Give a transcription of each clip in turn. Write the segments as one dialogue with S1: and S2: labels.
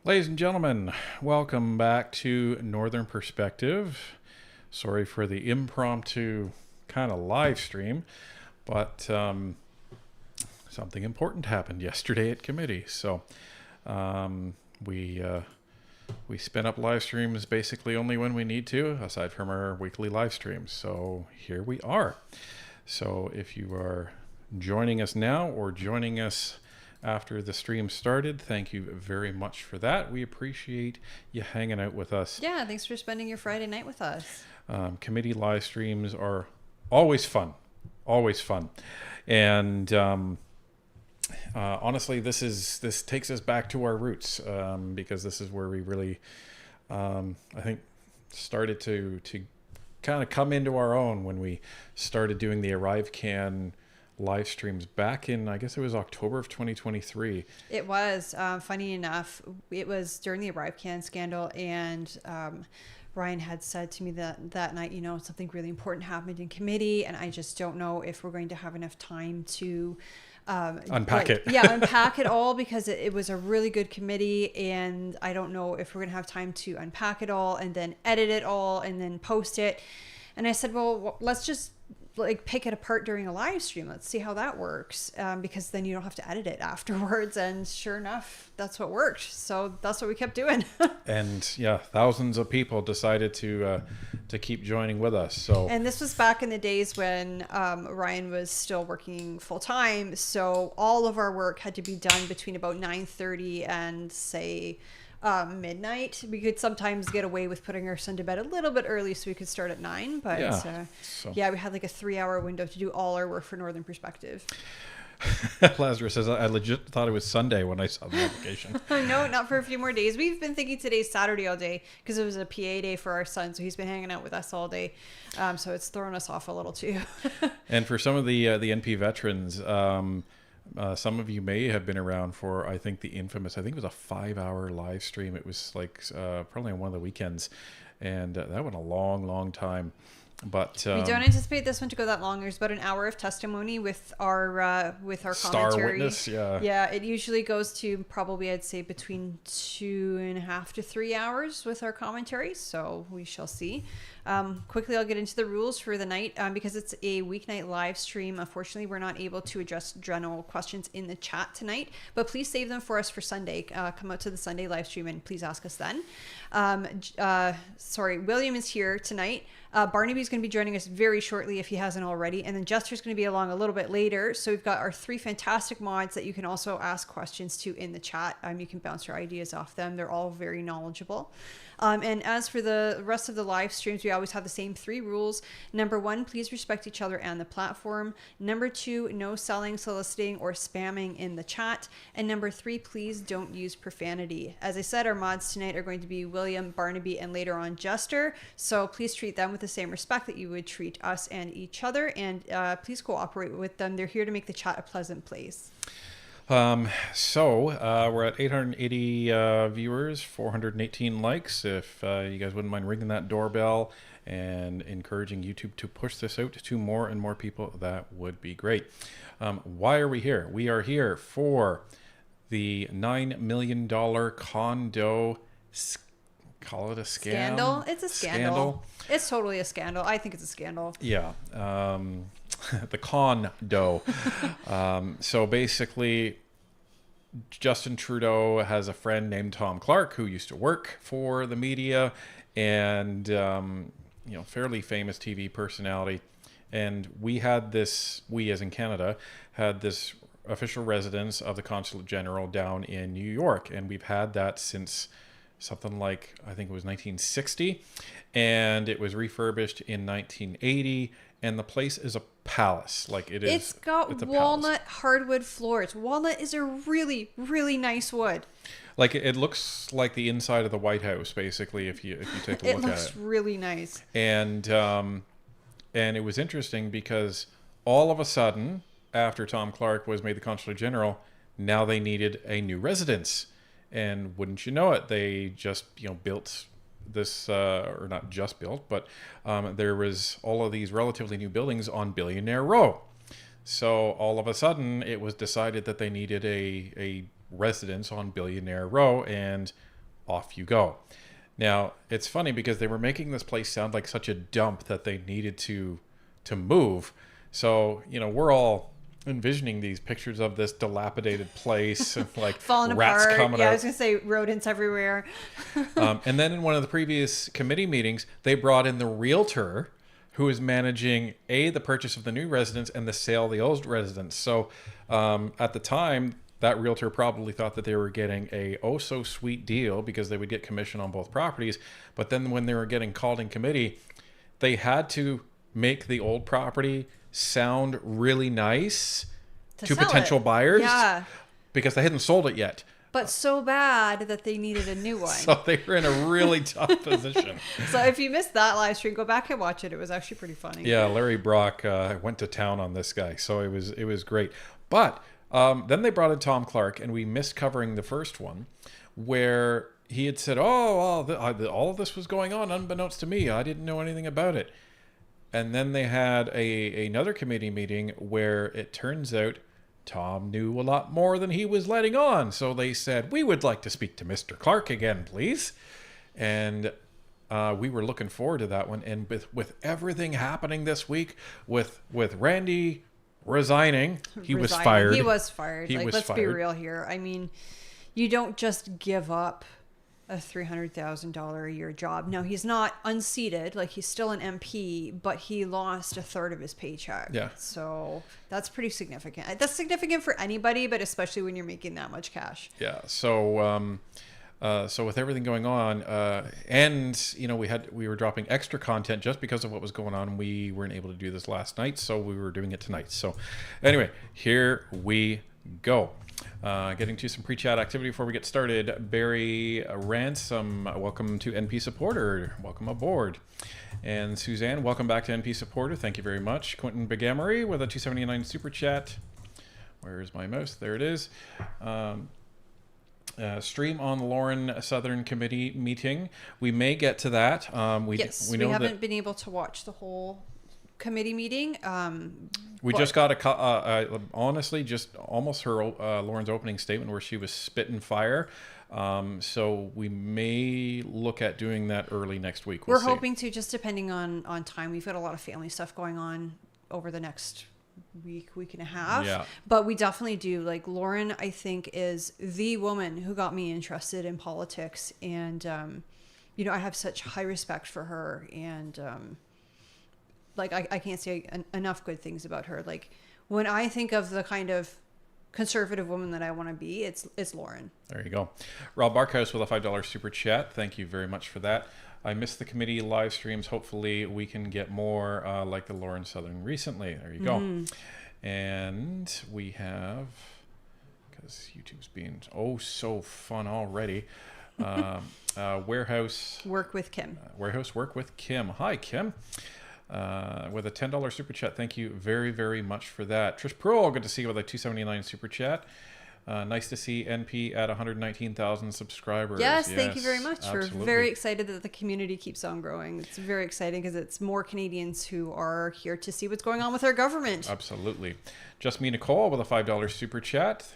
S1: Ladies and gentlemen, welcome back to Northern Perspective. Sorry for the impromptu kind of live stream, but something important happened yesterday at committee. So um, we we spin up live streams basically only when we need to, aside from our weekly live streams. So here we are. So if you are joining us now or joining us after the stream started, thank you very much for that. We appreciate you hanging out with us.
S2: Yeah, thanks for spending your Friday night with us.
S1: Committee live streams are always fun, and honestly, this takes us back to our roots, because this is where we really, I think, started to kind of come into our own when we started doing the ArriveCan live streams back in, I guess it was October of 2023.
S2: It was, funny enough, it was during the ArriveCan scandal, and Ryan had said to me that night, something really important happened in committee, and I just don't know if we're going to have enough time to
S1: Unpack it.
S2: Yeah, unpack it all, because it was a really good committee, and I don't know if we're going to have time to unpack it all and then edit it all and then post it. And I said, well, let's just pick it apart during a live stream. Let's see how that works, because then you don't have to edit it afterwards. And sure enough, that's what worked. So that's what we kept doing.
S1: And yeah, thousands of people decided to keep joining with us. So,
S2: and this was back in the days when Ryan was still working full time. So all of our work had to be done between about 9:30 and say midnight. We could sometimes get away with putting our son to bed a little bit early so we could start at 9, but yeah, we had like a 3-hour window to do all our work for Northern Perspective.
S1: Lazarus says, I legit thought it was Sunday when I saw the application.
S2: No, not for a few more days. We've been thinking today's Saturday all day because it was a PA day for our son, so he's been hanging out with us all day. So it's thrown us off a little too. And
S1: for some of the NP veterans, some of you may have been around for, I think, the infamous, I think it was a 5-hour live stream. It was like probably on one of the weekends, and that went a long time. But
S2: we don't anticipate this one to go that long. There's about an hour of testimony with our
S1: star
S2: commentary.
S1: Witness,
S2: yeah. It usually goes to probably, I'd say, between 2.5 to 3 hours with our commentary. So we shall see. Quickly, I'll get into the rules for the night, because it's a weeknight live stream. Unfortunately, we're not able to address general questions in the chat tonight, but please save them for us for Sunday. Come out to the Sunday live stream and please ask us then. William is here tonight. Barnaby's going to be joining us very shortly if he hasn't already, and then Jester's going to be along a little bit later. So we've got our 3 fantastic mods that you can also ask questions to in the chat. You can bounce your ideas off them. They're all very knowledgeable. And as for the rest of the live streams, we always have the same 3 rules. Number 1, please respect each other and the platform. Number 2, no selling, soliciting, or spamming in the chat. And number 3, please don't use profanity. As I said, our mods tonight are going to be William, Barnaby, and later on Jester. So please treat them with the same respect that you would treat us and each other. And please cooperate with them. They're here to make the chat a pleasant place.
S1: We're at 880 viewers, 418 likes. If you guys wouldn't mind ringing that doorbell and encouraging YouTube to push this out to more and more people, that would be great. Why are we here? We are here for the $9 million condo. Call it a scam?
S2: Scandal? It's a scandal. It's totally a scandal. I think it's a scandal.
S1: Yeah. The Condo. So basically, Justin Trudeau has a friend named Tom Clark who used to work for the media and, fairly famous TV personality. And we as in Canada, had this official residence of the Consulate General down in New York. And we've had that since something like, I think it was 1960. And it was refurbished in 1980. And the place is a palace.
S2: It's got walnut hardwood floors. Walnut is a really, really nice wood.
S1: It looks like the inside of the White House, basically, if you take a look at it.
S2: It looks really nice.
S1: And it was interesting because all of a sudden, after Tom Clark was made the Consulate General, now they needed a new residence. And wouldn't you know it, they just built this, or not just built, but there was all of these relatively new buildings on Billionaire Row. So all of a sudden, it was decided that they needed a residence on Billionaire Row, and off you go. Now, it's funny because they were making this place sound like such a dump that they needed to move. So, we're all envisioning these pictures of this dilapidated place and like
S2: falling
S1: rats
S2: apart.
S1: coming
S2: Yeah,
S1: out.
S2: I was gonna say rodents everywhere.
S1: And then in one of the previous committee meetings, they brought in the realtor who is managing the purchase of the new residence and the sale of the old residence. So at the time, that realtor probably thought that they were getting a so sweet deal because they would get commission on both properties. But then when they were getting called in committee, they had to make the old property sound really nice to potential buyers, because they hadn't sold it yet.
S2: But so bad that they needed a new one.
S1: So they were in a really tough position.
S2: So if you missed that live stream, go back and watch it. It was actually pretty funny.
S1: Yeah, Larry Brock went to town on this guy, so it was great. But then they brought in Tom Clark, and we missed covering the first one, where he had said, all of this was going on unbeknownst to me. I didn't know anything about it. And then they had another committee meeting where it turns out Tom knew a lot more than he was letting on. So they said, we would like to speak to Mr. Clark again, please. And we were looking forward to that one. And with everything happening this week, with Randy resigning, he was fired.
S2: He was fired. Let's
S1: fired.
S2: Be real here. I mean, you don't just give up a $300,000 a year job. Now, he's not unseated, like he's still an MP, but he lost a third of his paycheck.
S1: Yeah.
S2: So that's pretty significant. That's significant for anybody, but especially when you're making that much cash.
S1: Yeah. So so with everything going on, and we were dropping extra content just because of what was going on. We weren't able to do this last night, so we were doing it tonight. So anyway, here we go. Getting to some pre-chat activity before we get started. Barry Ransom, welcome to NP Supporter. Welcome aboard. And Suzanne, welcome back to NP Supporter. Thank you very much. Quentin Begamery with a $2.79 super chat. Where's my mouse? There it is. Stream on the Lauren Southern Committee meeting. We may get to that. We haven't
S2: been able to watch the whole committee meeting.
S1: We just got honestly just almost her Lauren's opening statement where she was spitting fire. So we may look at doing that early next week.
S2: We're hoping to, just depending on time. We've got a lot of family stuff going on over the next week and a half.
S1: Yeah.
S2: But we definitely do. Like, Lauren, I think, is the woman who got me interested in politics. And, I have such high respect for her. And, I can't say enough good things about her. Like, when I think of the kind of conservative woman that I want to be, it's Lauren.
S1: There you go. Rob Barkhouse with a $5 super chat. Thank you very much for that. I missed the committee live streams. Hopefully we can get more like the Lauren Southern recently. There you go. And we have, because YouTube's being so fun already, Warehouse
S2: Work with Kim.
S1: Warehouse Work with Kim. Hi, Kim. With a $10 super chat. Thank you very, very much for that. Trish Pearl, good to see you with a $2.79 super chat. Nice to see NP at 119,000 subscribers.
S2: Yes, thank you very much.
S1: Absolutely.
S2: We're very excited that the community keeps on growing. It's very exciting because it's more Canadians who are here to see what's going on with our government.
S1: Absolutely. Just me, Nicole, with a $5 super chat.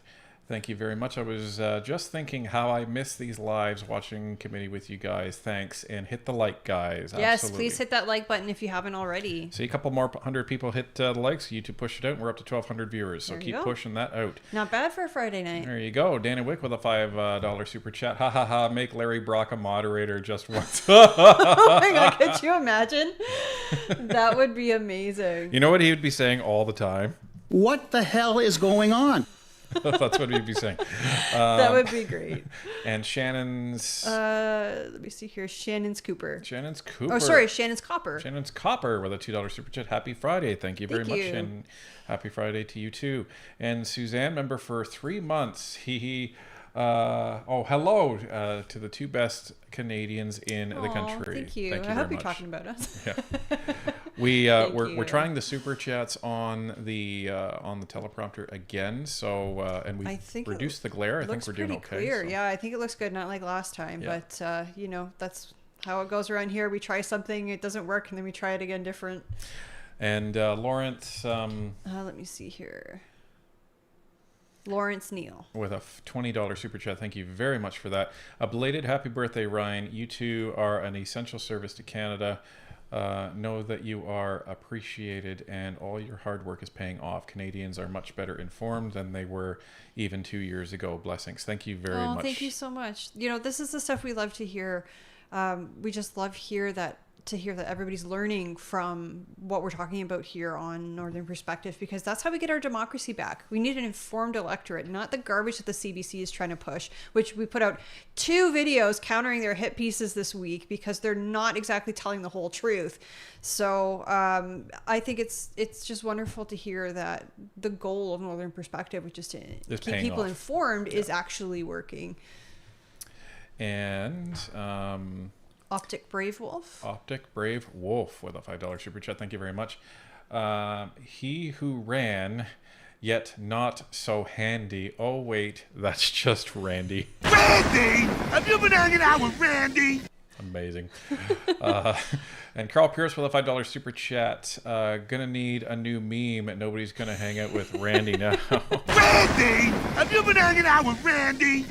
S1: Thank you very much. I was just thinking how I miss these lives watching committee with you guys. Thanks. And hit the like, guys.
S2: Yes,
S1: Absolutely.
S2: please hit that like button if you haven't already.
S1: See, a couple more 100 people hit the likes. YouTube pushed it out, and we're up to 1,200 viewers. So keep pushing that out.
S2: Not bad for a Friday night.
S1: There you go. Danny Wick with a $5 super chat. Ha ha ha. Make Larry Brock a moderator just once.
S2: Oh my God, could you imagine? That would be amazing.
S1: You know what he would be saying all the time?
S3: What the hell is going on?
S1: That's what he'd be saying.
S2: That would be great.
S1: And Shannon's...
S2: let me see here. Shannon's Cooper.
S1: Oh,
S2: sorry. Shannon's Copper.
S1: Shannon's Copper with a $2 super chat. Happy Friday. Thank you very much. And happy Friday to you too. And Suzanne, member for 3 months. Hello to the two best Canadians in the country.
S2: Thank you.
S1: Thank you
S2: I hope
S1: very
S2: you're
S1: much.
S2: talking about us.
S1: Yeah. We're trying the super chats on the teleprompter again. So and we reduced the glare. I think we're doing okay.
S2: Clear.
S1: So.
S2: Yeah, I think it looks good. Not like last time,
S1: Yeah.
S2: but that's how it goes around here. We try something, it doesn't work, and then we try it again different.
S1: And Lawrence.
S2: Let me see here. Lawrence Neal.
S1: With a $20 super chat. Thank you very much for that. A belated happy birthday, Ryan. You two are an essential service to Canada. Know that you are appreciated and all your hard work is paying off. Canadians are much better informed than they were even 2 years ago. Blessings. Thank you very much.
S2: Thank you so much. You know, this is the stuff we love to hear. We just love to hear that everybody's learning from what we're talking about here on Northern Perspective, because that's how we get our democracy back. We need an informed electorate, not the garbage that the CBC is trying to push, which we put out 2 videos countering their hit pieces this week because they're not exactly telling the whole truth. So I think it's just wonderful to hear that the goal of Northern Perspective, which is to keep people informed, is actually working.
S1: And
S2: Optic Brave Wolf
S1: with a $5 super chat. Thank you very much. He who ran, yet not so handy. Oh, wait, that's just Randy.
S4: Randy! Have you been hanging out with Randy?
S1: Amazing. And Carl Pierce with a $5 super chat. Gonna need a new meme. Nobody's gonna hang out with Randy now.
S4: Randy! Have you been hanging out with Randy?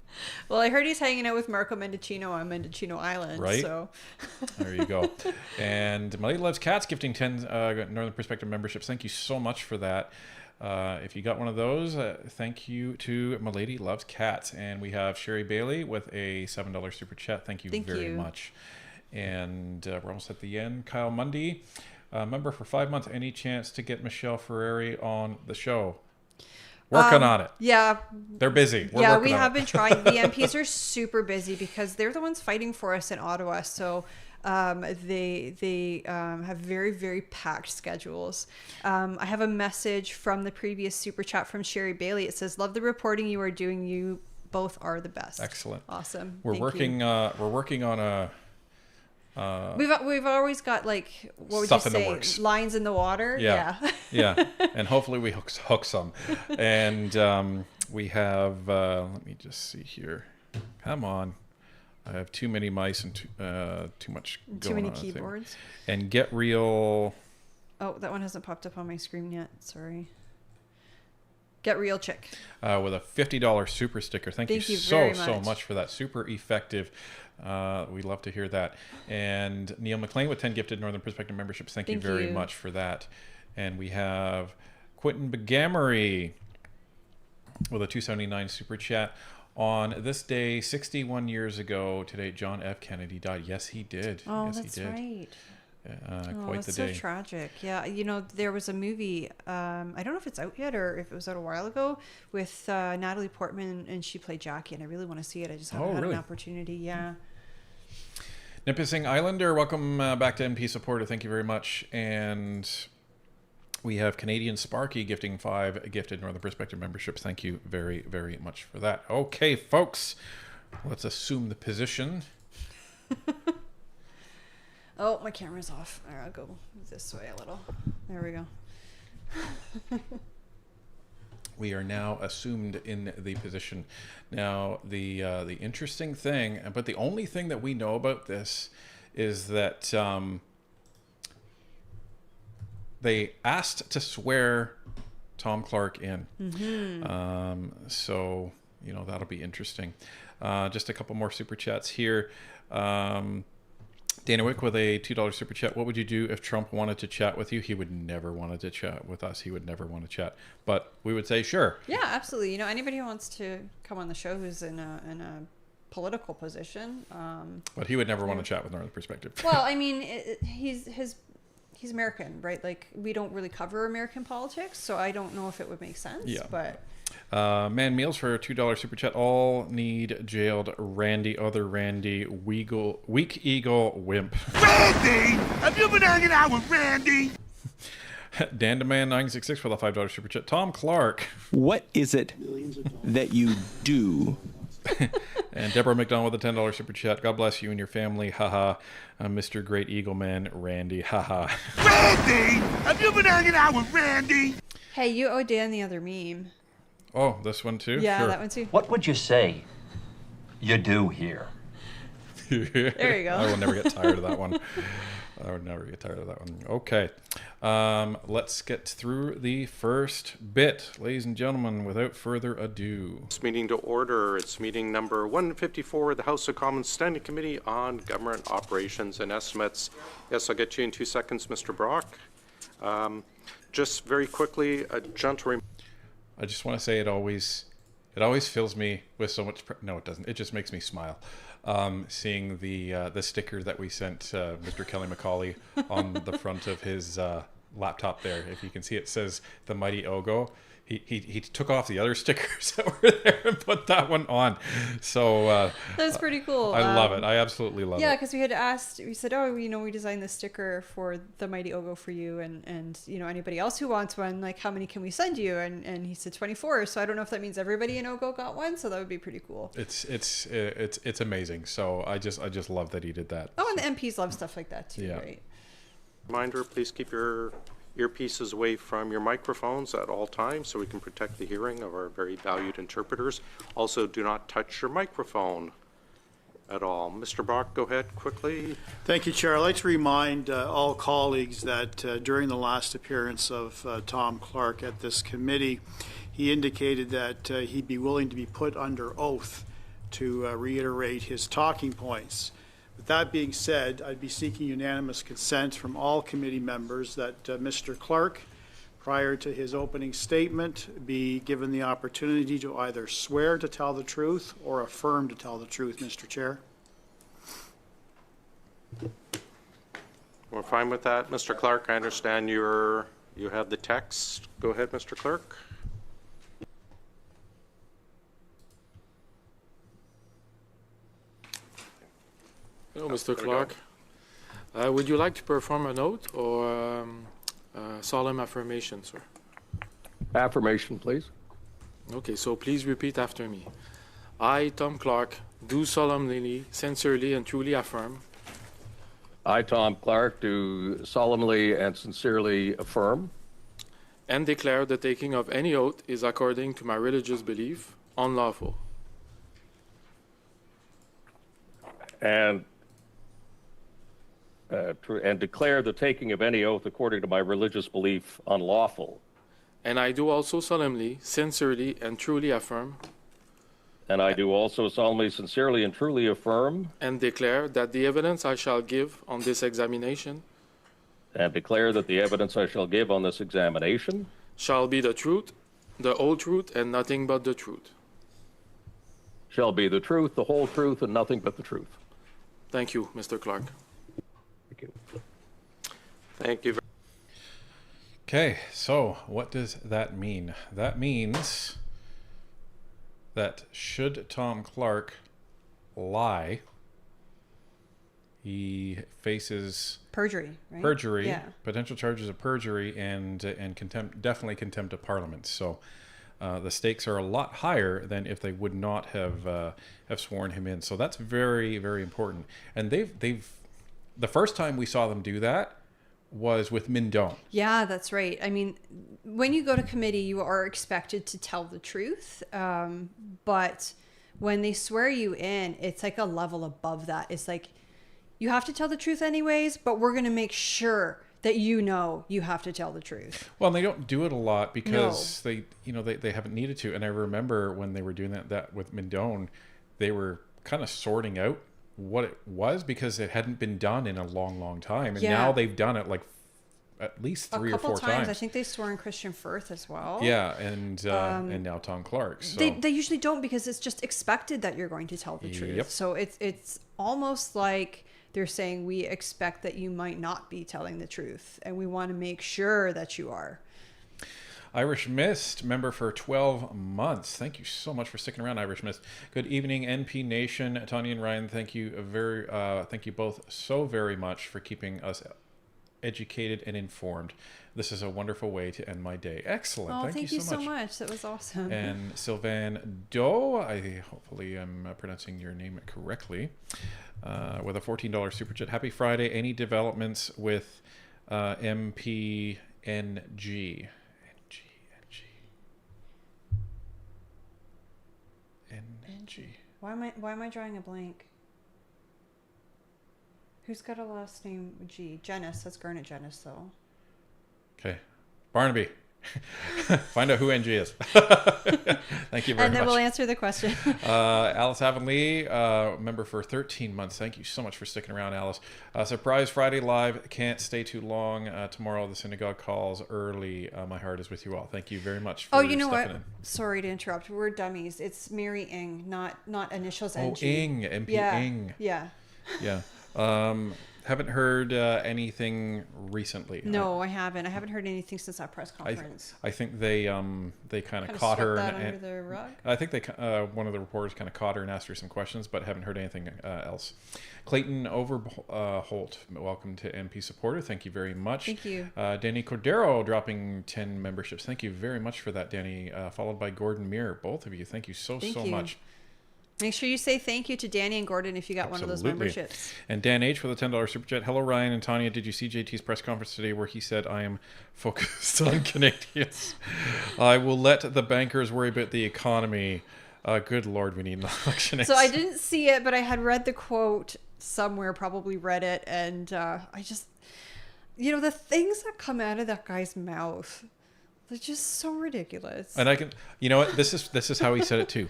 S2: Well, I heard he's hanging out with Marco Mendocino on Mendocino Island.
S1: Right.
S2: So
S1: There you go. And Milady Loves Cats gifting 10 Northern Perspective memberships. Thank you so much for that. If you got one of those, thank you to Milady Loves Cats. And we have Sherry Bailey with a $7 super chat. Thank you very much. And we're almost at the end. Kyle Mundy, member for 5 months. Any chance to get Michelle Ferreri on the show? Working on it.
S2: Yeah.
S1: They're busy.
S2: We have been trying. The MPs are super busy because they're the ones fighting for us in Ottawa. So they have very, very packed schedules. I have a message from the previous super chat from Sherry Bailey. It says, "Love the reporting you are doing. You both are the best."
S1: Excellent.
S2: Awesome.
S1: We're working on a.
S2: We've always got like, what would
S1: Stuff
S2: you
S1: in the
S2: say,
S1: works.
S2: lines in the water.
S1: Yeah. And hopefully we hook some. And we have. Let me just see here. Come on. I have too many mice and too much going on.
S2: Too many keyboards.
S1: And Get Real.
S2: Oh, that one hasn't popped up on my screen yet. Sorry. Get Real Chick.
S1: With a $50 super sticker. Thank you so much for that. Super effective. We love to hear that. And Neil McLean with 10 gifted Northern Perspective memberships. Thank you very much for that. And we have Quentin Begamery with a $2.79 super chat. On this day, 61 years ago today, John F. Kennedy died. Yes, he did.
S2: Oh,
S1: yes,
S2: that's
S1: he did.
S2: right.
S1: Quite the day.
S2: That's so tragic. Yeah, you know, there was a movie, I don't know if it's out yet or if it was out a while ago, with Natalie Portman, and she played Jackie, and I really want to see it. I just haven't had an opportunity. Yeah.
S1: Nipissing Islander, welcome back to MP Supporter. Thank you very much. And we have Canadian Sparky gifting 5 gifted Northern Perspective memberships. Thank you very, very much for that. Okay, folks, let's assume the position.
S2: Oh, my camera's off. All right, I'll go this way a little. There we go.
S1: We are now assumed in the position. Now, the interesting thing, but the only thing that we know about this is that they asked to swear Tom Clark in. Mm-hmm. So, you know, that'll be interesting. Just a couple more super chats here. Dana Wick with a $2 super chat. What would you do if Trump wanted to chat with you? He would never want to chat with us. He would never want to chat. But we would say, sure.
S2: Yeah, absolutely. You know, anybody who wants to come on the show who's in a political position.
S1: But he would never want to chat with Northern Perspective.
S2: Well, I mean, he's American, right? Like, we don't really cover American politics, so I don't know if it would make sense.
S1: Yeah.
S2: But
S1: Man Meals for a $2 super chat. All need jailed Randy, other Randy, weak eagle wimp.
S4: Randy! Have you been hanging out with Randy?
S1: Dandaman 966 with a $5 super chat. Tom Clark.
S5: What is it that you do?
S1: And Deborah McDonald with a $10 super chat. God bless you and your family. Haha. Mr. Great Eagle Man, Randy. Haha.
S4: Randy! Have you been hanging out with Randy?
S2: hey, you owe Dan the other meme.
S1: Oh, this one too?
S2: Yeah,
S1: Sure.
S2: that one too.
S6: What would you say you do here?
S2: There you go.
S1: I will never get tired of that one. I would never get tired of that one. Okay. Let's get through the first bit. Ladies and gentlemen, without further ado.
S6: This meeting to order. It's meeting number 154 of the House of Commons Standing Committee on Government Operations and Estimates. Yes, I'll get you in 2 seconds, Mr. Brock. Just very quickly, a gentle
S1: I just want to say it always fills me with so much... No, it doesn't. It just makes me smile. Seeing the sticker that we sent Mr. Kelly McCauley on the front of his laptop there. If you can see, it says the Mighty Ogo. He took off the other stickers that were there and put that one on. So
S2: That's pretty cool.
S1: I love it. I absolutely love
S2: Yeah,
S1: it.
S2: because we had asked, we said, oh, we designed this sticker for the Mighty Ogo for you, and anybody else who wants one, like, how many can we send you? And he said 24. So I don't know if that means everybody in Ogo got one. So that would be pretty cool.
S1: It's amazing. So I just love that he did that.
S2: Oh, and the MPs love stuff like that too,
S1: Yeah.
S2: right?
S6: reminder, please keep your earpieces away from your microphones at all times so we can protect the hearing of our very valued interpreters. Also, do not touch your microphone at all. Mr. Brock, go ahead quickly.
S3: Thank you, Chair. I'd like to remind all colleagues that during the last appearance of Tom Clark at this committee, he indicated that he'd be willing to be put under oath to reiterate his talking points. With that being said, I'd be seeking unanimous consent from all committee members that Mr. Clark, prior to his opening statement, be given the opportunity to either swear to tell the truth or affirm to tell the truth, Mr. Chair.
S6: We're fine with that. Mr. Clark, I understand you have the text. Go ahead, Mr. Clark.
S7: Hello, Mr. Clark. Would you like to perform an oath or solemn affirmation, sir?
S8: Affirmation, please.
S7: Okay, so please repeat after me. I, Tom Clark, do solemnly, sincerely, and truly affirm
S8: I, Tom Clark, do solemnly and sincerely affirm
S7: and declare the taking of any oath is according to my religious belief unlawful.
S8: and declare the taking of any oath according to my religious belief unlawful.
S7: And I do also solemnly, sincerely, and truly affirm
S8: And I do also solemnly, sincerely, and truly affirm
S7: and declare that the evidence I shall give on this examination
S8: and declare that the evidence I shall give on this examination
S7: shall be the truth, the whole truth, and nothing but the truth.
S8: shall be the truth, the whole truth, and nothing but the truth.
S7: Thank you, Mr. Clark.
S8: Thank you.
S6: Thank you.
S1: Okay, so what does that mean? That means that should Tom Clark lie, he faces
S2: Perjury, right?
S1: perjury,
S2: Yeah.
S1: potential charges of perjury, and contempt, definitely contempt of Parliament. So the stakes are a lot higher than if they would not have sworn him in. So that's very, very important. And they've the first time we saw them do that was with Mindone.
S2: Yeah, that's right. I mean, when you go to committee, you are expected to tell the truth. But when they swear you in, it's like a level above that. It's like, you have to tell the truth anyways, but we're going to make sure that you know you have to tell the truth.
S1: Well, and they don't do it a lot because they haven't needed to. And I remember when they were doing that with Mindone, they were kind of sorting out what it was because it hadn't been done in a long, long time. And now they've done it like at least three or four times.
S2: I think they swore in Christian Firth as well.
S1: Yeah, and now Tom Clark. So.
S2: They usually don't because it's just expected that you're going to tell the truth.
S1: Yep.
S2: So it's almost like they're saying we expect that you might not be telling the truth, and we want to make sure that you are.
S1: Irish Mist, member for 12 months. Thank you so much for sticking around, Irish Mist. Good evening, NP Nation. Tanya and Ryan, thank you both so very much for keeping us educated and informed. This is a wonderful way to end my day. Excellent.
S2: Oh,
S1: thank you so much.
S2: That was awesome.
S1: And Sylvain Doe, hopefully I'm pronouncing your name correctly, with a $14 super chat. Happy Friday. Any developments with MPNG? NG.
S2: Why am I drawing a blank? Who's got a last name G? Janice. That's Garnet Janice, though.
S1: Okay. Barnaby. Find out who NG is. Thank you very much.
S2: And then we'll answer the question.
S1: Alice Avonlea, member for 13 months. Thank you so much for sticking around, Alice. Surprise Friday live. Can't stay too long. Tomorrow the synagogue calls early. My heart is with you all. Thank you very much for
S2: you know what?
S1: in.
S2: Sorry to interrupt. We're dummies. It's Mary Ing, not initials
S1: Oh,
S2: NG.
S1: Ing. MP
S2: Yeah.
S1: Ing.
S2: Yeah.
S1: Yeah. Haven't heard anything recently.
S2: No, I haven't. I haven't heard anything since that press conference.
S1: I think they kind of
S2: Kind
S1: caught her
S2: that
S1: and
S2: under the rug.
S1: I think one of the reporters kind of caught her and asked her some questions, but haven't heard anything else. Clayton Overholt, welcome to MP supporter. Thank you very much.
S2: Thank you.
S1: Danny Cordero dropping 10 memberships. Thank you very much for that, Danny. Followed by Gordon Muir. Both of you, thank you so much.
S2: Make sure you say thank you to Danny and Gordon if you got one of those memberships.
S1: And Dan H. with a $10 super chat. Hello, Ryan and Tanya. Did you see JT's press conference today where he said, I am focused on Canadians? I will let the bankers worry about the economy. Good Lord, we need an election.
S2: So I didn't see it, but I had read the quote somewhere, probably read it. And I just, the things that come out of that guy's mouth, they're just so ridiculous.
S1: And I can, you know what? This is how he said it too.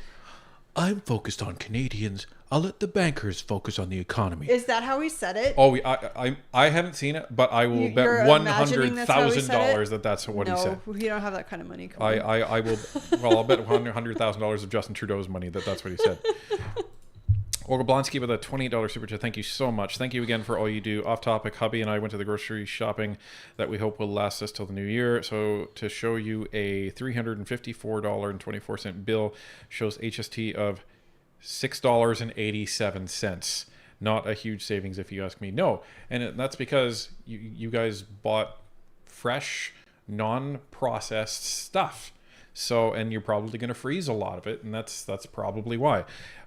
S1: I'm focused on Canadians. I'll let the bankers focus on the economy.
S2: Is that how he said it?
S1: Oh, I haven't seen it, but I will bet $100,000 that's what he said.
S2: No, you don't have that kind of money.
S1: I will. Well, I'll bet $100,000 of Justin Trudeau's money that's what he said. Olga Blonsky with a $28 super chat. Thank you so much. Thank you again for all you do. Off topic, hubby and I went to the grocery shopping that we hope will last us till the new year. So to show you a $354.24 bill shows HST of $6.87. Not a huge savings if you ask me. No, and that's because you guys bought fresh, non-processed stuff. So, and you're probably going to freeze a lot of it, and that's probably why.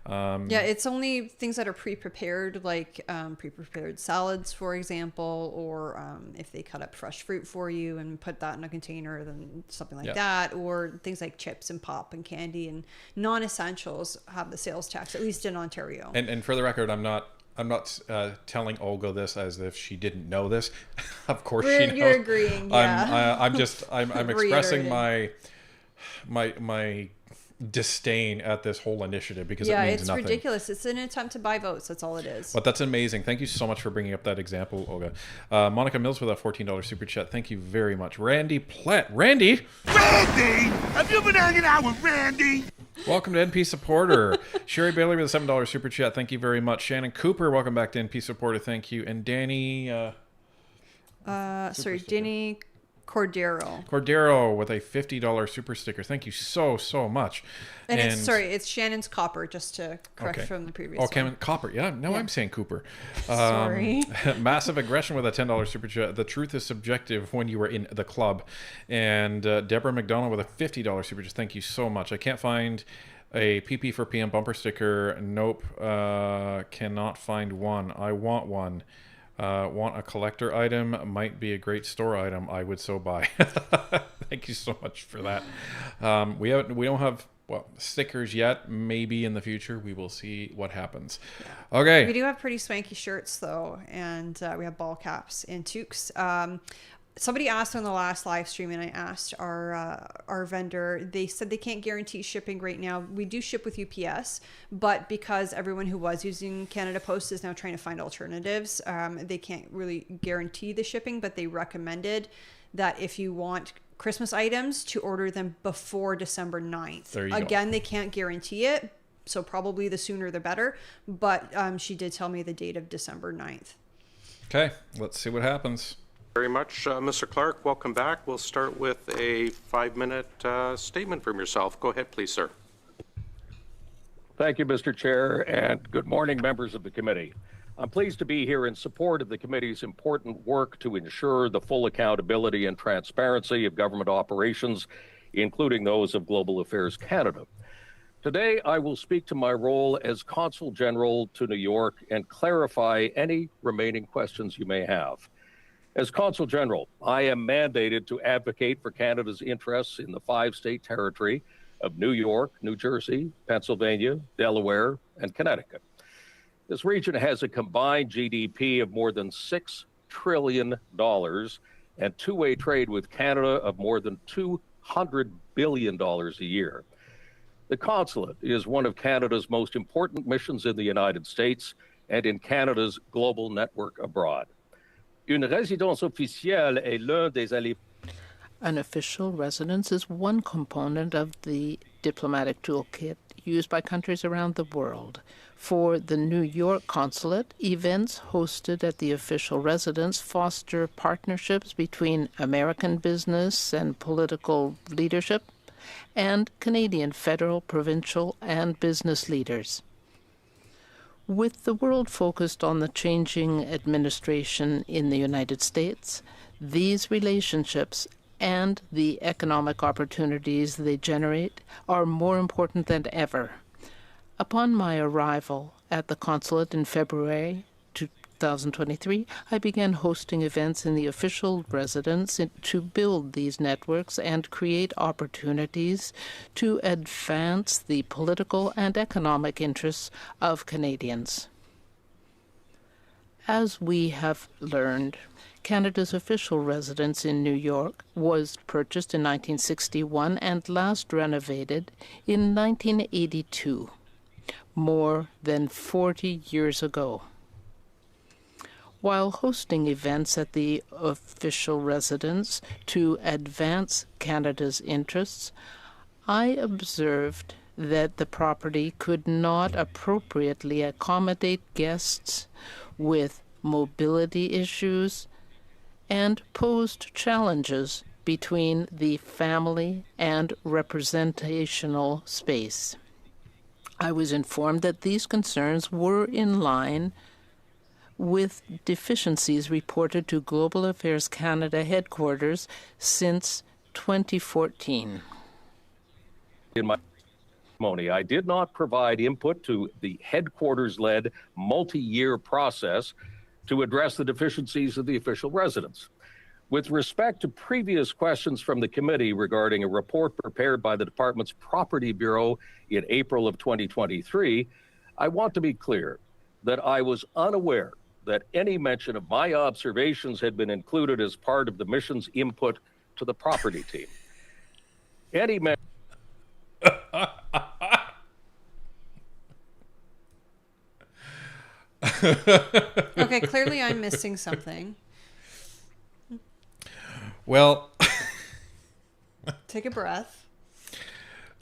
S2: Yeah, it's only things that are pre-prepared, like pre-prepared salads, for example, or if they cut up fresh fruit for you and put that in a container, then something like that, or things like chips and pop and candy and non-essentials have the sales tax, at least in Ontario.
S1: And for the record, I'm not telling Olga this as if she didn't know this. Of course she knows.
S2: You're agreeing, yeah.
S1: I'm expressing my disdain at this whole initiative because it means nothing.
S2: It's ridiculous. It's an attempt to buy votes. That's all it is.
S1: But that's amazing. Thank you so much for bringing up that example, Olga. Monica Mills with a $14 super chat. Thank you very much. Randy Platt. Randy!
S4: Have you been hanging out with Randy?
S1: Welcome to NP supporter. Sherry Bailey with a $7 super chat. Thank you very much. Shannon Cooper, welcome back to NP supporter. Thank you. And Danny...
S2: Danny Cordero
S1: with a $50 super sticker. Thank you so much.
S2: And it's Shannon's Copper, just to correct from the previous one.
S1: Copper. Yeah, I'm saying Cooper.
S2: Sorry.
S1: Massive Aggression with a $10 super chat. The truth is subjective when you were in the club. And Deborah McDonald with a $50 super chat. Thank you so much. I can't find a PP for PM bumper sticker. Nope. Cannot find one. I want one. Want a collector item, might be a great store item. I would so buy. Thank you so much for that. We don't have stickers yet. Maybe in the future we will see what happens. Okay.
S2: We do have pretty swanky shirts though, and we have ball caps and toques. Somebody asked on the last live stream, and I asked our vendor. They said they can't guarantee shipping right now. We do ship with UPS, but because everyone who was using Canada Post is now trying to find alternatives, they can't really guarantee the shipping, but they recommended that if you want Christmas items to order them before December 9th.
S1: There you
S2: Again,
S1: go.
S2: They can't guarantee it, so probably the sooner the better, but she did tell me the date of December 9th.
S1: Okay, let's see what happens.
S6: Very much, Mr. Clark. Welcome back. We'll start with a 5-minute statement from yourself. Go ahead, please, sir.
S8: Thank you, Mr. Chair, and good morning, members of the committee. I'm pleased to be here in support of the committee's important work to ensure the full accountability and transparency of government operations, including those of Global Affairs Canada. Today, I will speak to my role as Consul General to New York and clarify any remaining questions you may have. As Consul General, I am mandated to advocate for Canada's interests in the 5-state territory of New York, New Jersey, Pennsylvania, Delaware, and Connecticut. This region has a combined GDP of more than $6 trillion and two-way trade with Canada of more than $200 billion a year. The consulate is one of Canada's most important missions in the United States and in Canada's global network abroad. Une résidence officielle est l'un des éléments.
S9: An official residence is one component of the diplomatic toolkit used by countries around the world. For the New York consulate, events hosted at the official residence foster partnerships between American business and political leadership and Canadian federal, provincial, and business leaders. With the world focused on the changing administration in the United States, these relationships and the economic opportunities they generate are more important than ever. Upon my arrival at the consulate in February 2023, I began hosting events in the official residence to build these networks and create opportunities to advance the political and economic interests of Canadians. As we have learned, Canada's official residence in New York was purchased in 1961 and last renovated in 1982, more than 40 years ago. While hosting events at the official residence to advance Canada's interests, I observed that the property could not appropriately accommodate guests with mobility issues and posed challenges between the family and representational space. I was informed that these concerns were in line with deficiencies reported to Global Affairs Canada headquarters since 2014.
S8: In my testimony, I did not provide input to the headquarters-led multi-year process to address the deficiencies of the official residence. With respect to previous questions from the committee regarding a report prepared by the department's Property Bureau in April of 2023, I want to be clear that I was unaware that any mention of my observations had been included as part of the mission's input to the property team. Any mention
S2: Okay, clearly I'm missing something.
S1: Well,
S2: Take a breath.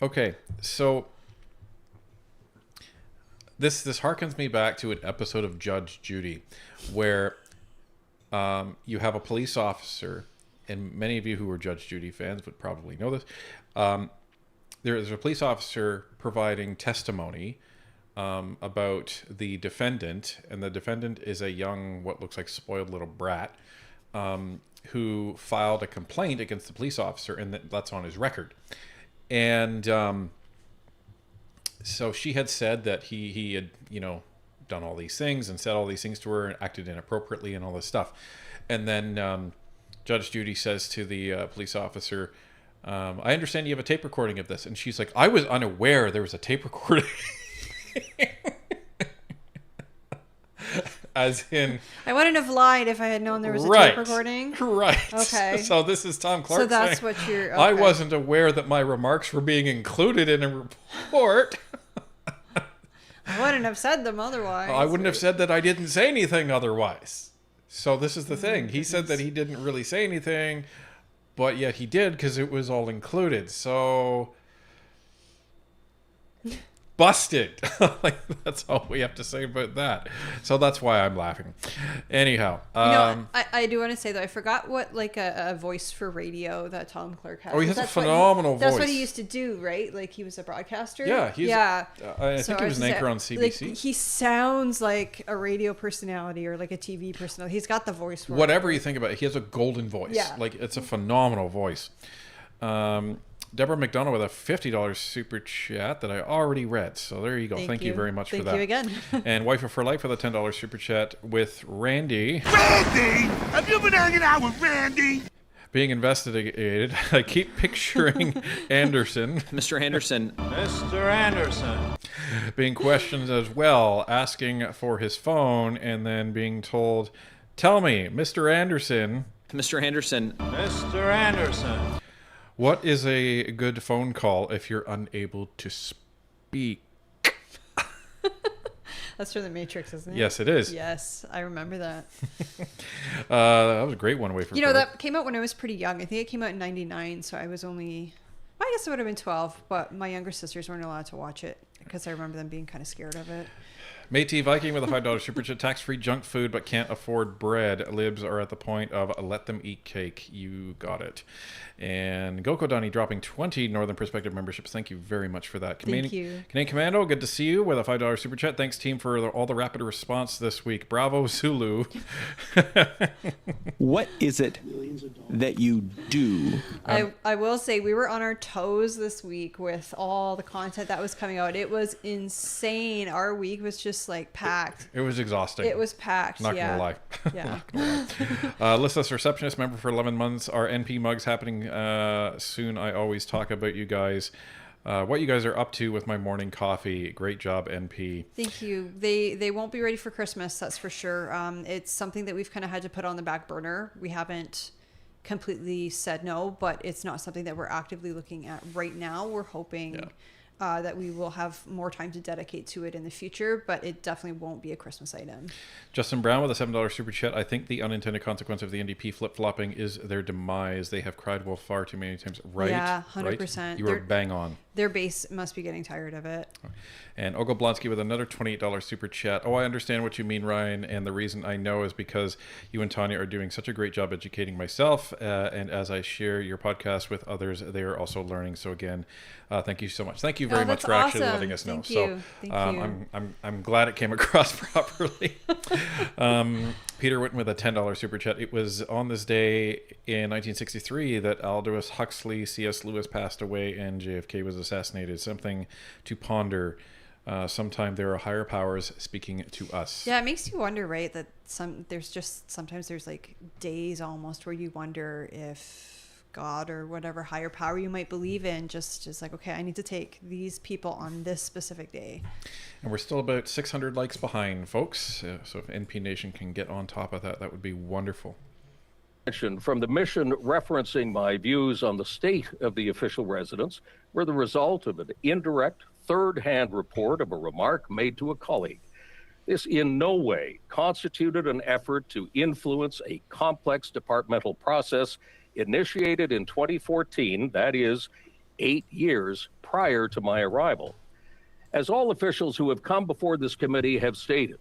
S1: okay, so this harkens me back to an episode of Judge Judy, where you have a police officer, and many of you who are Judge Judy fans would probably know this. There's a police officer providing testimony about the defendant, and the defendant is a young, what looks like spoiled little brat, who filed a complaint against the police officer, and that's on his record. And so she had said that he had, done all these things and said all these things to her and acted inappropriately and all this stuff. And then Judge Judy says to the police officer, I understand you have a tape recording of this. And she's like, I was unaware there was a tape recording. As in,
S2: I wouldn't have lied if I had known there was a
S1: right,
S2: tape recording.
S1: Right.
S2: Okay.
S1: So this is Tom Clark
S2: So that's
S1: saying,
S2: what you're.
S1: I
S2: okay.
S1: wasn't aware that my remarks were being included in a report.
S2: I wouldn't have said them otherwise.
S1: I wouldn't have said that I didn't say anything otherwise. So this is the thing. He said that he didn't really say anything, but yet he did because it was all included. So busted. Like, that's all we have to say about that. So that's why I'm laughing. Anyhow,
S2: I do want to say though, I forgot what a voice for radio that Tom Clark has.
S1: Oh, he has a
S2: That's
S1: phenomenal
S2: That's what
S1: voice.
S2: he used to do, right? Like he was a broadcaster.
S1: Yeah, I think he was an anchor on CBC.
S2: Like, he sounds like a radio personality or like a TV personality. He's got the voice for
S1: Whatever you think about it, he has a golden voice.
S2: Yeah.
S1: Like, it's a phenomenal voice. Deborah McDonough with a $50 super chat that I already read. So there you go. Thank you very much for that.
S2: Thank you again.
S1: And Wife of For Life with a $10 super chat with Randy.
S4: Randy! Have you been hanging out with Randy?
S1: being investigated. I keep picturing Anderson.
S10: Mr. Anderson.
S3: Mr. Anderson.
S1: Being questioned as well, asking for his phone, and then being told, "Tell me, Mr. Anderson."
S10: Mr. Anderson.
S3: Mr. Anderson.
S1: What is a good phone call if you're unable to speak?
S2: That's from The Matrix, isn't it?
S1: Yes, it is.
S2: Yes, I remember that.
S1: That was a great one. Way for
S2: That came out when I was pretty young. I think it came out in '99, so I was only, I guess it would have been 12, but my younger sisters weren't allowed to watch it because I remember them being kind of scared of it.
S1: Métis Viking with a $5 super chat. Tax-free junk food but can't afford bread. Libs are at the point of let them eat cake. You got it. And Goko Donnie dropping 20 Northern Perspective memberships. Thank you very much for that.
S2: Thank you.
S1: Canadian Commando, good to see you with a $5 super chat. Thanks, team, for all the rapid response this week. Bravo, Zulu.
S5: What is it that you do?
S2: I will say we were on our toes this week with all the content that was coming out. It was insane. Our week was just like packed.
S1: It was exhausting.
S2: It was packed.
S1: Not
S2: yeah.
S1: gonna lie.
S2: Yeah.
S1: Listless receptionist member for 11 months. Our NP mugs happening soon. I always talk about you guys. What you guys are up to with my morning coffee. Great job, NP.
S2: Thank you. They won't be ready for Christmas, that's for sure. It's something that we've kind of had to put on the back burner. We haven't completely said no, but it's not something that we're actively looking at right now. We're hoping that we will have more time to dedicate to it in the future, but it definitely won't be a Christmas item.
S1: Justin Brown with a $7 super chat. I think the unintended consequence of the NDP flip-flopping is their demise. They have cried wolf far too many times. Right?
S2: Yeah, 100%.
S1: Right? You were bang on.
S2: Their base must be getting tired of it.
S1: And Ogoblonsky with another $28 super chat. Oh, I understand what you mean, Ryan. And the reason I know is because you and Tanya are doing such a great job educating myself. And as I share your podcast with others, they are also learning. So again, thank you so much. Thank you very much for actually letting us know.
S2: Thank you.
S1: I'm glad it came across properly. Peter Witten with a $10 super chat. It was on this day in 1963 that Aldous Huxley, C.S. Lewis passed away, and JFK was assassinated. Something to ponder. Sometime there are higher powers speaking to us.
S2: Yeah, it makes you wonder, right? That sometimes there's like days almost where you wonder if God or whatever higher power you might believe in just is like, okay, I need to take these people on this specific day.
S1: And we're still about 600 likes behind, folks. So if NP Nation can get on top of that, that would be wonderful.
S8: From the mission referencing my views on the state of the official residence were the result of an indirect, third-hand report of a remark made to a colleague. This in no way constituted an effort to influence a complex departmental process initiated in 2014, that is, 8 years prior to my arrival. As all officials who have come before this committee have stated,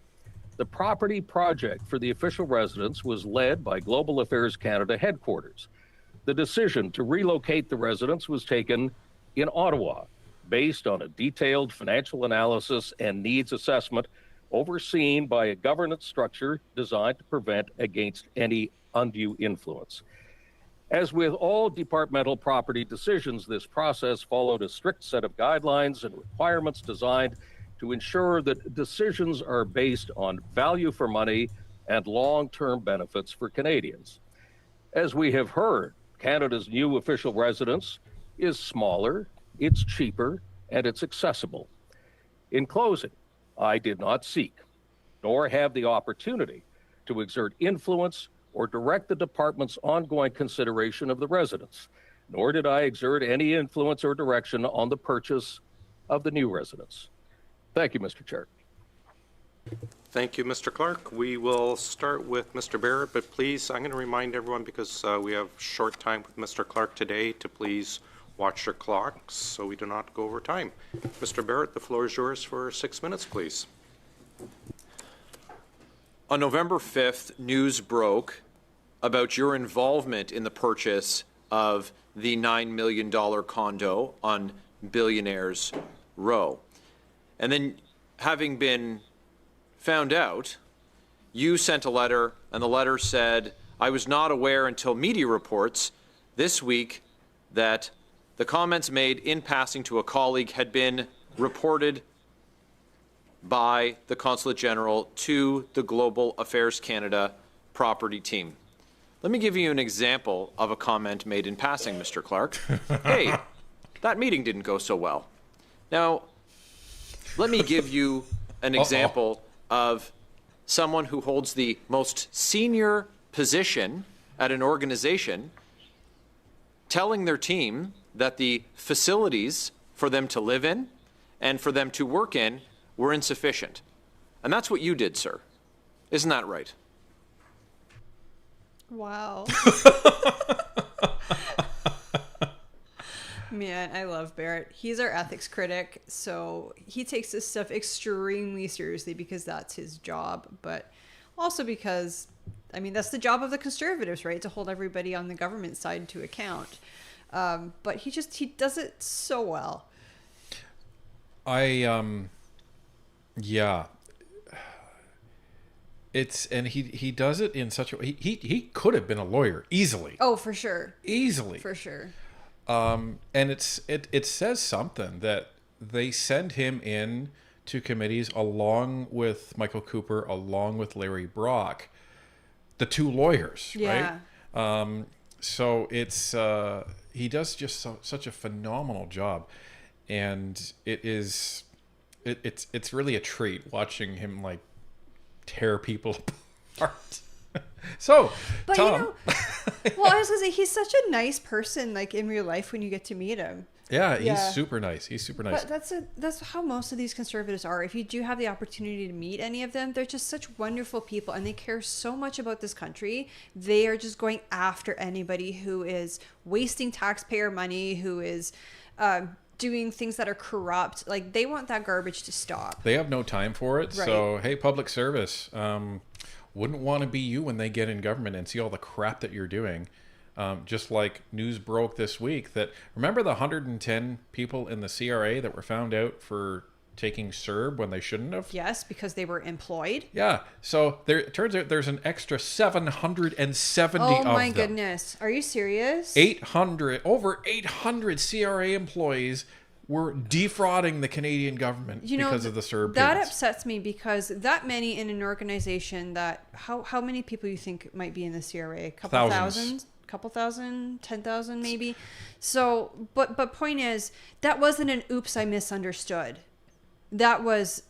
S8: the property project for the official residence was led by Global Affairs Canada headquarters. The decision to relocate the residence was taken in Ottawa, based on a detailed financial analysis and needs assessment overseen by a governance structure designed to prevent against any undue influence. As with all departmental property decisions, this process followed a strict set of guidelines and requirements designed to ensure that decisions are based on value for money and long-term benefits for Canadians. As we have heard, Canada's new official residence is smaller, it's cheaper, and it's accessible. In closing, I did not seek, nor have the opportunity to exert influence or direct the department's ongoing consideration of the residence, nor did I exert any influence or direction on the purchase of the new residence. Thank you, Mr. Chair.
S6: Thank you, Mr. Clark. We will start with Mr. Barrett, but please, I'm going to remind everyone, because we have short time with Mr. Clark today, to please watch your clocks so we do not go over time. Mr. Barrett, the floor is yours for 6 minutes, please.
S10: On November 5th, news broke about your involvement in the purchase of the $9 million condo on Billionaires Row. And then, having been found out, you sent a letter, and the letter said, I was not aware until media reports this week that the comments made in passing to a colleague had been reported by the Consulate General to the Global Affairs Canada property team. Let me give you an example of a comment made in passing, Mr. Clark. Hey, that meeting didn't go so well. Now, let me give you an example of someone who holds the most senior position at an organization telling their team that the facilities for them to live in and for them to work in were insufficient. And that's what you did, sir. Isn't that right?
S2: Wow. Man, I love Barrett. He's our ethics critic, so he takes this stuff extremely seriously because that's his job, but also because, I mean, that's the job of the Conservatives, right? To hold everybody on the government side to account. But he does it so well.
S1: Yeah. He does it in such a way. He could have been a lawyer easily.
S2: Oh, for sure.
S1: Easily.
S2: For sure.
S1: And it says something that they send him in to committees along with Michael Cooper, along with Larry Brock, the two lawyers,
S2: yeah.
S1: right? So it's he does just such a phenomenal job, and it's really a treat watching him like tear people apart. So,
S2: but
S1: Tom.
S2: you know, well, I was gonna say he's such a nice person, like in real life when you get to meet him.
S1: Yeah, he's super nice. He's super nice.
S2: But that's how most of these Conservatives are. If you do have the opportunity to meet any of them, they're just such wonderful people, and they care so much about this country. They are just going after anybody who is wasting taxpayer money, who is doing things that are corrupt. Like, they want that garbage to stop.
S1: They have no time for it.
S2: Right.
S1: So, hey, public service, wouldn't want to be you when they get in government and see all the crap that you're doing. Just like news broke this week that, remember the 110 people in the CRA that were found out for taking CERB when they shouldn't have?
S2: Yes, because they were employed.
S1: Yeah. So it turns out there's an extra 770 of them.
S2: Oh my goodness. Are you serious?
S1: Over 800 CRA employees were defrauding the Canadian government because of the CERB
S2: That
S1: payments.
S2: upsets me, because that many in an organization that, how many people you think might be in the CRA? A couple thousand? Couple thousand, 10,000 maybe. So, but point is, that wasn't an oops, I misunderstood. That was,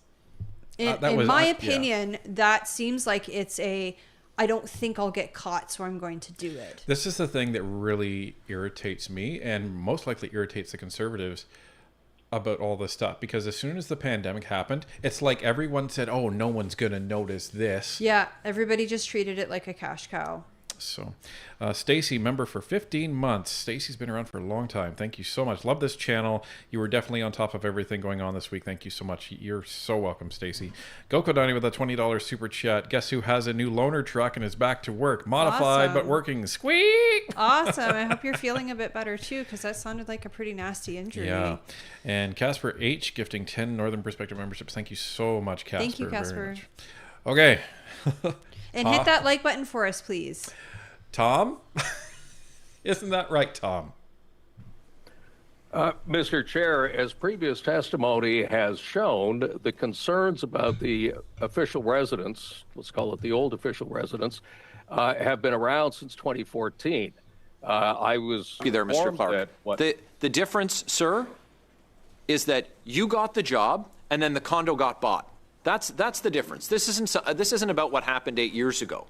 S2: in my opinion, that seems like it's I don't think I'll get caught, so I'm going to do it.
S1: This is the thing that really irritates me, and most likely irritates the Conservatives about all this stuff, because as soon as the pandemic happened, it's like everyone said, oh, no one's going to notice this.
S2: Yeah, everybody just treated it like a cash cow.
S1: So, Stacy, member for 15 months. Stacy's been around for a long time. Thank you so much. Love this channel. You were definitely on top of everything going on this week. Thank you so much. You're so welcome, Stacy. Goko Donnie with a $20 super chat. Guess who has a new loaner truck and is back to work? Modified,
S2: awesome.
S1: But working. Squeak!
S2: Awesome. I hope you're feeling a bit better too, because that sounded like a pretty nasty injury.
S1: Yeah. And Casper H gifting 10 Northern Perspective memberships. Thank you so much, Casper.
S2: Thank you, Casper.
S1: Okay.
S2: And hit that like button for us, please.
S1: Tom? Isn't that right, Tom?
S8: Mr. Chair, as previous testimony has shown, the concerns about the official residence, let's call it the old official residence, have been around since 2014. I was
S10: be there, Mr. Clark. The difference, sir, is that you got the job and then the condo got bought. That's the difference. This isn't about what happened 8 years ago.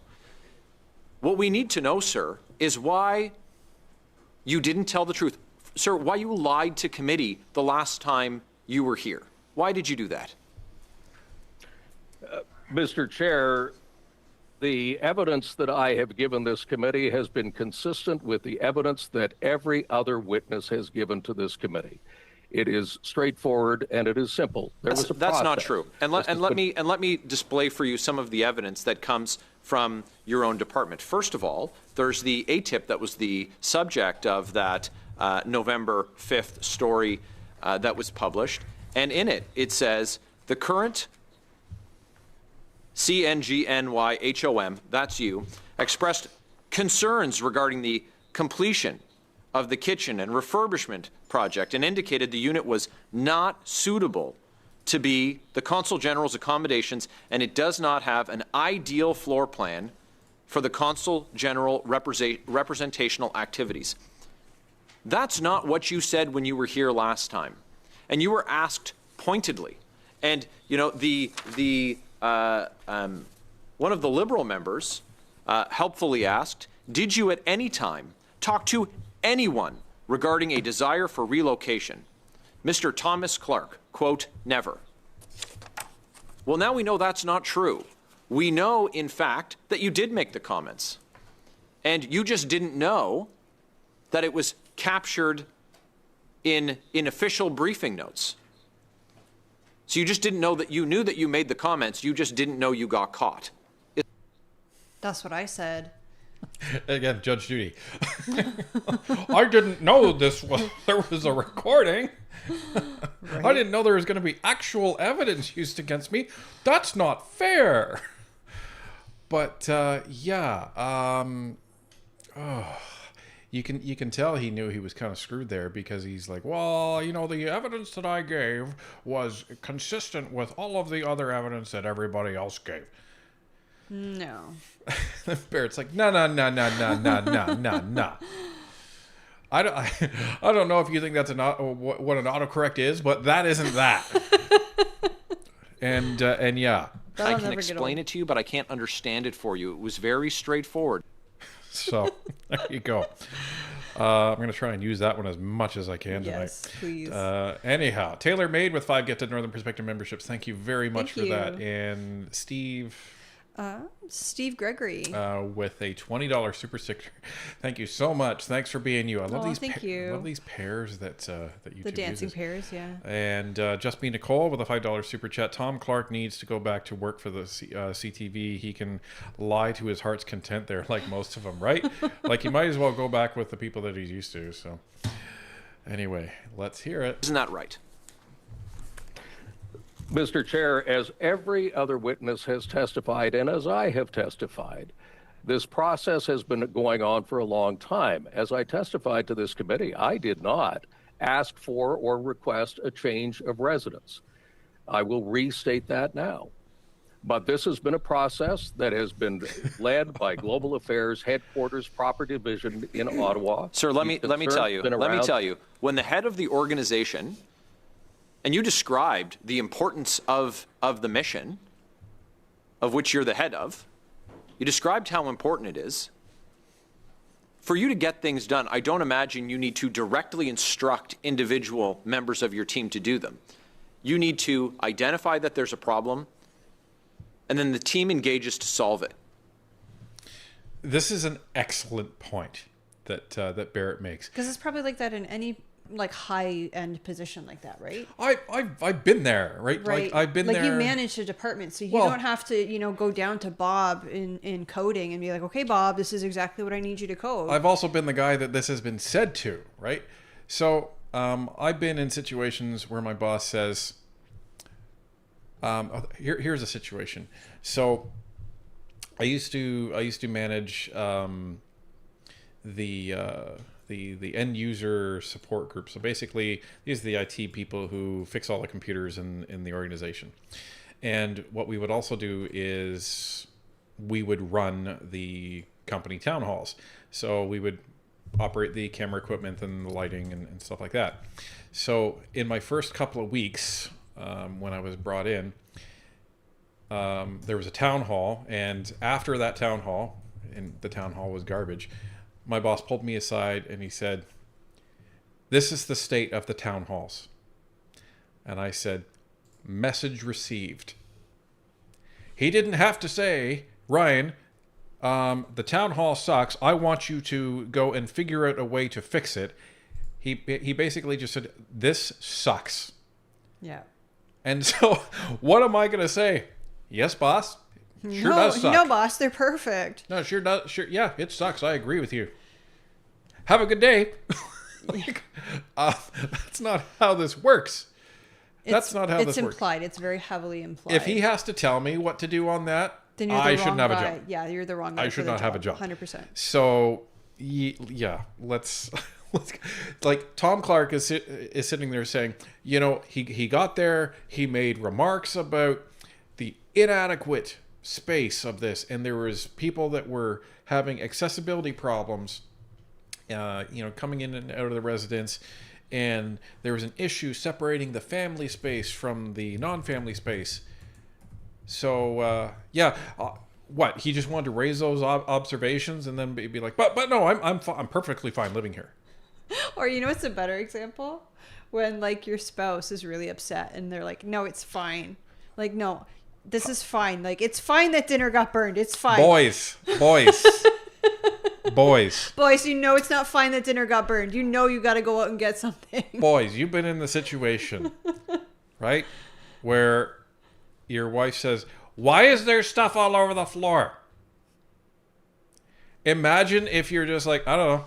S10: What we need to know, sir, is why you didn't tell the truth. Sir, why you lied to committee the last time you were here. Why did you do that?
S8: Mr. Chair, the evidence that I have given this committee has been consistent with the evidence that every other witness has given to this committee. It is straightforward and it is simple. That's
S10: not true. And let me display for you some of the evidence that comes from your own department. First of all, there's the ATIP that was the subject of that November 5th story that was published. And in it, it says, the current CNGNYHOM, that's you, expressed concerns regarding the completion of the kitchen and refurbishment project and indicated the unit was not suitable to be the Consul General's accommodations, and it does not have an ideal floor plan for the Consul General representational activities. That's not what you said when you were here last time. And you were asked pointedly. And, you know, one of the Liberal members helpfully asked, did you at any time talk to anyone regarding a desire for relocation? Mr. Thomas Clark, quote, never. Well, now we know that's not true. We know, in fact, that you did make the comments. And you just didn't know that it was captured in official briefing notes. So you just didn't know that you knew that you made the comments, you just didn't know you got caught.
S2: That's what I said.
S1: Again, Judge Judy. I didn't know there was a recording. Right. I didn't know there was going to be actual evidence used against me. That's not fair. But you can tell he knew he was kind of screwed there, because he's like, well, you know, the evidence that I gave was consistent with all of the other evidence that everybody else gave.
S2: No.
S1: Barrett's like, no. I don't know if you think that's what an autocorrect is, but that isn't that. and yeah.
S10: I can explain it to you, but I can't understand it for you. It was very straightforward.
S1: So there you go. I'm going to try and use that one as much as I can tonight.
S2: Yes, please.
S1: Anyhow, Taylor Made with 5 Get to Northern Perspective memberships. Thank you very much for that. And
S2: Steve Gregory
S1: with a $20 super sticker. Thank you so much. Thanks for being you. I love these.
S2: Thank you.
S1: I love these pairs that you.
S2: The dancing pairs, yeah.
S1: And Just Be Nicole with a $5 super chat. Tom Clark needs to go back to work for the CTV. He can lie to his heart's content there, like most of them, right? Like, he might as well go back with the people that he's used to. So, anyway, let's hear it.
S10: Isn't that right?
S8: Mr. Chair, as every other witness has testified, and as I have testified, this process has been going on for a long time. As I testified to this committee, I did not ask for or request a change of residence. I will restate that now. But this has been a process that has been led by Global Affairs Headquarters Proper Division in Ottawa.
S10: Sir, let me tell you, when the head of the organization, and you described the importance of the mission, of which you're the head of. You described how important it is. For you to get things done, I don't imagine you need to directly instruct individual members of your team to do them. You need to identify that there's a problem, and then the team engages to solve it.
S1: This is an excellent point that Barrett makes.
S2: Because it's probably like that in any high-end position like that, right?
S1: I've been there, right? Like, I've been there.
S2: Like, you manage a department, so you don't have to, go down to Bob in coding and be like, okay, Bob, this is exactly what I need you to code.
S1: I've also been the guy that this has been said to, right? So I've been in situations where my boss says, here's a situation. So I used to manage the end user support group. So basically, these are the IT people who fix all the computers in the organization. And what we would also do is we would run the company town halls. So we would operate the camera equipment and the lighting and stuff like that. So in my first couple of weeks, when I was brought in, there was a town hall, and after that town hall, and the town hall was garbage, my boss pulled me aside and he said, "This is the state of the town halls." And I said, "Message received." He didn't have to say, "Ryan, the town hall sucks. I want you to go and figure out a way to fix it." He basically just said, "This sucks."
S2: Yeah.
S1: And so what am I going to say? Yes, boss. Sure does suck.
S2: No, boss, they're perfect.
S1: No, sure does. Sure, yeah, it sucks. I agree with you. Have a good day. That's not how this works. That's not how this works.
S2: It's implied. It's very heavily implied.
S1: If he has to tell me what to do on that,
S2: then you're the
S1: I
S2: wrong
S1: shouldn't have
S2: guy.
S1: a job.
S2: Yeah, you're the wrong guy.
S1: I should not have a job.
S2: 100%.
S1: So, yeah, let's like Tom Clark is sitting there saying, he got there, he made remarks about the inadequate space of this, and there was people that were having accessibility problems, coming in and out of the residence, and there was an issue separating the family space from the non-family space. So what, he just wanted to raise those observations and then be like, but no, I'm perfectly fine living here.
S2: Or what's a better example? When like your spouse is really upset and they're like, no, it's fine. Like, no, this is fine. Like, it's fine that dinner got burned. It's fine.
S1: Boys.
S2: Boys, it's not fine that dinner got burned. You got to go out and get something.
S1: Boys, you've been in the situation, right? Where your wife says, why is there stuff all over the floor? Imagine if you're just like, I don't know.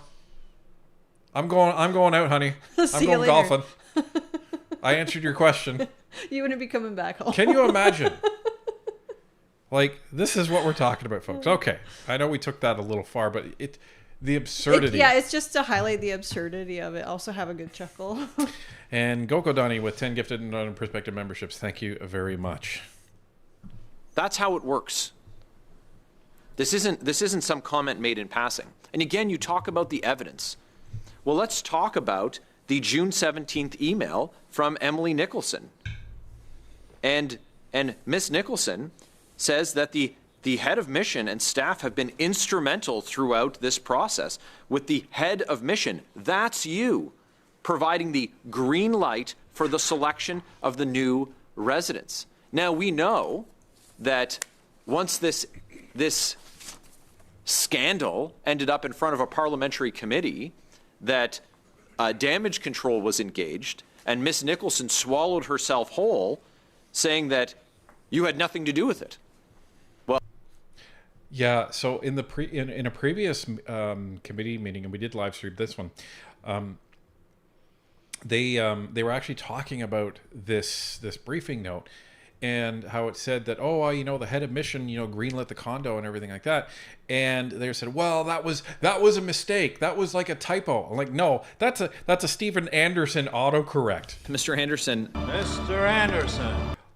S1: I'm going out, honey. I'm going golfing. I answered your question.
S2: You wouldn't be coming back home.
S1: Can you imagine? Like, this is what we're talking about, folks. Okay. I know we took that a little far, but the absurdity.
S2: It's just to highlight the absurdity of it. Also have a good chuckle.
S1: And Goko Donnie with 10 gifted Northern Perspective memberships. Thank you very much.
S10: That's how it works. This isn't some comment made in passing. And again, you talk about the evidence. Well, let's talk about the June 17th email from Emily Nicholson. And Miss Nicholson says that the head of mission and staff have been instrumental throughout this process, with the head of mission, that's you, providing the green light for the selection of the new residents. Now, we know that once this scandal ended up in front of a parliamentary committee, that damage control was engaged, and Miss Nicholson swallowed herself whole, saying that you had nothing to do with it. Well,
S1: yeah. So in a previous committee meeting, and we did live stream this one, they were actually talking about this briefing note, and how it said that, the head of mission, greenlit the condo and everything like that. And they said, well, that was a mistake. That was like a typo. I'm like, no, that's a Stephen Anderson autocorrect.
S10: Mr. Anderson.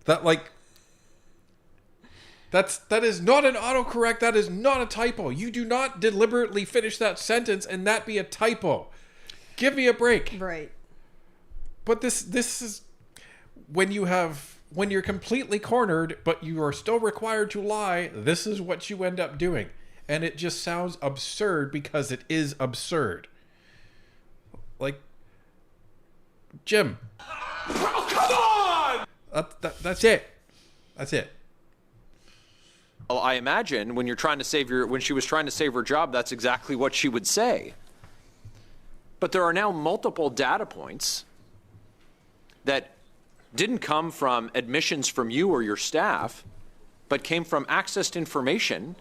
S1: That is not an autocorrect. That is not a typo. You do not deliberately finish that sentence and that be a typo. Give me a break.
S2: Right.
S1: But this is when you're completely cornered, but you are still required to lie, this is what you end up doing. And it just sounds absurd because it is absurd. Like, Jim.
S4: Oh, come on!
S1: That's it. That's it.
S10: Well, I imagine when she was trying to save her job, that's exactly what she would say. But there are now multiple data points that didn't come from admissions from you or your staff, but came from accessed information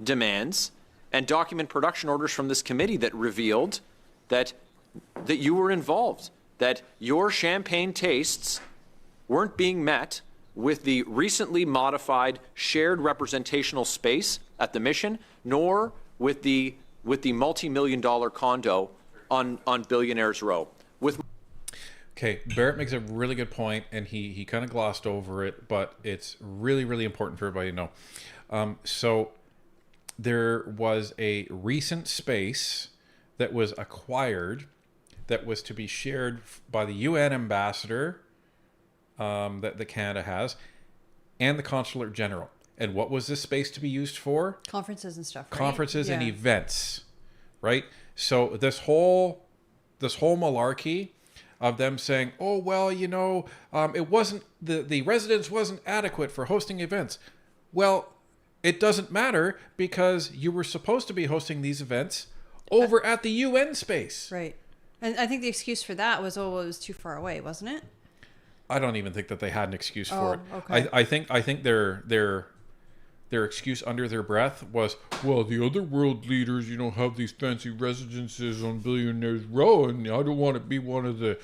S10: demands and document production orders from this committee that revealed that you were involved, that your champagne tastes weren't being met with the recently modified shared representational space at the mission, nor with the multi-million-dollar condo on Billionaires Row.
S1: Okay, Barrett makes a really good point, and he kind of glossed over it, but it's really, really important for everybody to know. So there was a recent space that was acquired that was to be shared by the UN ambassador that Canada has and the consulate general. And what was this space to be used for?
S2: Conferences and stuff, right?
S1: Conferences and events, right? So this whole malarkey of them saying, oh, well, it wasn't, the residence wasn't adequate for hosting events. Well, it doesn't matter because you were supposed to be hosting these events over at the UN space.
S2: Right. And I think the excuse for that was, it was too far away, wasn't it?
S1: I don't even think that they had an excuse for it.
S2: Okay.
S1: I think their excuse under their breath was, well, the other world leaders, have these fancy residences on Billionaires Row, and I don't want to be one of the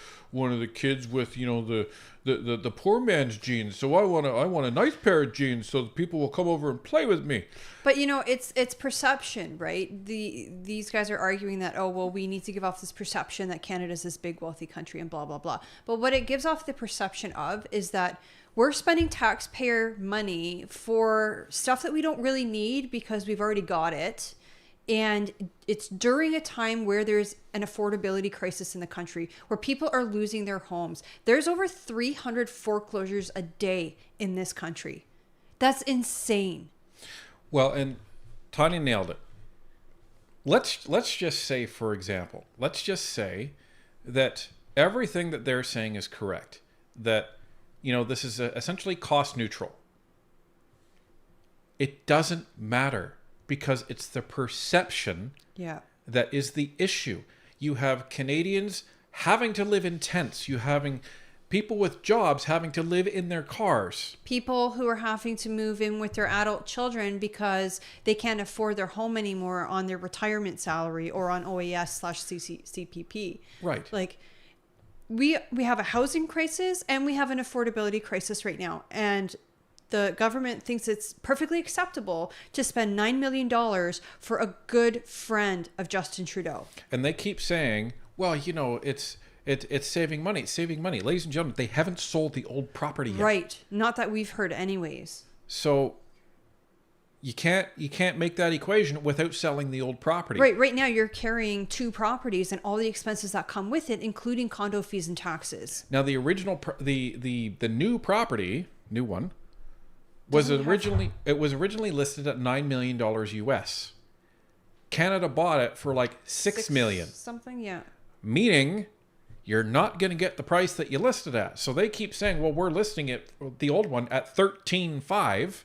S1: kids with, the poor man's jeans. So I want a nice pair of jeans so that people will come over and play with me.
S2: But it's perception, right? These guys are arguing that, we need to give off this perception that Canada's this big wealthy country and blah blah blah. But what it gives off the perception of is that we're spending taxpayer money for stuff that we don't really need because we've already got it. And it's during a time where there's an affordability crisis in the country, where people are losing their homes. There's over 300 foreclosures a day in this country. That's insane.
S1: Well, and Tanya nailed it. Let's just say, for example, let's just say that everything that they're saying is correct. That, this is essentially cost neutral. It doesn't matter because it's the perception that is the issue. You have Canadians having to live in tents. You having people with jobs having to live in their cars.
S2: People who are having to move in with their adult children because they can't afford their home anymore on their retirement salary or on OAS/CPP.
S1: Right.
S2: Like, we have a housing crisis and we have an affordability crisis right now. And the government thinks it's perfectly acceptable to spend $9 million for a good friend of Justin Trudeau.
S1: And they keep saying, well, it's saving money. It's saving money. Ladies and gentlemen, they haven't sold the old property yet.
S2: Right. Not that we've heard anyways.
S1: So you can't make that equation without selling the old property.
S2: Right. Right now you're carrying 2 properties and all the expenses that come with it, including condo fees and taxes.
S1: Now the original the new property, new one, was originally listed at $9 million US. Canada bought it for like $6 million.
S2: Something, yeah.
S1: Meaning you're not going to get the price that you listed at. So they keep saying, well, we're listing it, the old one, at $13.5.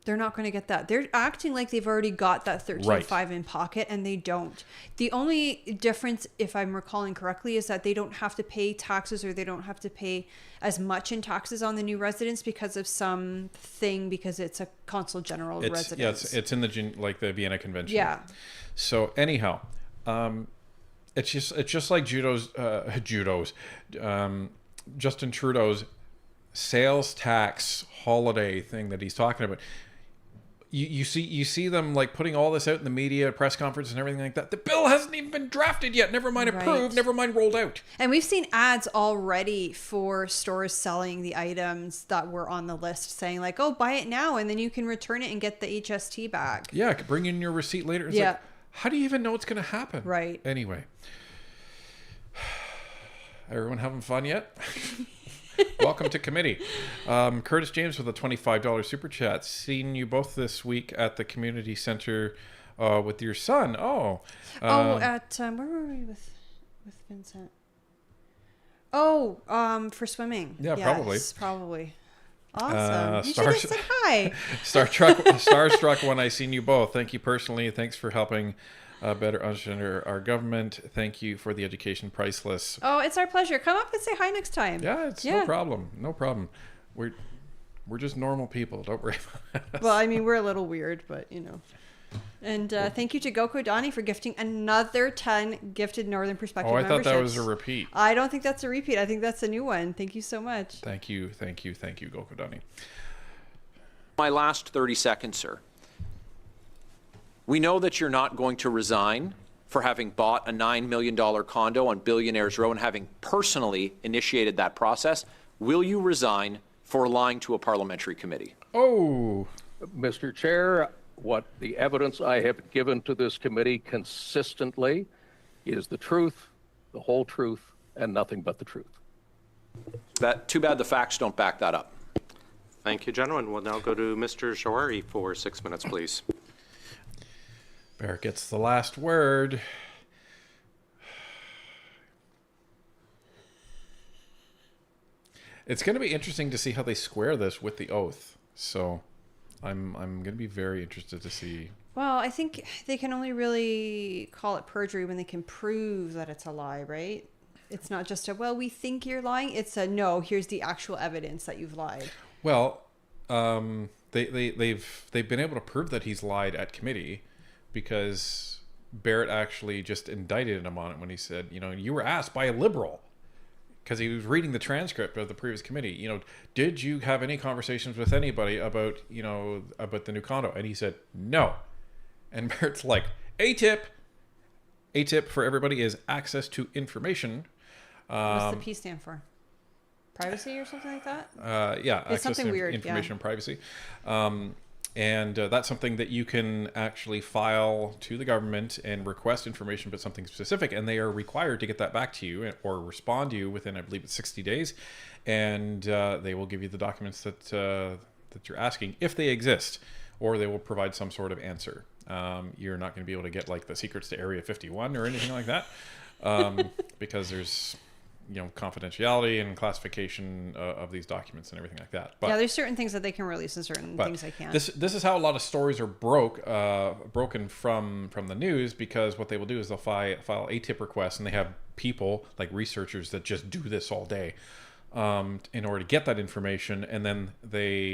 S2: They're not going to get that. They're acting like they've already got that $13.5 in pocket, and they don't. The only difference, if I'm recalling correctly, is that they don't have to pay taxes, or they don't have to pay as much in taxes on the new residence because of because it's a consul general residence.
S1: Yeah, it's in the Vienna Convention.
S2: Yeah.
S1: So anyhow, it's just like Justin Trudeau's sales tax holiday thing that he's talking about. You see them like putting all this out in the media, press conference and everything like that. The bill hasn't even been drafted yet. Never mind approved, never mind rolled out.
S2: And we've seen ads already for stores selling the items that were on the list, saying like, oh, buy it now and then you can return it and get the HST back.
S1: Yeah, bring in your receipt later. It's like, how do you even know it's going to happen?
S2: Right.
S1: Anyway. Everyone having fun yet? Welcome to committee. Curtis James with a $25 super chat. Seen you both this week at the community center with your son. Where were we with Vincent? For swimming. Yeah,
S2: yes, probably. Awesome. You should have said hi.
S1: Starstruck when I seen you both. Thank you personally. Thanks for helping better understand our government. Thank you for the education priceless.
S2: Oh, it's our pleasure. Come up and say hi next time.
S1: Yeah, no problem. No problem. We're just normal people. Don't worry about us.
S2: Well, I mean, we're a little weird, but And thank you to Goko Donnie for gifting another 10 gifted Northern Perspective memberships.
S1: Thought that was a repeat.
S2: I don't think that's a repeat. I think that's a new one. Thank you so much.
S1: Thank you, Goko Donnie.
S10: My last 30 seconds, sir. We know that you're not going to resign for having bought a $9 million condo on Billionaires Row and having personally initiated that process. Will you resign for lying to a parliamentary committee?
S8: Oh, Mr. Chair, what the evidence I have given to this committee consistently is the truth, the whole truth, and nothing but the truth.
S10: Too bad the facts don't back that up.
S6: Thank you, gentlemen. We'll now go to Mr. Jari for 6 minutes, please.
S1: Barrett gets the last word. It's going to be interesting to see how they square this with the oath. So I'm going to be very interested to see.
S2: Well, I think they can only really call it perjury when they can prove that it's a lie, right? It's not just we think you're lying. It's no, here's the actual evidence that you've lied.
S1: Well, they've been able to prove that he's lied at committee, because Barrett actually just indicted him on it when he said, you were asked by a Liberal, because he was reading the transcript of the previous committee, did you have any conversations with anybody about the new condo? And he said, no. And Barrett's like, A-tip for everybody is access to information.
S2: What's the P stand for? privacy or something like that.
S1: Yeah,
S2: It's
S1: access
S2: something
S1: to
S2: weird,
S1: information
S2: yeah.
S1: and privacy. And that's something that you can actually file to the government and request information about something specific, and they are required to get that back to you or respond to you within, I believe, it's 60 days, and they will give you the documents that you're asking if they exist, or they will provide some sort of answer. You're not going to be able to get like the secrets to Area 51 or anything like that, because there's confidentiality and classification of these documents and everything like that. But
S2: yeah, there's certain things that they can release and certain things they can't.
S1: This is how a lot of stories are broken from the news, because what they will do is they'll file ATIP requests, and they have people like researchers that just do this all day in order to get that information, and then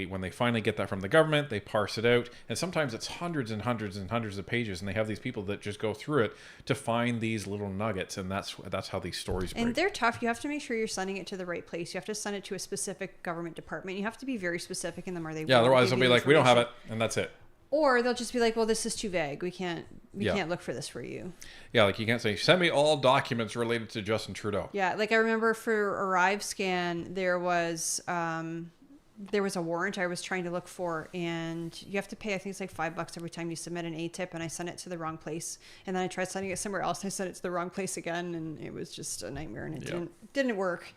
S1: when they finally get that from the government, they parse it out, and sometimes it's hundreds and hundreds and hundreds of pages, and they have these people that just go through it to find these little nuggets, and that's how these stories break.
S2: And they're tough. You have to make sure you're sending it to the right place. You have to send it to a specific government department. You have to be very specific in them, or they
S1: yeah,
S2: won't
S1: otherwise
S2: give
S1: they'll
S2: you
S1: be like, we don't have it,
S2: information.
S1: and that's it.
S2: Or they'll just be like, well, this is too vague. We can't look for this for you.
S1: Yeah, like you can't say, send me all documents related to Justin Trudeau.
S2: Yeah, like I remember for ArriveScan, there was a warrant I was trying to look for, and you have to pay, I think it's like $5 every time you submit an ATIP, and I sent it to the wrong place, and then I tried sending it somewhere else, and I sent it to the wrong place again, and it was just a nightmare, and it didn't work.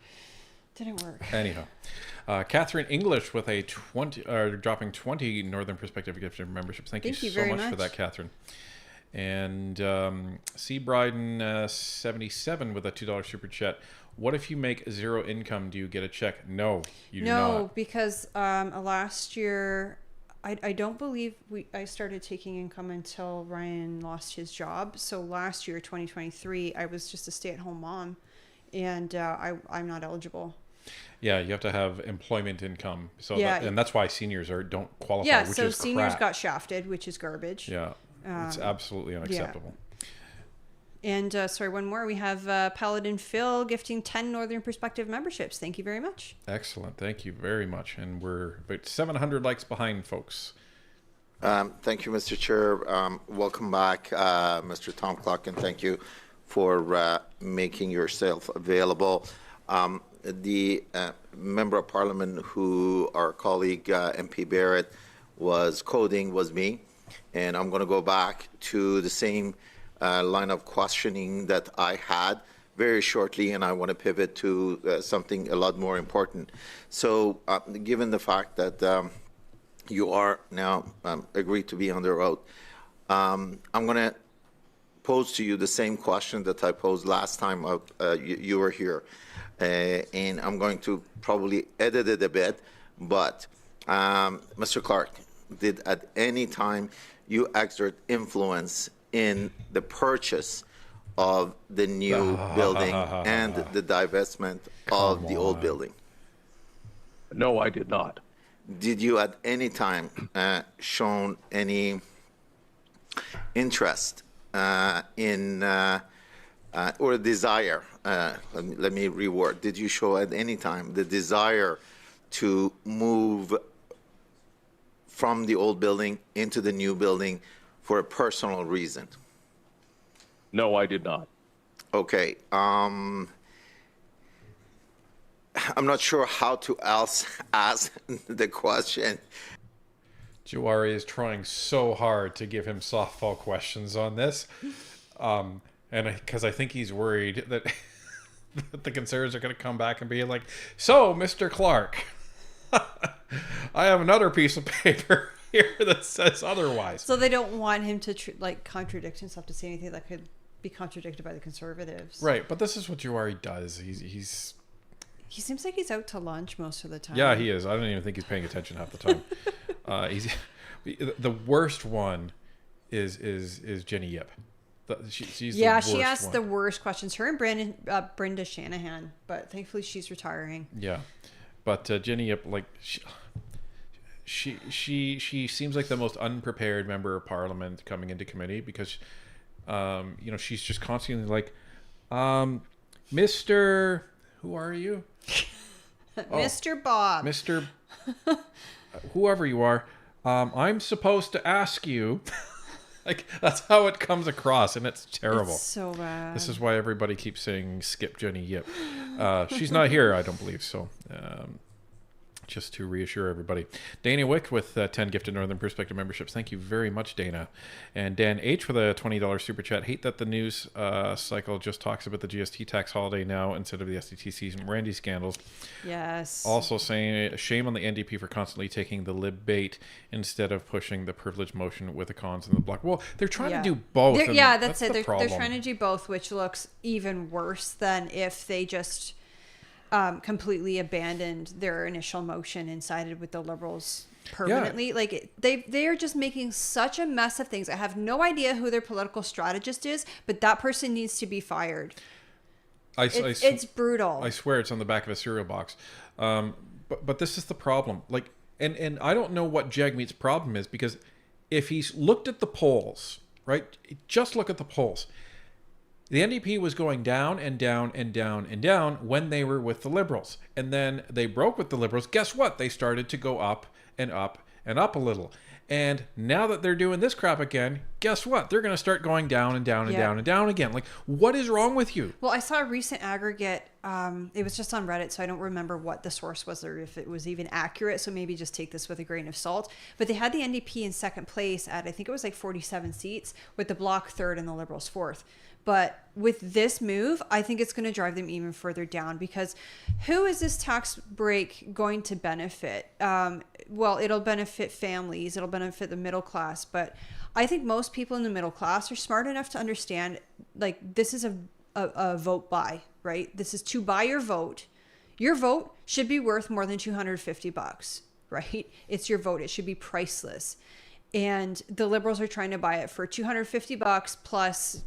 S1: Anyhow, Catherine English with a dropping 20 Northern Perspective gift memberships. Thank you so
S2: very
S1: much for that, Catherine. And C. Bryden 77 with a $2 super chat. What if you make zero income? Do you get a check? No, you do not.
S2: No, because last year, I don't believe I started taking income until Ryan lost his job. So last year, 2023, I was just a stay-at-home mom, and I'm not eligible.
S1: Yeah, you have to have employment income. So
S2: Yeah.
S1: and that's why seniors don't qualify.
S2: Yeah,
S1: which
S2: so
S1: is
S2: seniors
S1: crap.
S2: got shafted, which is garbage.
S1: Yeah, it's absolutely unacceptable.
S2: And sorry, one more. We have Paladin Phil gifting 10 Northern Perspective memberships. Thank you very much.
S1: Excellent. Thank you very much. And we're about 700 likes behind, folks.
S11: Thank you, Mr. Chair. Welcome back, Mr. Tom Clark, and thank you for making yourself available. The member of parliament who our colleague MP Barrett was quoting was me, and I'm going to go back to the same line of questioning that I had very shortly, and I want to pivot to something a lot more important. So given the fact that you are now agreed to be under oath, I'm going to pose to you the same question that I posed last time you were here. And I'm going to probably edit it a bit, but Mr. Clark, did at any time you exert influence in the purchase of the new building and the divestment of the old building?
S8: No, I did not.
S11: Did you at any time shown any interest in or desire, let me reword, did you show at any time the desire to move from the old building into the new building for a personal reason?
S8: No, I did not.
S11: Okay. I'm not sure how to else ask the question.
S1: Jari is trying so hard to give him softball questions on this. And because I think he's worried that, that the Conservatives are going to come back and be like, so, Mr. Clark, I have another piece of paper here that says otherwise.
S2: So they don't want him to contradict himself, to say anything that could be contradicted by the Conservatives.
S1: Right, but this is what Jari does.
S2: He seems like he's out to lunch most of the time.
S1: Yeah, he is. I don't even think he's paying attention half the time. The worst one is Jenny Yip. She's
S2: yeah,
S1: the worst
S2: she asks
S1: one.
S2: the worst questions. Her and Brenda Shanahan, but thankfully she's retiring.
S1: Yeah, but Jenny Yip, like she seems like the most unprepared member of parliament coming into committee, because she's just constantly like, Mr. Who are you?
S2: Mr. Bob.
S1: Mr. Whoever you are, I'm supposed to ask you. Like, that's how it comes across, and it's terrible.
S2: It's so bad.
S1: This is why everybody keeps saying skip Jenny Yip. She's not here, I don't believe, so just to reassure everybody. Dana Wick with 10 gifted Northern Perspective memberships. Thank you very much, Dana. And Dan H with a $20 super chat. Hate that the news cycle just talks about the GST tax holiday now instead of the SDTCs and Randy scandals.
S2: Yes.
S1: Also saying shame on the NDP for constantly taking the lib bait instead of pushing the privilege motion with the cons and the block. Well, they're trying to do both.
S2: That's it. They're
S1: problem.
S2: trying to do both, which looks even worse than if they just completely abandoned their initial motion and sided with the Liberals permanently. Like they are just making such a mess of things. I have no idea who their political strategist is, but that person needs to be fired. It's brutal.
S1: I swear it's on the back of a cereal box. But this is the problem. Like, and I don't know what Jagmeet's problem is, because if he's looked at the polls, right? Just look at the polls. The NDP was going down and down and down and down when they were with the Liberals. And then they broke with the Liberals. Guess what? They started to go up and up and up a little. And now that they're doing this crap again, guess what? They're going to start going down and down and down and down again. Like, what is wrong with you?
S2: Well, I saw a recent aggregate. It was just on Reddit, so I don't remember what the source was or if it was even accurate. So maybe just take this with a grain of salt. But they had the NDP in second place at, I think it was like 47 seats, with the Bloc third and the Liberals fourth. But with this move, I think it's going to drive them even further down, because who is this tax break going to benefit? Well, it'll benefit families. It'll benefit the middle class. But I think most people in the middle class are smart enough to understand, like, this is a vote buy, right? This is to buy your vote. Your vote should be worth more than $250, right? It's your vote. It should be priceless. And the Liberals are trying to buy it for $250 plus,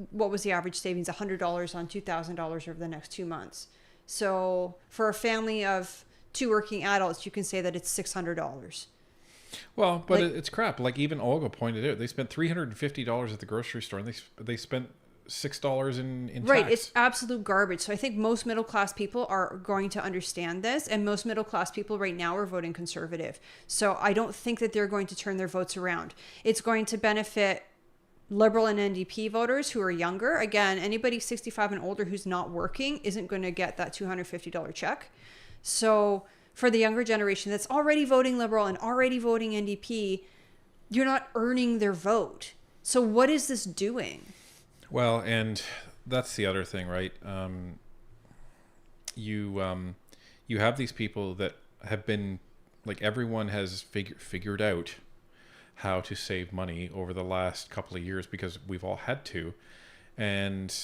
S2: what was the average savings? $100 on $2,000 over the next 2 months. So for a family of 2 working adults, you can say that it's $600.
S1: Well, but it's crap. Like, even Olga pointed out, they spent $350 at the grocery store, and they spent $6 in tax.
S2: Right, it's absolute garbage. So I think most middle class people are going to understand this, and most middle class people right now are voting Conservative. So I don't think that they're going to turn their votes around. It's going to benefit Liberal and NDP voters who are younger. Again, anybody 65 and older who's not working isn't going to get that $250 check. So for the younger generation that's already voting Liberal and already voting NDP, you're not earning their vote. So what is this doing?
S1: Well, and that's the other thing, right? You have these people that have been, like, everyone has figured out how to save money over the last couple of years, because we've all had to. And,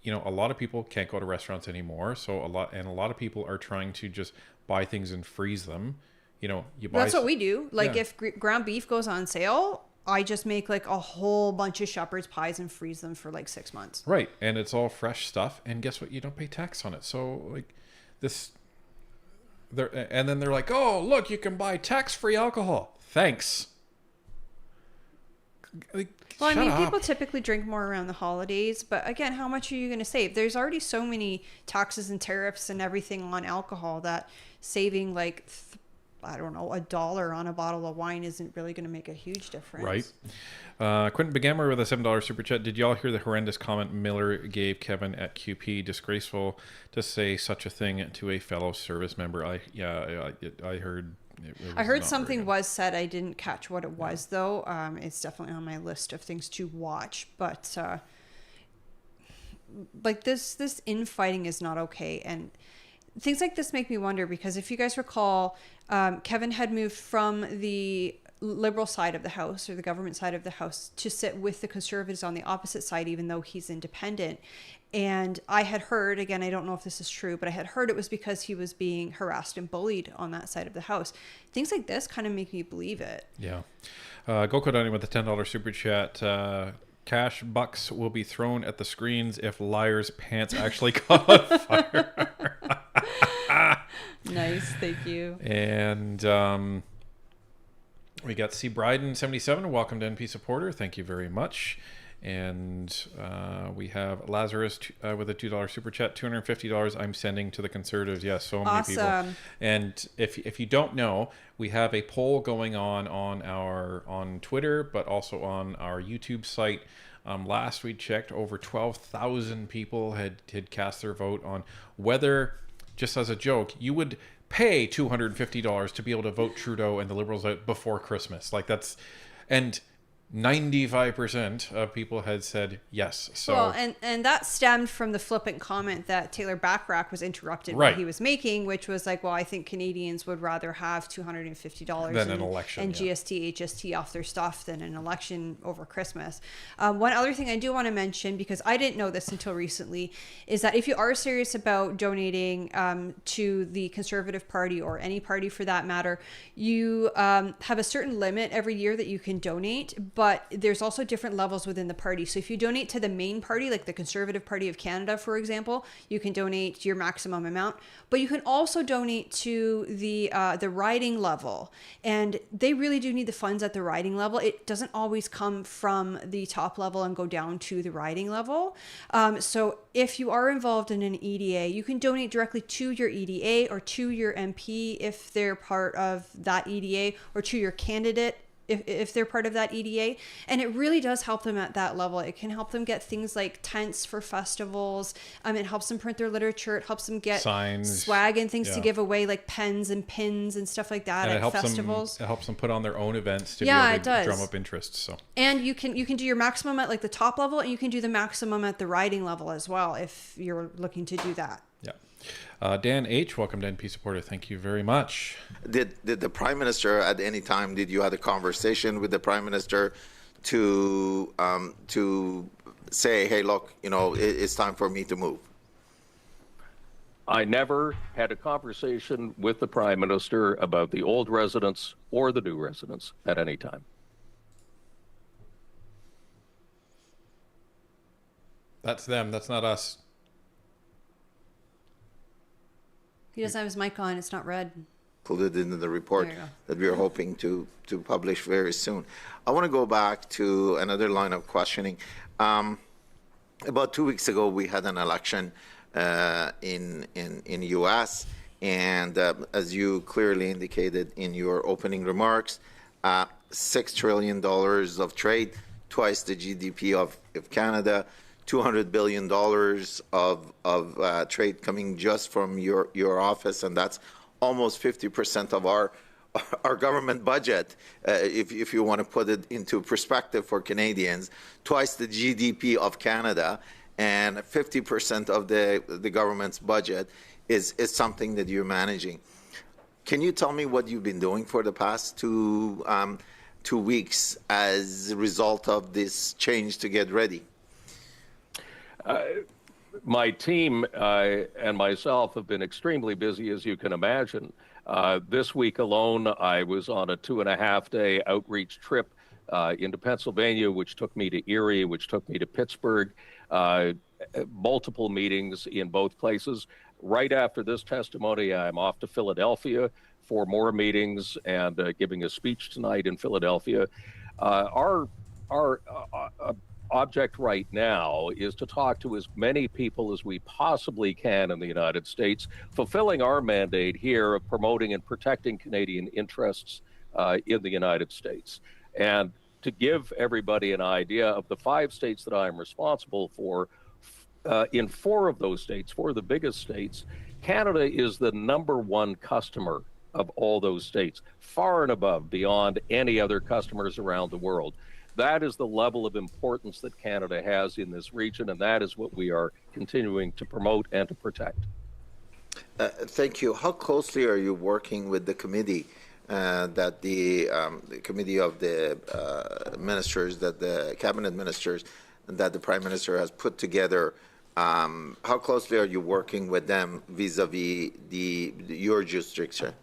S1: you know, a lot of people can't go to restaurants anymore. So a lot of people are trying to just buy things and freeze them. You know,
S2: that's what we do. Like, if ground beef goes on sale, I just make like a whole bunch of shepherd's pies and freeze them for like 6 months.
S1: Right. And it's all fresh stuff. And guess what? You don't pay tax on it. So, like, and then they're like, oh, look, you can buy tax-free alcohol. Thanks. Like,
S2: well, I mean, people typically drink more around the holidays, but again, how much are you going to save? There's already so many taxes and tariffs and everything on alcohol that saving like, I don't know, $1 on a bottle of wine isn't really going to make a huge difference.
S1: Right. Quentin Begammer with a $7 super chat. Did y'all hear the horrendous comment Miller gave Kevin at QP? Disgraceful to say such a thing to a fellow service member. I heard.
S2: I heard something was said. I didn't catch what it was, though. It's definitely on my list of things to watch. But like this infighting is not okay. And things like this make me wonder, because if you guys recall, Kevin had moved from the Liberal side of the House, or the government side of the House, to sit with the Conservatives on the opposite side, even though he's independent. And I had heard, again, I don't know if this is true, but I had heard it was because he was being harassed and bullied on that side of the House. Things like this kind of make me believe it.
S1: Yeah. Goko Donnie with the $10 super chat. Cash bucks will be thrown at the screens if Liar's pants actually caught on fire.
S2: Nice, thank you.
S1: And we got C. Bryden 77. Welcome to NP supporter. Thank you very much. And we have Lazarus with a $2 super chat, $250 I'm sending to the Conservatives. Yes, so many people. And if you don't know, we have a poll going on Twitter, but also on our YouTube site. Last we checked, over 12,000 people had cast their vote on whether, just as a joke, you would pay $250 to be able to vote Trudeau and the Liberals out before Christmas. Like that's, and 95% of people had said yes. So
S2: well, and that stemmed from the flippant comment that Taylor Backrack was interrupted when he was making, which was like, well, I think Canadians would rather have $250
S1: than an election
S2: and GST, HST off their stuff than an election over Christmas. One other thing I do want to mention, because I didn't know this until recently, is that if you are serious about donating to the Conservative Party or any party for that matter, you have a certain limit every year that you can donate, but there's also different levels within the party. So if you donate to the main party, like the Conservative Party of Canada, for example, you can donate your maximum amount, but you can also donate to the riding level. And they really do need the funds at the riding level. It doesn't always come from the top level and go down to the riding level. So if you are involved in an EDA, you can donate directly to your EDA or to your MP if they're part of that EDA, or to your candidate if they're part of that EDA. And it really does help them at that level. It can help them get things like tents for festivals. It helps them print their literature. It helps them get
S1: signs,
S2: swag and things to give away, like pens and pins and stuff like that at festivals.
S1: It helps them put on their own events to be able to drum up interest. So, and
S2: you can do your maximum at like the top level, and you can do the maximum at the riding level as well if you're looking to do that.
S1: Yeah. Dan H., welcome to NP Supporter. Thank you very much.
S11: Did the Prime Minister at any time, did you have a conversation with the Prime Minister to say, hey, look, it's time for me to move?
S8: I never had a conversation with the Prime Minister about the old residents or the new residents at any time.
S1: That's them. That's not us.
S2: He doesn't have his mic on. It's not red.
S11: Put it into the report that we are hoping to publish very soon. I want to go back to another line of questioning. About 2 weeks ago, we had an election in U.S. and as you clearly indicated in your opening remarks, $6 trillion of trade, twice the GDP of Canada. $200 billion of trade coming just from your office, and that's almost 50% of our government budget, if you want to put it into perspective for Canadians, twice the GDP of Canada, and 50% of the government's budget is something that you're managing. Can you tell me what you've been doing for the past 2 weeks as a result of this change to get ready?
S8: My team and myself have been extremely busy, as you can imagine. This week alone, I was on a 2.5-day outreach trip into Pennsylvania, which took me to Erie, which took me to Pittsburgh, multiple meetings in both places. Right after this testimony, I'm off to Philadelphia for more meetings and giving a speech tonight in Philadelphia. Our object right now is to talk to as many people as we possibly can in the United States, fulfilling our mandate here of promoting and protecting Canadian interests in the United States. And to give everybody an idea of the 5 states that I'm responsible for, in 4 of those states, 4 of the biggest states, Canada is the #1 customer of all those states, far and above, beyond any other customers around the world. That is the level of importance that Canada has in this region, and that is what we are continuing to promote and to protect.
S11: Thank you. How closely are you working with the committee that the committee of the ministers, that the cabinet ministers, that the Prime Minister has put together? How closely are you working with them vis-a-vis your jurisdiction?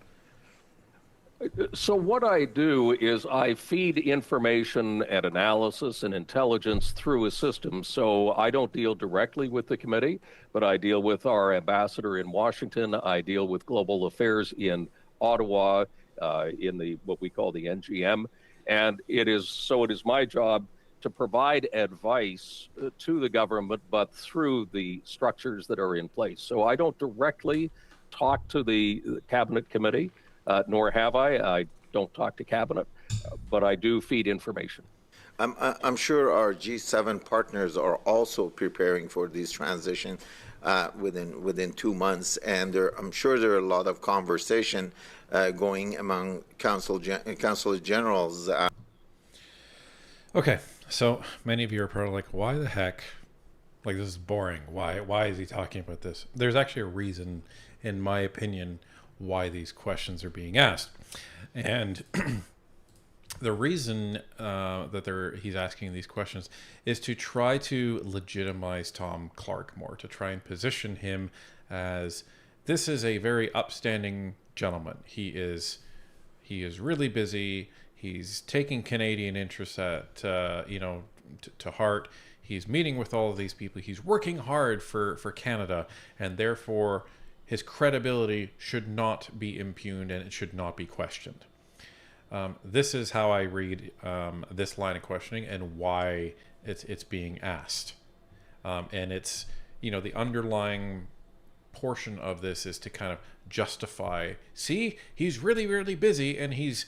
S8: So what I do is I feed information and analysis and intelligence through a system. So I don't deal directly with the committee, but I deal with our ambassador in Washington. I deal with global affairs in Ottawa, in what we call the NGM. And it is my job to provide advice to the government, but through the structures that are in place. So I don't directly talk to the cabinet committee, nor have I. I don't talk to cabinet, but I do feed information.
S11: I'm sure our G7 partners are also preparing for this transition within 2 months, and I'm sure there are a lot of conversation going among consulate generals.
S1: Okay, so many of you are probably like, why the heck? Like, this is boring. Why is he talking about this? There's actually a reason, in my opinion, why these questions are being asked. And the reason that he's asking these questions is to try to legitimize Tom Clark more, to try and position him as this is a very upstanding gentleman. He is really busy. He's taking Canadian interests to heart. He's meeting with all of these people. He's working hard for Canada, and therefore his credibility should not be impugned and it should not be questioned. This is how I read this line of questioning and why it's being asked. And it's, the underlying portion of this is to kind of justify, see, he's really, really busy and he's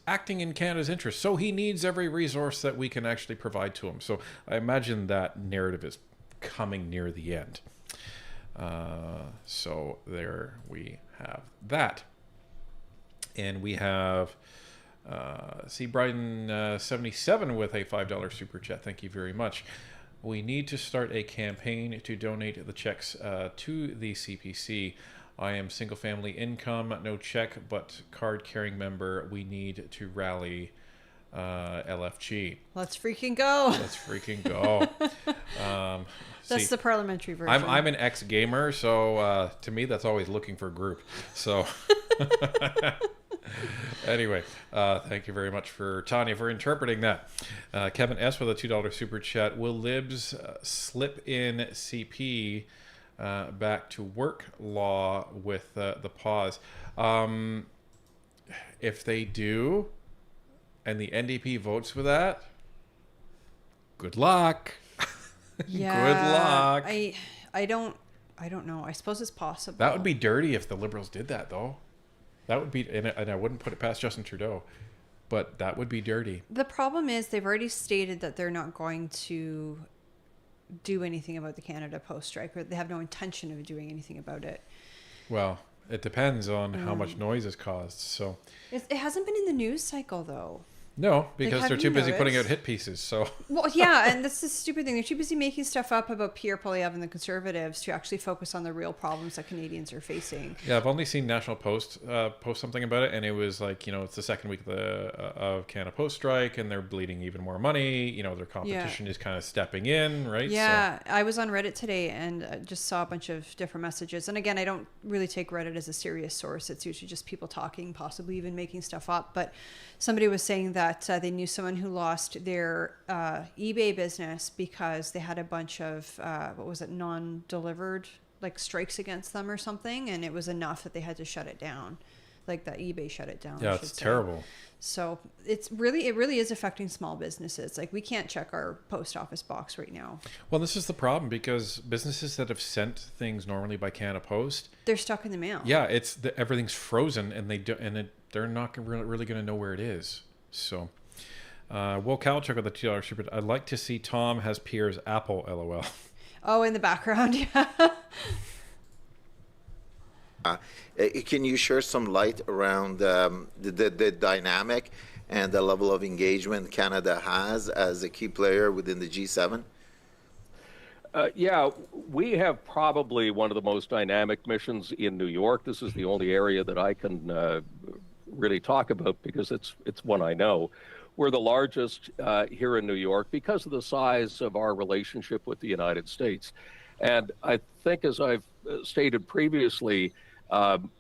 S1: acting in Canada's interest, so he needs every resource that we can actually provide to him. So I imagine that narrative is coming near the end. So there we have that. And we have Brian 77 with a $5 super chat. Thank you very much. We need to start a campaign to donate the checks to the CPC. I am single family income, no check, but card carrying member. We need to rally LFG.
S2: Let's freaking go.
S1: Let's freaking go.
S2: That's the parliamentary version.
S1: I'm an ex-gamer, so to me that's always looking for a group. So anyway, thank you very much for Tanya for interpreting that. Kevin S. with a $2 super chat. Will Libs slip in CP back to work law with the pause? If they do, and the NDP votes for that, good luck.
S2: Yeah,
S1: good luck.
S2: I don't know. I suppose it's possible.
S1: That would be dirty if the Liberals did that, though. That would be, and I wouldn't put it past Justin Trudeau, but that would be dirty.
S2: The problem is they've already stated that they're not going to do anything about the Canada Post strike, or they have no intention of doing anything about it.
S1: Well, it depends on how much noise is caused. So
S2: it hasn't been in the news cycle, though.
S1: No, because they're too busy putting out
S2: noticed?
S1: hit pieces. So
S2: Well, yeah, and that's the stupid thing. They're too busy making stuff up about Pierre Poilievre and the Conservatives to actually focus on the real problems that Canadians are facing.
S1: yeah, I've only seen National Post post something about it, and it was like, it's the second week of Canada Post strike, and they're bleeding even more money. Their competition is kind of stepping in, right?
S2: Yeah, so I was on Reddit today and just saw a bunch of different messages. And again, I don't really take Reddit as a serious source. It's usually just people talking, possibly even making stuff up. But somebody was saying that they knew someone who lost their eBay business because they had a bunch of, non-delivered, like strikes against them or something. And it was enough that they had to shut it down. Like that eBay shut it down.
S1: Yeah, it's terrible.
S2: So it really is affecting small businesses. Like we can't check our post office box right now.
S1: Well, this is the problem because businesses that have sent things normally by Canada Post,
S2: they're stuck in the mail.
S1: Yeah, everything's frozen, and they're not really going to know where it is. So, Will Kalchuk with the $2 super. I'd like to see Tom has Pierre's Apple. LOL.
S2: Oh, in the background, yeah.
S11: Can you share some light around the dynamic and the level of engagement Canada has as a key player within the G7?
S8: Yeah, we have probably one of the most dynamic missions in New York. This is the only area that I can really talk about because it's one I know. We're the largest here in New York because of the size of our relationship with the United States. And I think, as I've stated previously,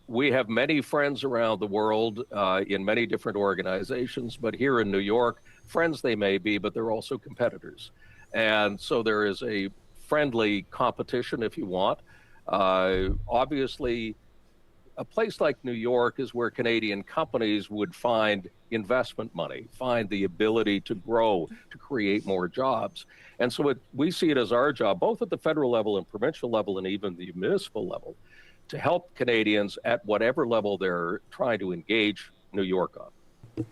S8: we have many friends around the world in many different organizations, but here in New York, friends they may be, but they're also competitors. And so there is a friendly competition, if you want. Obviously, a place like New York is where Canadian companies would find investment money, find the ability to grow, to create more jobs. And so we see it as our job, both at the federal level and provincial level and even the municipal level, to help Canadians at whatever level they're trying to engage New York on.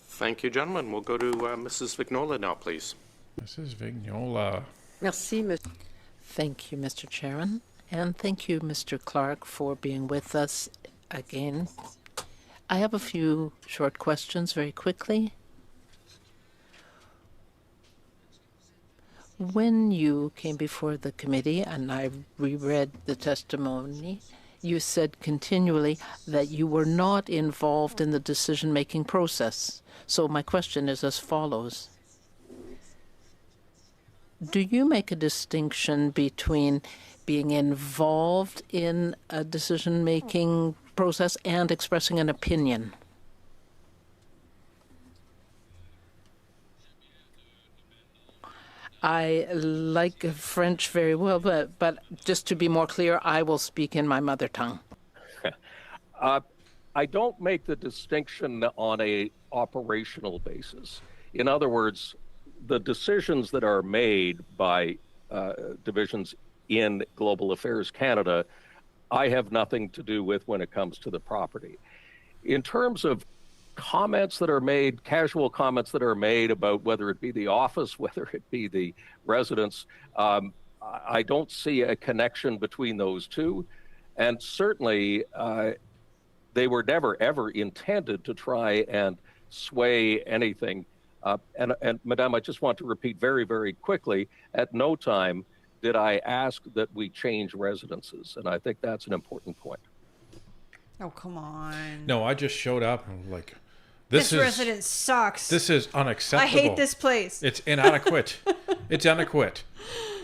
S6: Thank you, gentlemen. We'll go to Mrs. Vignola now, please.
S1: Mrs. Vignola.
S9: Merci, Thank you, Mr. Chairman. And thank you, Mr. Clark, for being with us again. I have a few short questions very quickly. When you came before the committee, and I reread the testimony, you said continually that you were not involved in the decision-making process. So my question is as follows. Do you make a distinction between being involved in a decision-making process and expressing an opinion? I like French very well, but just to be more clear, I will speak in my mother tongue.
S8: I don't make the distinction on a operational basis. In other words, the decisions that are made by divisions in Global Affairs Canada, I have nothing to do with when it comes to the property. In terms of comments that are made, casual comments that are made about whether it be the office, whether it be the residents, I don't see a connection between those two. And certainly, they were never, ever intended to try and sway anything. And Madame, I just want to repeat very, very quickly, at no time did I ask that we change residences. And I think that's an important point.
S2: Oh, come on.
S1: No, I just showed up and was like,
S2: This residence sucks.
S1: This is unacceptable.
S2: I hate this place.
S1: It's inadequate. It's inadequate.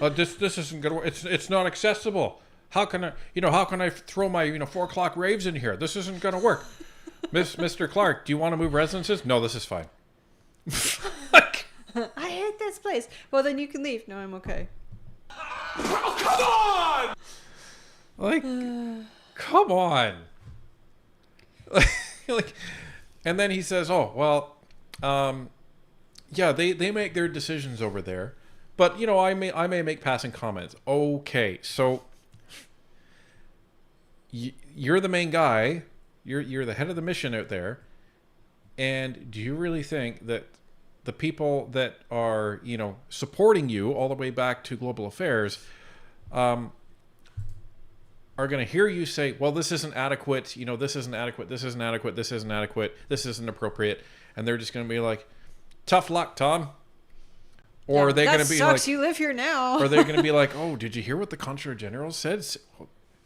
S1: This isn't gonna work. It's not accessible. How can I throw my 4 o'clock raves in here? This isn't gonna work. Mr. Clark, do you want to move residences? No, this is fine.
S2: I hate this place. Well, then you can leave. No, I'm okay.
S4: Oh, come on!
S1: Like, come on. Like, and then he says, "Oh, well, yeah, they make their decisions over there, but I may make passing comments." Okay, so you're the main guy. You're the head of the mission out there, and do you really think that the people that are supporting you all the way back to Global Affairs are going to hear you say, well, this isn't adequate, this isn't adequate, this isn't adequate, this isn't adequate, this isn't appropriate, and they're just going to be like, tough luck, Tom? Or are they going to be like,
S2: you live here now?
S1: Or are they going to be like, oh, did you hear what the Consular General said?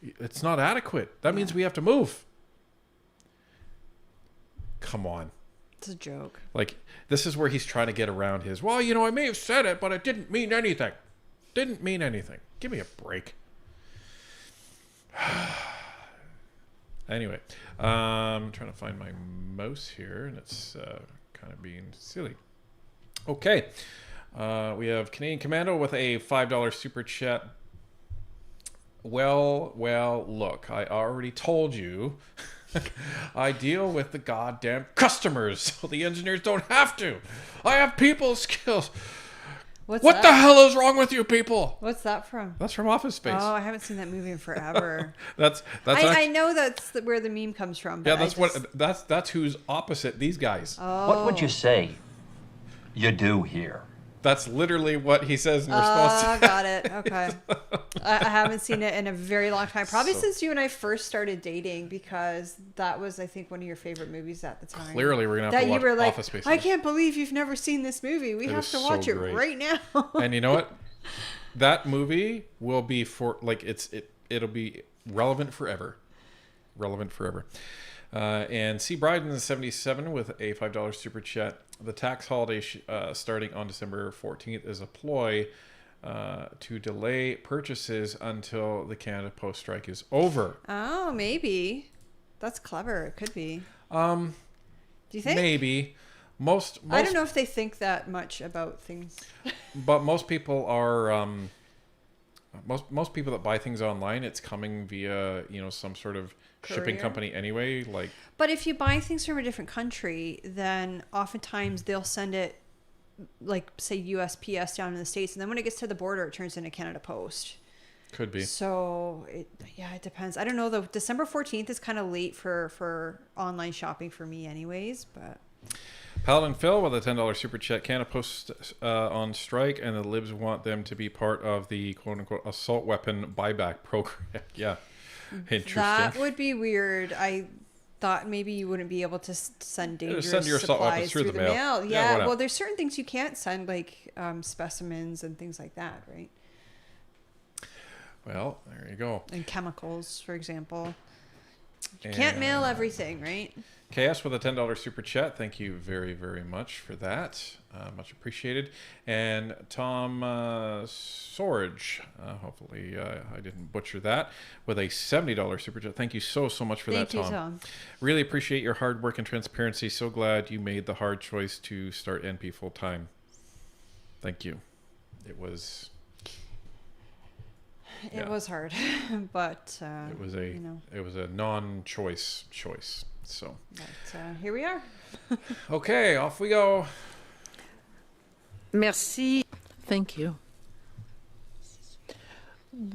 S1: It's not adequate. That means we have to move. Come on.
S2: It's a joke.
S1: Like, this is where he's trying to get around his, well, I may have said it, but it didn't mean anything. Didn't mean anything. Give me a break. Anyway, I'm trying to find my mouse here, and it's kind of being silly. Okay, we have Canadian Commando with a $5 super chat. Well, look, I already told you I deal with the goddamn customers, so the engineers don't have to. I have people skills. What the hell is wrong with you people?
S2: What's that from?
S1: That's from Office Space.
S2: Oh, I haven't seen that movie in forever.
S1: I
S2: know that's where the meme comes from.
S1: But yeah, that's who's opposite these guys.
S2: Oh.
S12: What would you say you do here?
S1: That's literally what he says in response.
S2: Oh, got it. Okay. I haven't seen it in a very long time. Probably since you and I first started dating, because that was, I think, one of your favorite movies at the time.
S1: Clearly, we're going to have to watch Office Space.
S2: I can't believe you've never seen this movie. We have to watch it right now.
S1: And you know what? That movie will be it'll be relevant forever. Relevant forever. And C. Bryden 77 with a $5 super chat. The tax holiday starting on December 14th is a ploy to delay purchases until the Canada Post strike is over.
S2: Oh, maybe. That's clever. It could be. Do you think?
S1: Maybe. Most
S2: I don't know if they think that much about things.
S1: But most people are most people that buy things online, it's coming via some sort of shipping
S2: courier.
S1: company anyway. Like,
S2: But if you buy things from a different country, then oftentimes they'll send it, like, say, USPS down in the States. And then when it gets to the border, it turns into Canada Post.
S1: could be.
S2: So, it depends. I don't know, though. December 14th is kind of late for online shopping for me anyways, but...
S1: Paladin Phil with a $10 super chat. Canada Post on strike, and the Libs want them to be part of the quote-unquote assault weapon buyback program. Yeah. Interesting.
S2: That would be weird. I thought maybe you wouldn't be able to send dangerous
S1: send your assault weapons
S2: supplies
S1: through the mail. Yeah,
S2: Yeah, well, there's certain things you can't send, like specimens and things like that, right?
S1: Well, there you go.
S2: And chemicals, for example. You can't mail everything, right?
S1: KS with a $10 super chat. Thank you very, very much for that. Much appreciated. And Tom Sorge, hopefully I didn't butcher that, with a $70 super chat. Thank you so much for
S2: Thank
S1: that,
S2: you,
S1: Tom.
S2: Tom.
S1: Really appreciate your hard work and transparency. So glad you made the hard choice to start NP full time. Thank you. It was...
S2: It was hard, but
S1: it was a non-choice choice. So,
S2: but here we are.
S1: okay, off we go.
S9: Merci. Thank you.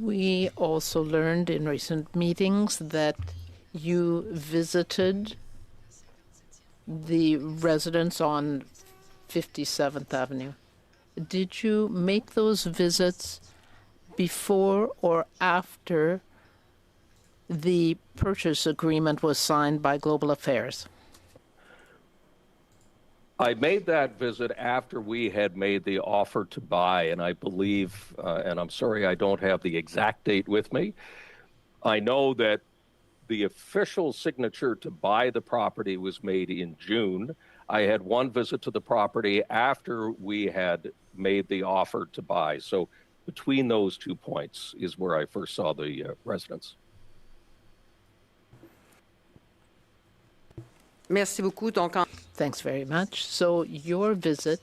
S9: We also learned in recent meetings that you visited the residence on 57th Avenue. Did you make those visits before or after the purchase agreement was signed by Global Affairs?
S8: I made that visit after we had made the offer to buy, and I believe, and I'm sorry I don't have the exact date with me, I know that the official signature to buy the property was made in June. I had one visit to the property after we had made the offer to buy. So between those 2 points is where I first saw the residence.
S9: Merci beaucoup. Thanks very much. So your visit,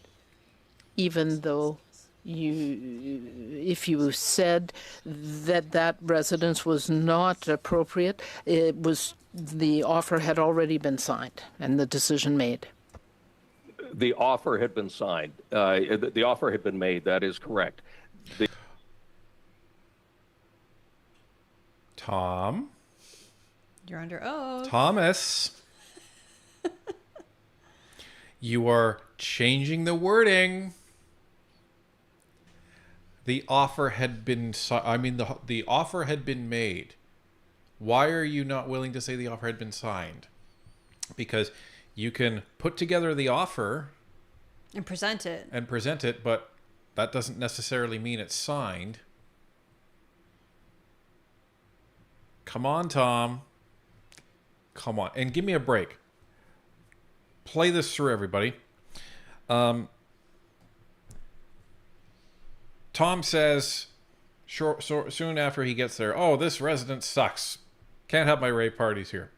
S9: even though if you said that residence was not appropriate, the offer had already been signed and the decision made.
S8: The offer had been signed. The offer had been made. That is correct.
S1: Tom.
S2: You're under oath.
S1: Thomas. You are changing the wording. The offer had been the offer had been made. Why are you not willing to say the offer had been signed? Because you can put together the offer
S2: and present it,
S1: but that doesn't necessarily mean it's signed. Come on, Tom. Come on. And give me a break. Play this through, everybody. Tom says, soon after he gets there, oh, this residence sucks. Can't have my rave parties here.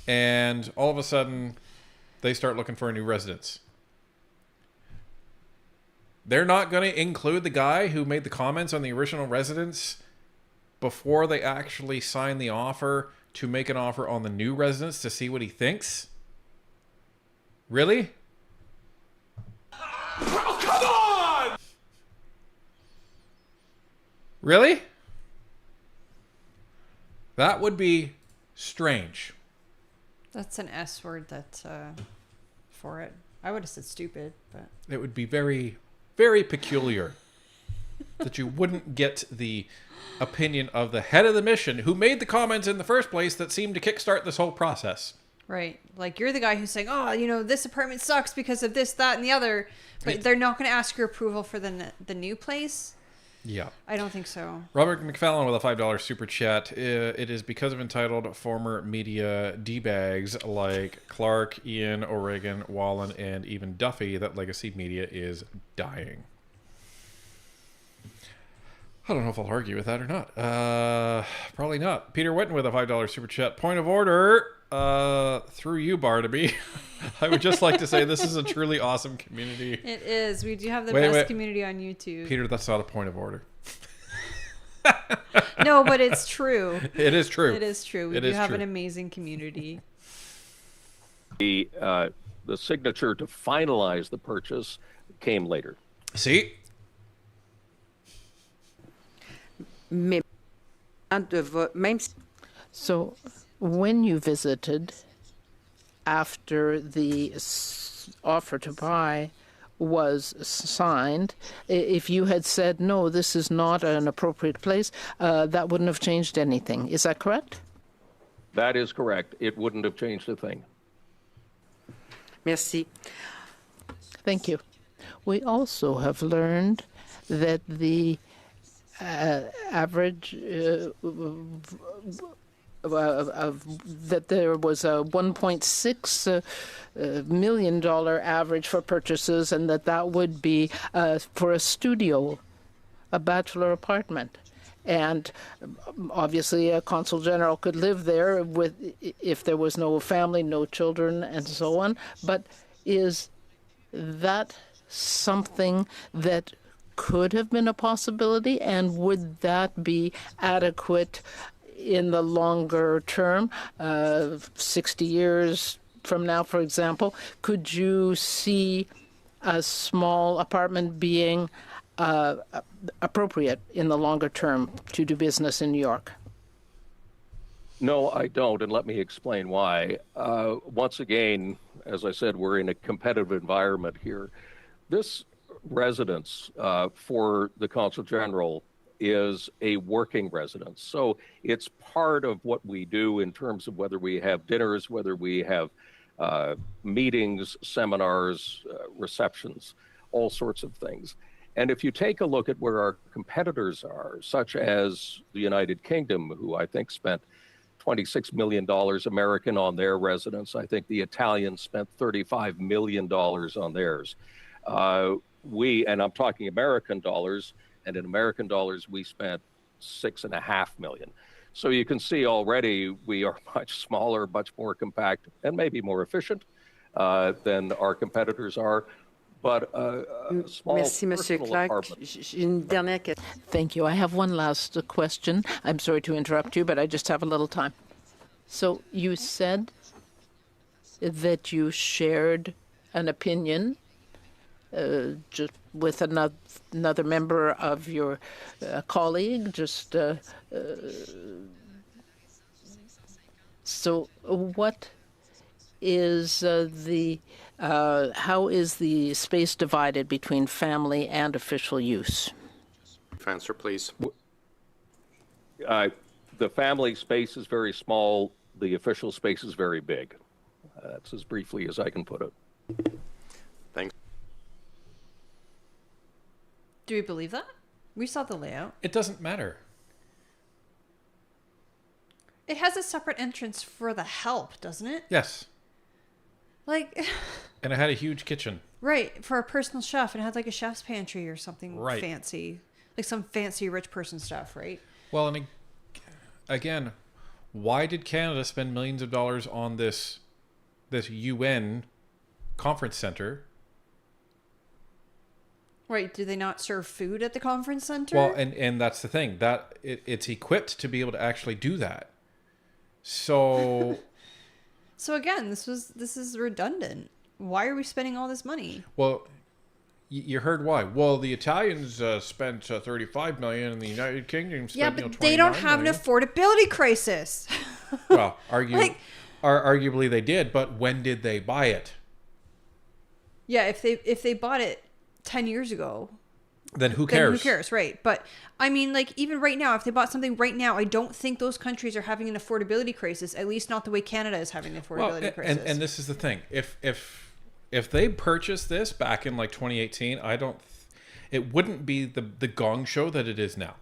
S1: And all of a sudden, they start looking for a new residence. They're not going to include the guy who made the comments on the original residence before they actually sign the offer to make an offer on the new residence to see what he thinks? Really?
S4: Oh, come on!
S1: Really? That would be strange.
S2: That's an S word for it. I would have said stupid, but...
S1: It would be very, very peculiar that you wouldn't get the opinion of the head of the mission who made the comments in the first place that seemed to kickstart this whole process.
S2: Right. Like, you're the guy who's saying, oh, this apartment sucks because of this, that, and the other. But they're not going to ask your approval for the new place?
S1: Yeah.
S2: I don't think so.
S1: Robert McFallon with a $5 super chat. It is because of entitled former media D-bags like Clark, Ian, O'Regan, Wallen, and even Duffy that legacy media is dying. I don't know if I'll argue with that or not. Probably not. Peter Whitten with a $5 super chat. Point of order. Through you, Barnaby. I would just like to say this is a truly awesome community.
S2: It is. We do have the best community on YouTube.
S1: Peter, that's not a point of order.
S2: No, but it's true.
S1: It is true.
S2: It is true. We
S1: It
S2: do
S1: is
S2: have
S1: true.
S2: an amazing community.
S8: The signature to finalize the purchase came later.
S1: See?
S9: So when you visited after the offer to buy was signed, if you had said, no, this is not an appropriate place, that wouldn't have changed anything. Is that correct?
S8: That is correct. It wouldn't have changed a thing.
S13: Merci.
S9: Thank you. We also have learned that the average that there was a $1.6 million average for purchases, and that would be for a studio, a bachelor apartment. And obviously, a consul general could live there with if there was no family, no children, and so on. But is that something that could have been a possibility, and would that be adequate in the longer term, 60 years from now, for example? Could you see a small apartment being appropriate in the longer term to do business in New York?
S8: No, I don't, and let me explain why. Once again, as I said, we're in a competitive environment here. This residence for the Consul General is a working residence. So it's part of what we do in terms of whether we have dinners, whether we have meetings, seminars, receptions, all sorts of things. And if you take a look at where our competitors are, such as the United Kingdom, who I think spent $26 million American on their residence. I think the Italians spent $35 million on theirs. And I'm talking American dollars, and in American dollars, we spent $6.5 million. So you can see already we are much smaller, much more compact, and maybe more efficient than our competitors are. But a small
S13: Merci, Monsieur Clark.
S8: apartment.
S9: Thank you. I have one last question. I'm sorry to interrupt you, but I just have a little time. So you said that you shared an opinion just with another member of your colleague. So what is how is the space divided between family and official use?
S6: Answer, please.
S8: The family space is very small. The official space is very big. That's as briefly as I can put it.
S6: Thanks.
S2: Do we believe that? We saw the layout.
S1: It doesn't matter.
S2: It has a separate entrance for the help, doesn't it?
S1: Yes.
S2: Like,
S1: And it had a huge kitchen.
S2: right, for a personal chef. And it had like a chef's pantry or something
S1: Right.
S2: fancy. Like some fancy rich person stuff, right?
S1: Well, and again, why did Canada spend millions of dollars on this UN conference center?
S2: Right, do they not serve food at the conference center?
S1: Well, and that's the thing. That it's equipped to be able to actually do that. So
S2: So again, this is redundant. Why are we spending all this money?
S1: well, you heard why. Well, the Italians spent $35 million, and the United Kingdom spent
S2: Yeah, but
S1: $29
S2: they don't have an
S1: million.
S2: affordability crisis.
S1: Well,
S2: Like-
S1: arguably they did, but when did they buy it?
S2: Yeah, if they bought it 10 years ago,
S1: Then who
S2: then
S1: cares?
S2: who cares, right? But I mean, like, even right now, if they bought something right now, I don't think those countries are having an affordability crisis. At least not the way Canada is having an affordability crisis.
S1: and this is the thing. If they purchased this back in like 2018, it wouldn't be the gong show that it is now.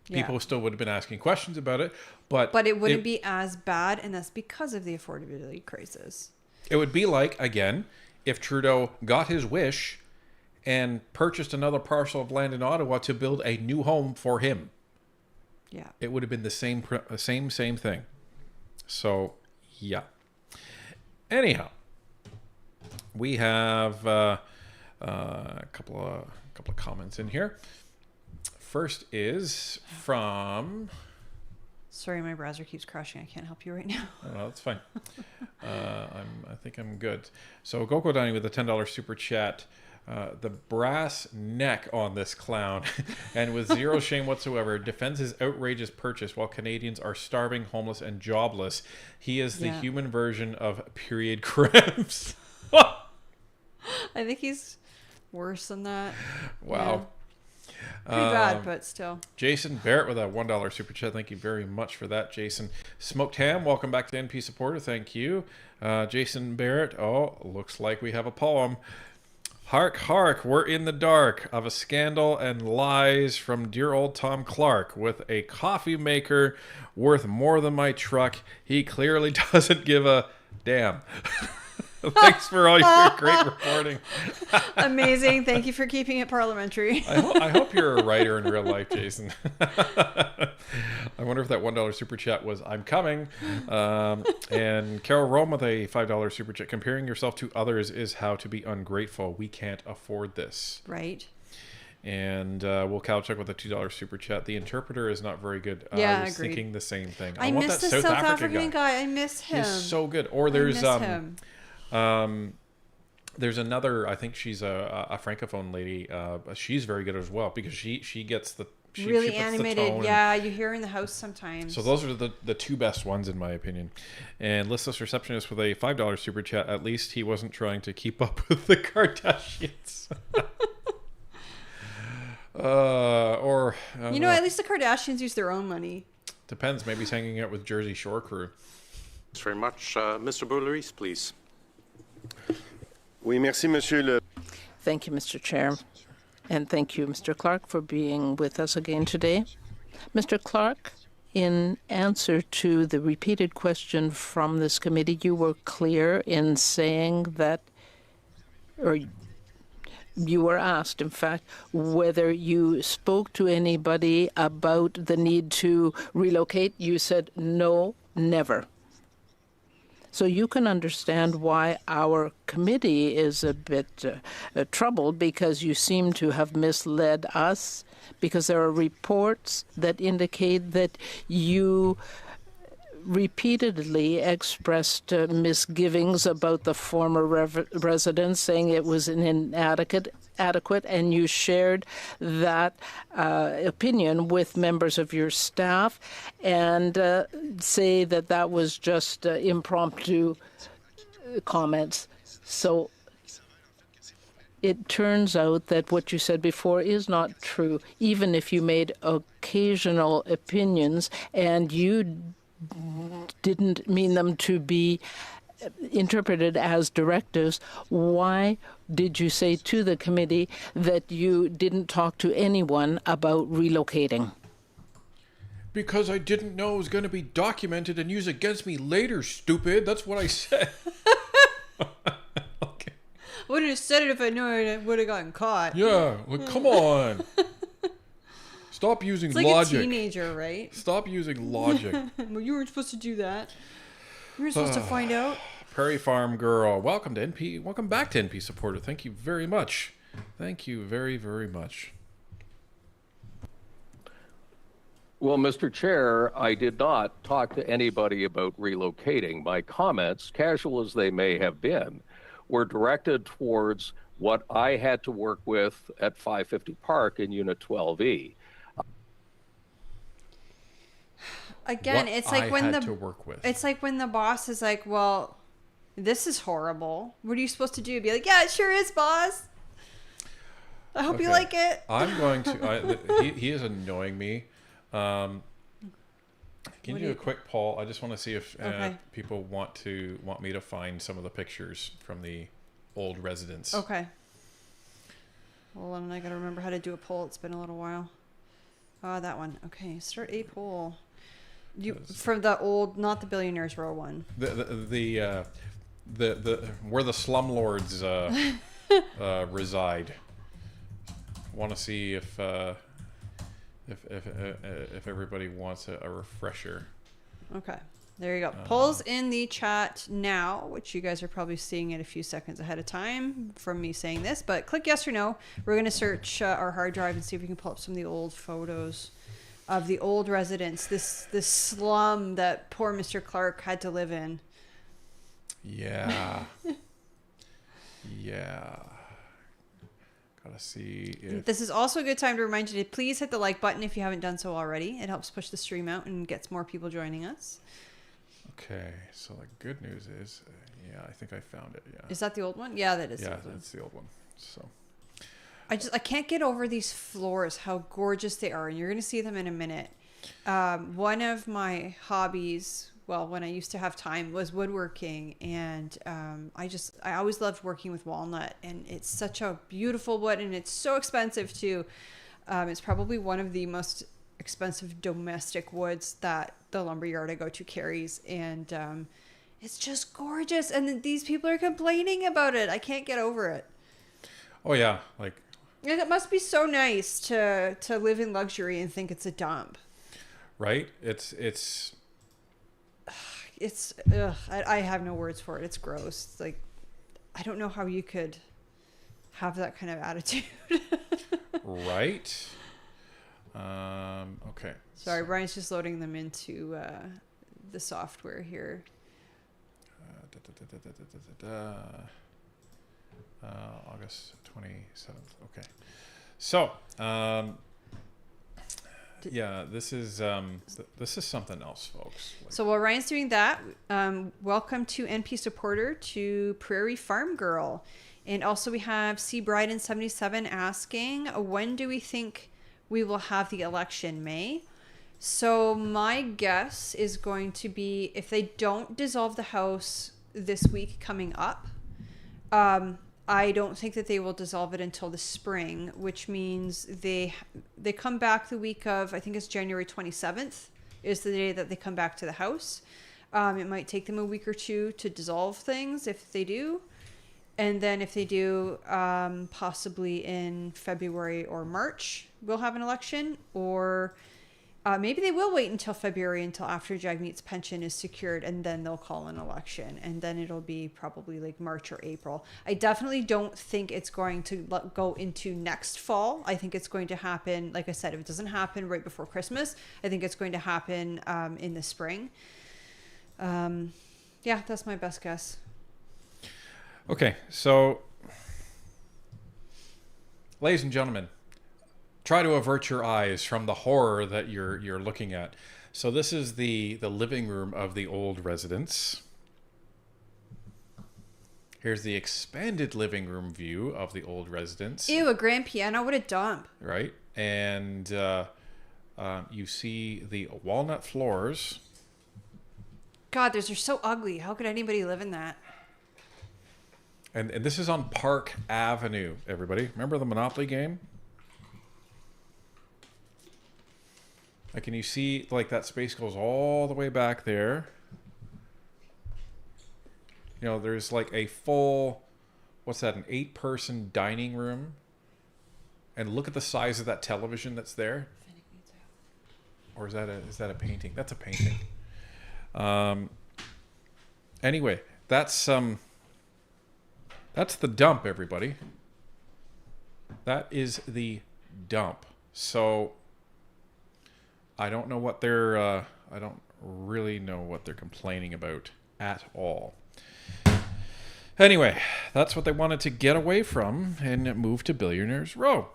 S2: Yeah.
S1: People still would have been asking questions about it, but
S2: it wouldn't be as bad, and that's because of the affordability crisis.
S1: It would be like, again, if Trudeau got his wish and purchased another parcel of land in Ottawa to build a new home for him.
S2: Yeah.
S1: It would have been the same thing. So, yeah. Anyhow, we have a couple of comments in here first is from...
S2: Sorry, my browser keeps crashing. I can't help you right now.
S1: Oh, that's fine. I think I'm good. So Goko Dining with a $10 super chat. The brass neck on this clown, and with zero shame whatsoever, defends his outrageous purchase while Canadians are starving, homeless, and jobless. He is the human version of period cramps.
S2: I think he's worse than that.
S1: Wow.
S2: Yeah. Pretty bad, but still.
S1: Jason Barrett with a $1 super chat. Thank you very much for that, Jason. Smoked Ham, welcome back to NP Supporter. Thank you. Jason Barrett, looks like we have a poem. Hark, hark, we're in the dark of a scandal and lies from dear old Tom Clark. With a coffee maker worth more than my truck, he clearly doesn't give a damn. Thanks for all your great reporting.
S2: Amazing. Thank you for keeping it parliamentary.
S1: I hope you're a writer in real life, Jason. I wonder if that $1 super chat was I'm coming. And Carol Rome with a $5 super chat. Comparing yourself to others is how to be ungrateful. We can't afford this.
S2: Right.
S1: And Will Kalchuk with a $2 super chat. The interpreter is not very good.
S2: Yeah,
S1: I was
S2: agreed.
S1: thinking the same thing.
S2: I
S1: want
S2: miss
S1: that
S2: the
S1: South
S2: South African
S1: guy.
S2: I miss him.
S1: He's so good. Or there's
S2: him.
S1: There's another. I think she's a francophone lady. She's very good as well because she gets the
S2: really
S1: she puts
S2: animated.
S1: the tone
S2: Yeah, you hear her in the house sometimes.
S1: So those are the two best ones in my opinion. And listless receptionist with a $5 super chat. At least he wasn't trying to keep up with the Kardashians.
S2: At least the Kardashians use their own money.
S1: Depends. Maybe he's hanging out with Jersey Shore crew.
S6: Thanks very much. Mr. Boulerice, please.
S13: Oui, merci, monsieur le...
S9: Thank you, Mr. Chair. And thank you, Mr. Clark, for being with us again today. Mr. Clark, in answer to the repeated question from this committee, you were clear in saying that, or you were asked, in fact, whether you spoke to anybody about the need to relocate. You said no, never. So you can understand why our committee is a bit troubled, because you seem to have misled us, because there are reports that indicate that you repeatedly expressed misgivings about the former residence, saying it was inadequate, and you shared that opinion with members of your staff and say that that was just impromptu comments. So it turns out that what you said before is not true, even if you made occasional opinions and you didn't mean them to be interpreted as directives. Why did you say to the committee that you didn't talk to anyone about relocating?
S1: Because I didn't know it was going to be documented and used against me later, stupid. That's what I said.
S2: Okay. I wouldn't have said it if I knew I would have gotten caught.
S1: Yeah, like, come on. Stop using
S2: it's like
S1: logic.
S2: a teenager, right?
S1: Stop using logic.
S2: Well, you weren't supposed to do that. You were supposed to find out.
S1: Prairie Farm Girl, welcome to NP. Welcome back to NP Supporter. Thank you very much. Thank you very, very much.
S8: Well, Mr. Chair, I did not talk to anybody about relocating. My comments, casual as they may have been, were directed towards what I had to work with at 550 Park in Unit 12E.
S2: Again,
S1: what
S2: it's like
S1: it's
S2: like when the boss is like, "Well, this is horrible. What are you supposed to do?" Be like, "Yeah, it sure is, boss. I hope you like it."
S1: I'm going to. He is annoying me. Can you do a quick poll? I just want to see if people want me to find some of the pictures from the old residence.
S2: Okay. Well, I gotta remember how to do a poll. It's been a little while. That one. Okay, start a poll. You from the old, not the Billionaires Row one.
S1: The where the slumlords reside. Want to see if everybody wants a refresher.
S2: Okay. There you go. Polls in the chat now, which you guys are probably seeing it a few seconds ahead of time from me saying this, but click yes or no. We're going to search our hard drive and see if we can pull up some of the old photos of the old residence, this slum that poor Mr. Clark had to live in.
S1: Yeah. Yeah. Gotta see if...
S2: This is also a good time to remind you to please hit the like button if you haven't done so already. It helps push the stream out and gets more people joining us.
S1: Okay, so the good news is, yeah, I think I found it. Yeah.
S2: Is that the old one? Yeah, that is.
S1: Yeah,
S2: the old one.
S1: that's the old one. So
S2: I can't get over these floors, how gorgeous they are, and you're going to see them in a minute. One of my hobbies, well, when I used to have time, was woodworking, and I always loved working with walnut, and it's such a beautiful wood, and it's so expensive too. It's probably one of the most expensive domestic woods that the lumberyard I go to carries, and it's just gorgeous. And these people are complaining about it. I can't get over it.
S1: Oh yeah, like.
S2: And it must be so nice to live in luxury and think it's a dump.
S1: Right? It's
S2: ugh, I have no words for it. It's gross. It's like, I don't know how you could have that kind of attitude.
S1: Right? Okay.
S2: Sorry, Brian's just loading them into the software here.
S1: August 27th. Okay. So, yeah, this is something else, folks.
S2: So while Ryan's doing that, welcome to NP supporter to Prairie Farm Girl. And also we have C. Bryden 77 asking, when do we think we will have the election? May? So my guess is going to be, if they don't dissolve the House this week coming up, I don't think that they will dissolve it until the spring, which means they come back the week of, I think it's January 27th is the day that they come back to the House. It might take them a week or two to dissolve things if they do. And then if they do, possibly in February or March, we'll have an election. Or maybe they will wait until February, until after Jagmeet's pension is secured, and then they'll call an election. And then it'll be probably like March or April. I definitely don't think it's going to go into next fall. I think it's going to happen, like I said, if it doesn't happen right before Christmas, I think it's going to happen in the spring. Yeah, that's my best guess.
S1: Okay, so, ladies and gentlemen, try to avert your eyes from the horror that you're looking at. So this is the living room of the old residence. Here's the expanded living room view of the old residence.
S2: Ew, a grand piano, what a dump.
S1: Right, and you see the walnut floors.
S2: God, those are so ugly. How could anybody live in that?
S1: And this is on Park Avenue, everybody. Remember the Monopoly game? Like, can you see, like, that space goes all the way back there? You know, there's like a full, what's that, an 8-person dining room? And look at the size of that television that's there. Or is that a painting? That's a painting. Anyway, that's the dump, everybody. That is the dump. So I don't know what they're I don't really know what they're complaining about at all. Anyway, that's what they wanted to get away from and move to Billionaires Row.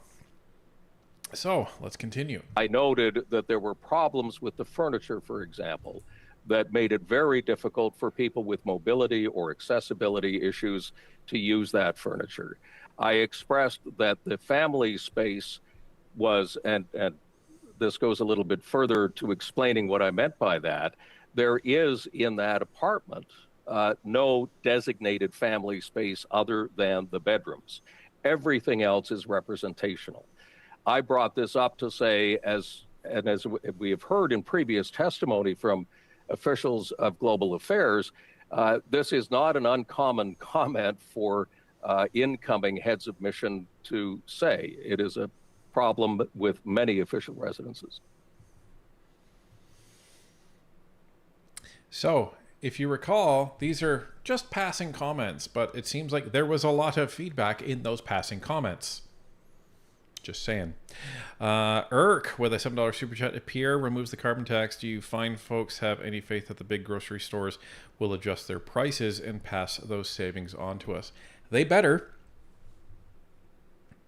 S1: So let's continue.
S8: I noted that there were problems with the furniture, for example, that made it very difficult for people with mobility or accessibility issues to use that furniture. I expressed that the family space was, and this goes a little bit further to explaining what I meant by that, there is in that apartment no designated family space other than the bedrooms. Everything else is representational. I brought this up to say, as we have heard in previous testimony from officials of global affairs, this is not an uncommon comment for incoming heads of mission to say. It is a problem with many official residences.
S1: So, if you recall, these are just passing comments, but it seems like there was a lot of feedback in those passing comments. Just saying. Irk with a $7 super chat. Pierre removes the carbon tax. Do you find folks have any faith that the big grocery stores will adjust their prices and pass those savings on to us? They better.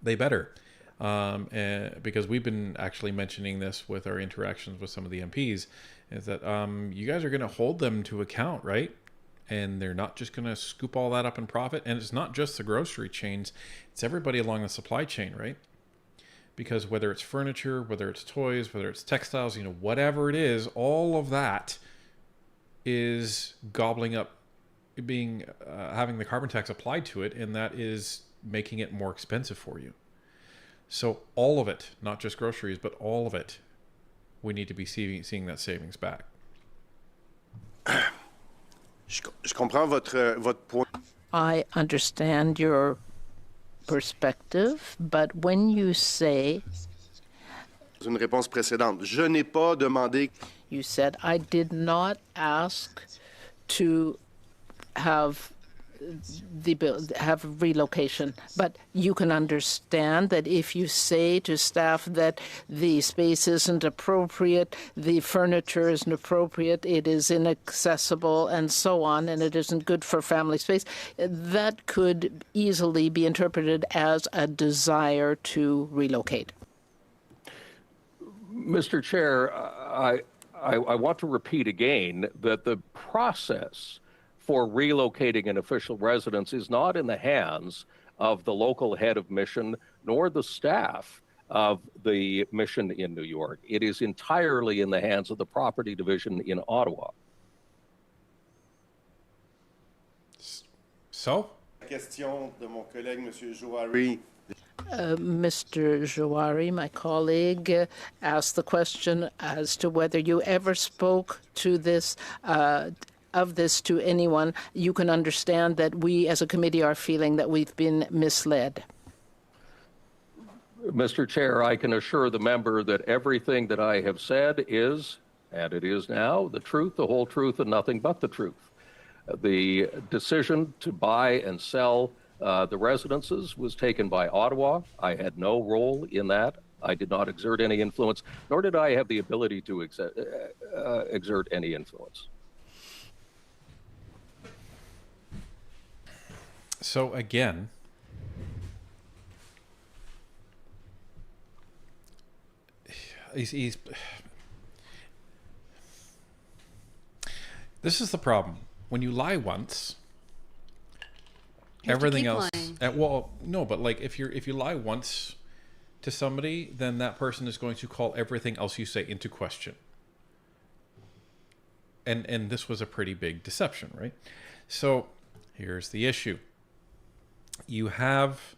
S1: They better. Because we've been actually mentioning this with our interactions with some of the MPs, is that you guys are going to hold them to account, right? And they're not just going to scoop all that up in profit. And it's not just the grocery chains. It's everybody along the supply chain, right? Because whether it's furniture, whether it's toys, whether it's textiles, whatever it is, all of that is gobbling up, having the carbon tax applied to it, and that is making it more expensive for you. So all of it, not just groceries, but all of it, we need to be seeing that savings back.
S13: Je comprends votre point.
S9: I understand your perspective, but when you say...
S13: Une réponse précédente. Je n'ai pas demandé...
S9: You said, I did not ask to have relocation, but you can understand that if you say to staff that the space isn't appropriate, the furniture isn't appropriate, it is inaccessible, and so on, and it isn't good for family space, that could easily be interpreted as a desire to relocate.
S8: Mr. Chair, I want to repeat again that the process for relocating an official residence is not in the hands of the local head of mission nor the staff of the mission in New York. It is entirely in the hands of the property division in Ottawa.
S1: So?
S13: Question de mon collègue, Monsieur Jari.
S9: Mr. Jari, my colleague, asked the question as to whether you ever spoke to this of this to anyone. You can understand that we as a committee are feeling that we've been misled.
S8: Mr. Chair, I can assure the member that everything that I have said is, and it is now, the truth, the whole truth, and nothing but the truth. The decision to buy and sell the residences was taken by Ottawa. I had no role in that. I did not exert any influence, nor did I have the ability to exert any influence.
S1: So again, he's this is the problem. When you lie once, everything else. Well, no, but like if you lie once to somebody, then that person is going to call everything else you say into question. And this was a pretty big deception, right? So here's the issue. You have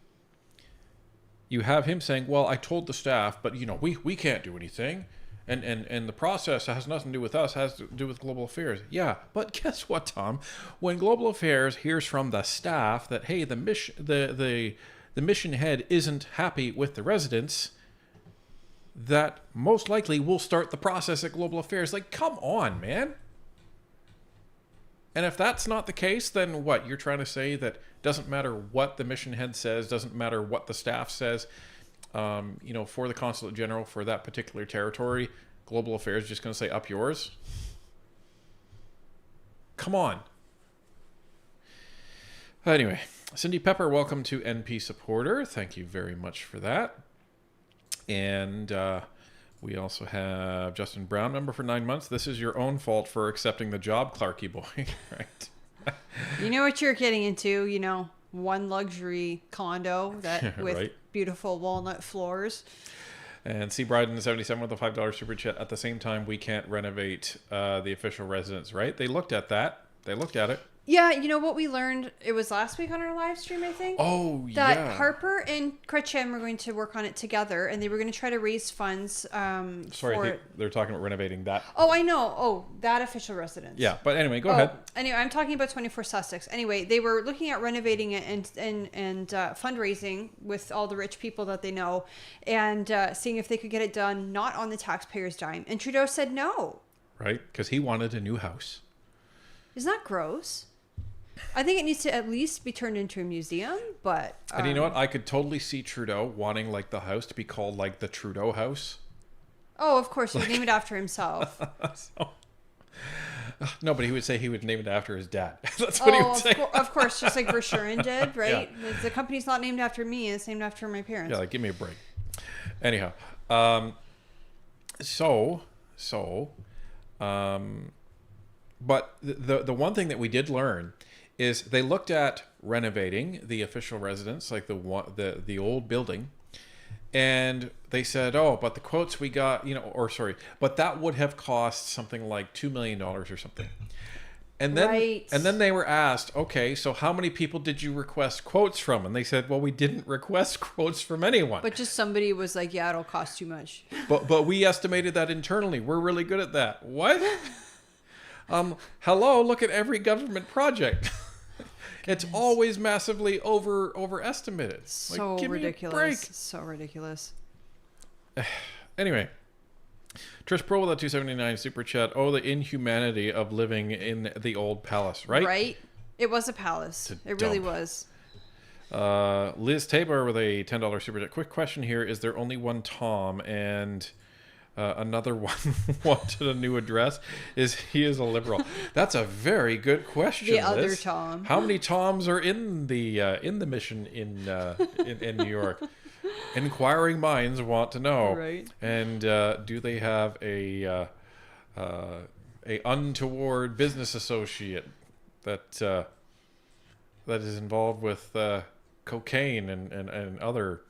S1: him saying, well, I told the staff, but we can't do anything. And the process has nothing to do with us, has to do with global affairs. Yeah, but guess what, Tom? When global affairs hears from the staff that, hey, the mission head isn't happy with the residents, that most likely will start the process at global affairs. Like, come on, man. And if that's not the case, then what? You're trying to say that doesn't matter what the mission head says, doesn't matter what the staff says, for the consulate general for that particular territory, global affairs is just going to say up yours? Come on. Anyway, Cindy Pepper, welcome to NP Supporter. Thank you very much for that. And we also have Justin Brown, member for 9 months. This is your own fault for accepting the job, Clarky boy. Right?
S2: You know what you're getting into, one luxury condo that with
S1: right.
S2: Beautiful walnut floors.
S1: And C. Bryden 77 with a $5 super chat. At the same time, we can't renovate the official residence, right? They looked at that. They looked at it.
S2: Yeah, what we learned, it was last week on our live stream, I think.
S1: Oh,
S2: that
S1: yeah.
S2: Harper and Kretchen were going to work on it together, and they were going to try to raise funds
S1: Sorry, they're talking about renovating that.
S2: Oh, I know. Oh, that official residence.
S1: Yeah, but anyway, go ahead.
S2: Anyway, I'm talking about 24 Sussex. Anyway, they were looking at renovating it and fundraising with all the rich people that they know, and seeing if they could get it done not on the taxpayer's dime. And Trudeau said no.
S1: Right, because he wanted a new house.
S2: Isn't that gross? I think it needs to at least be turned into a museum, but...
S1: And you know what? I could totally see Trudeau wanting, like, the house to be called, like, the Trudeau House.
S2: Oh, of course. He would name it after himself.
S1: No, but he would say he would name it after his dad. That's what he would say.
S2: Of course, just like Vershuren did, right? Yeah. The company's not named after me. It's named after my parents.
S1: Yeah, like, give me a break. Anyhow. But the one thing that we did learn is they looked at renovating the official residence, like the old building, and they said, oh, but the quotes we got, but that would have cost something like $2 million or something. And then they were asked, okay, so how many people did you request quotes from? And they said, well, we didn't request quotes from anyone.
S2: But just somebody was like, yeah, it'll cost too much.
S1: But we estimated that internally. We're really good at that. What? Hello, look at every government project. It's always massively overestimated.
S2: So
S1: give
S2: ridiculous.
S1: Me a break.
S2: So ridiculous.
S1: Anyway, Trish Pro with a $2.79 super chat. Oh, the inhumanity of living in the old palace, right?
S2: Right. It was a palace. It really was.
S1: Liz Tabor with a $10 super chat. Quick question here: is there only one Tom and another one wanted a new address? He is a liberal? That's a very good question.
S2: The
S1: Liz.
S2: other Tom.
S1: How many Toms are in the mission in New York? Inquiring minds want to know.
S2: Right.
S1: And do they have a untoward business associate that is involved with cocaine and other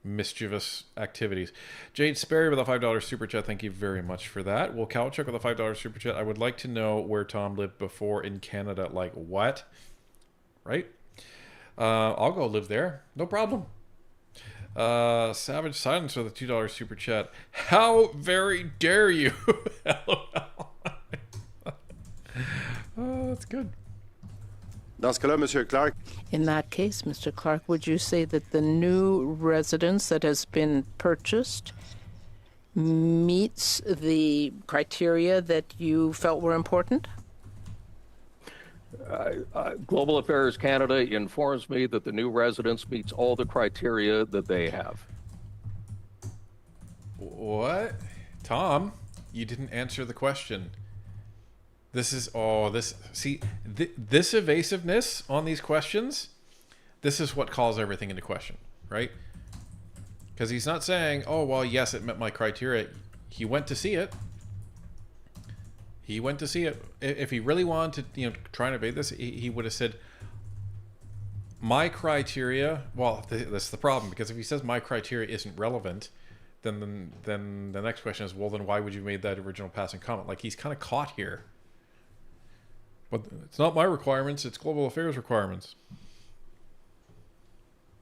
S1: mischievous activities? Jade Sperry with a $5 super chat. Thank you very much for that. Will Kalchuk with a $5 super chat. I would like to know where Tom lived before in Canada. Like what? Right? I'll go live there. No problem. Savage Silence with a $2 super chat. How very dare you? Oh, that's good.
S13: Dans ce cas-là, Monsieur Clark.
S9: In that case, Mr. Clark, would you say that the new residence that has been purchased meets the criteria that you felt were important?
S8: Global Affairs Canada informs me that the new residence meets all the criteria that they have.
S1: What? Tom, you didn't answer the question. This evasiveness on these questions, this is what calls everything into question, right? Because he's not saying, oh, well, yes, it met my criteria. He went to see it. He went to see it. If he really wanted to, try and evade this, he would have said, my criteria. Well, that's the problem, because if he says my criteria isn't relevant, then the next question is, well, then why would you made that original passing comment? Like, he's kind of caught here. But it's not my requirements; it's Global Affairs requirements.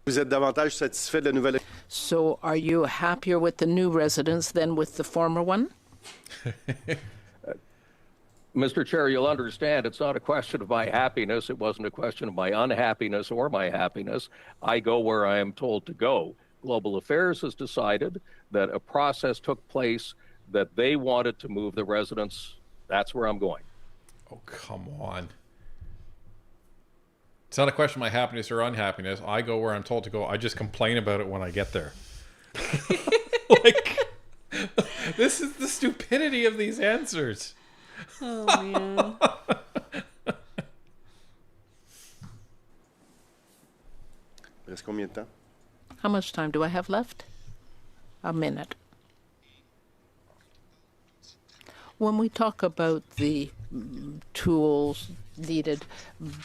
S13: Vous êtes davantage satisfait de la nouvelle.
S9: So, are you happier with the new residence than with the former one?
S8: Mr. Chair, you'll understand it's not a question of my happiness. It wasn't a question of my unhappiness or my happiness. I go where I am told to go. Global Affairs has decided that a process took place, that they wanted to move the residents. That's where I'm going.
S1: Oh, come on. It's not a question of my happiness or unhappiness. I go where I'm told to go. I just complain about it when I get there. This is the stupidity of these answers.
S2: Oh, man.
S13: Reste combien de temps?
S9: How much time do I have left? A minute. When we talk about the tools needed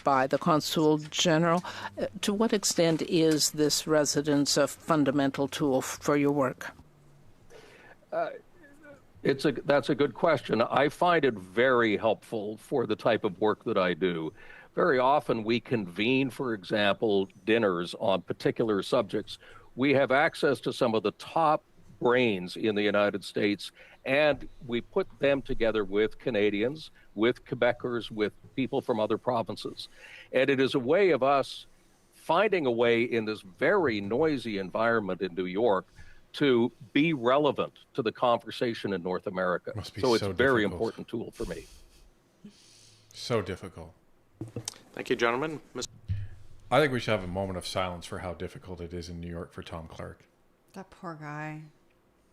S9: by the Consul General, to what extent is this residence a fundamental tool for your work?
S8: That's a good question. I find it very helpful for the type of work that I do. Very often we convene, for example, dinners on particular subjects. We have access to some of the top brains in the United States, and we put them together with Canadians, with Quebecers, with people from other provinces. And it is a way of us finding a way in this very noisy environment in New York to be relevant to the conversation in North America. So it's a very important tool for me.
S1: So difficult.
S6: Thank you, gentlemen.
S1: I think we should have a moment of silence for how difficult it is in New York for Tom Clark.
S2: That poor guy.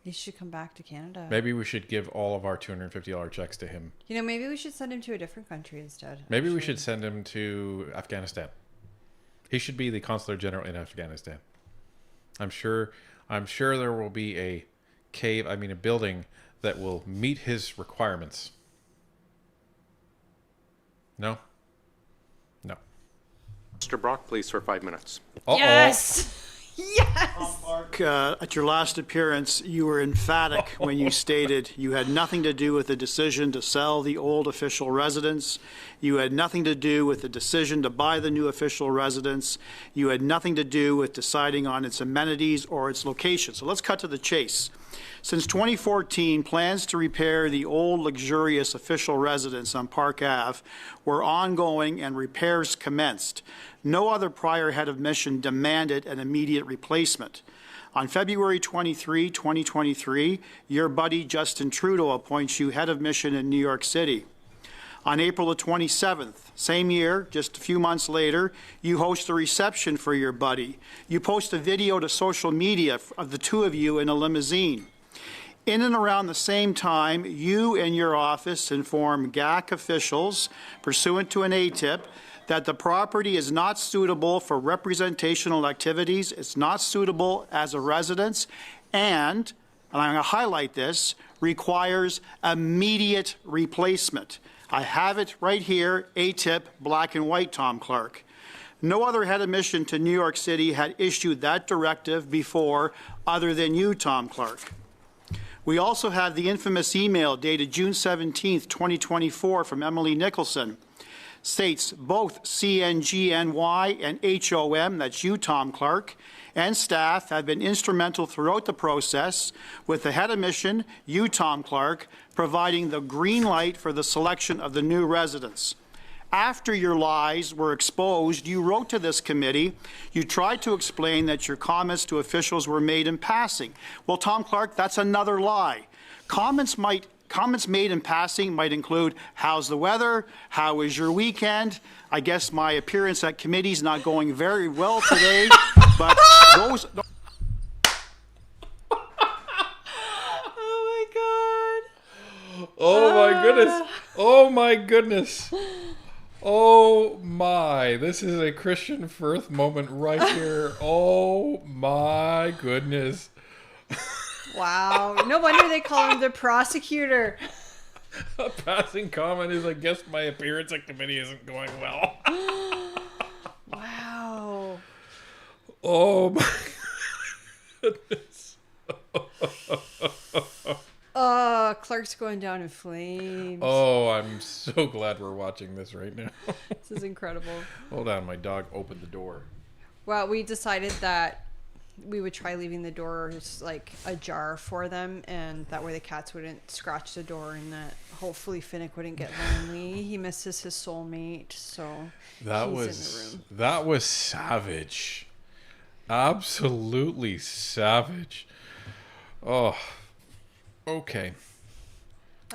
S2: He should come back to Canada.
S1: Maybe we should give all of our $250 checks to him.
S2: You know, maybe we should send him to a different country instead.
S1: Maybe we should send him to Afghanistan. He should be the consular general in Afghanistan. I'm sure there will be a building that will meet his requirements. No? No.
S6: Mr. Brock, please, for 5 minutes.
S1: Uh-oh.
S2: Yes! Yes!
S3: Mark, at your last appearance, you were emphatic when you stated you had nothing to do with the decision to sell the old official residence. You had nothing to do with the decision to buy the new official residence. You had nothing to do with deciding on its amenities or its location. So let's cut to the chase. Since 2014, plans to repair the old luxurious official residence on Park Ave were ongoing and repairs commenced. No other prior head of mission demanded an immediate replacement. On February 23, 2023, your buddy Justin Trudeau appoints you head of mission in New York City. On April the 27th, same year, just a few months later, you host a reception for your buddy. You post a video to social media of the two of you in a limousine. In and around the same time, you and your office inform GAC officials, pursuant to an ATIP, that the property is not suitable for representational activities, it's not suitable as a residence, and I'm going to highlight this, requires immediate replacement. I have it right here, ATIP, black and white, Tom Clark. No other head of mission to New York City had issued that directive before other than you, Tom Clark. We also have the infamous email dated June 17, 2024 from Emily Nicholson. States both CNGNY and HOM, that's you, Tom Clark, and staff have been instrumental throughout the process, with the head of mission, you, Tom Clark, providing the green light for the selection of the new residence. After your lies were exposed, you wrote to this committee. You tried to explain that your comments to officials were made in passing. Well, Tom Clark, that's another lie. Comments made in passing might include, how's the weather? How was your weekend? I guess my appearance at committee is not going very well today, but those...
S1: Oh my goodness. Oh my goodness. Oh my. This is a Christian Firth moment right here. Oh my goodness.
S2: Wow. No wonder they call him the prosecutor.
S1: A passing comment is, I guess my appearance at committee isn't going well.
S2: Wow.
S1: Oh my goodness.
S2: Clark's going down in flames.
S1: Oh, I'm so glad we're watching this right now.
S2: This is incredible.
S1: Hold on, my dog opened the door.
S2: Well, we decided that we would try leaving the doors like ajar for them, and that way the cats wouldn't scratch the door, and that hopefully Finnick wouldn't get lonely. He misses his soulmate, so he's in the room.
S1: That was savage. Absolutely savage. Oh, okay.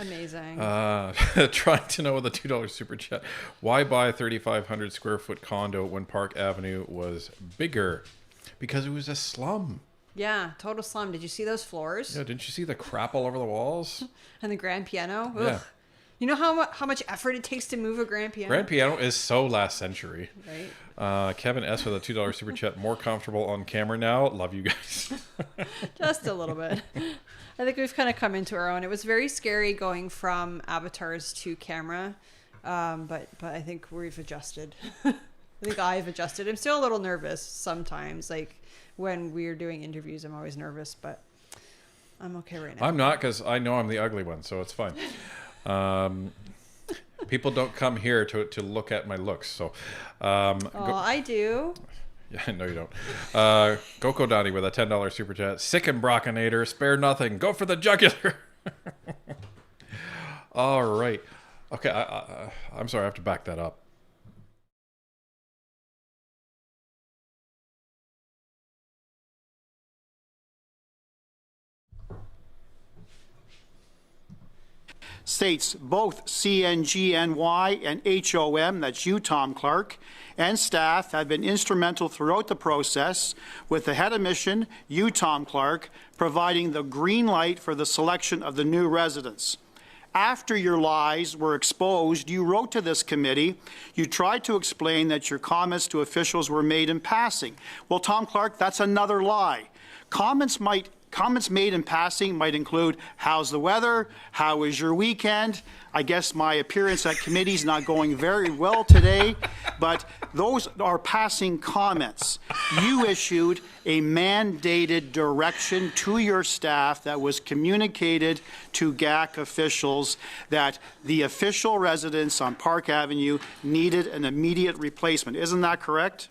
S2: Amazing.
S1: Trying to know with a $2 super chat, why buy a 3,500 square foot condo when Park Avenue was bigger? Because it was a slum.
S2: Yeah, total slum. Did you see those floors?
S1: Yeah, didn't you see the crap all over the walls?
S2: And the grand piano? Ugh.
S1: Yeah.
S2: You know how much effort it takes to move a grand piano?
S1: Grand piano is so last century.
S2: Right.
S1: Kevin S. with a $2 super chat, more comfortable on camera now. Love you guys.
S2: Just a little bit. I think we've kind of come into our own. It was very scary going from avatars to camera, but I think we've adjusted. I think I've adjusted. I'm still a little nervous sometimes. Like when we're doing interviews, I'm always nervous, but I'm okay right now.
S1: I'm not, because I know I'm the ugly one, so it's fine. People don't come here to look at my looks, so.
S2: I do.
S1: Yeah, no, you don't. Goko Donnie with a $10 super chat. Sick and Brockinator, spare nothing. Go for the jugular. All right. Okay, I'm sorry, I have to back that up.
S3: states both CNGNY and HOM, that's you, Tom Clark, and staff have been instrumental throughout the process, with the head of mission, you, Tom Clark, providing the green light for the selection of the new residents. After your lies were exposed, you wrote to this committee. You tried to explain that your comments to officials were made in passing. Well, Tom Clark, that's another lie. Comments made in passing might include, how's the weather? How was your weekend? I guess my appearance at committee is not going very well today, but those are passing comments. You issued a mandated direction to your staff that was communicated to GAC officials that the official residence on Park Avenue needed an immediate replacement. Isn't that correct?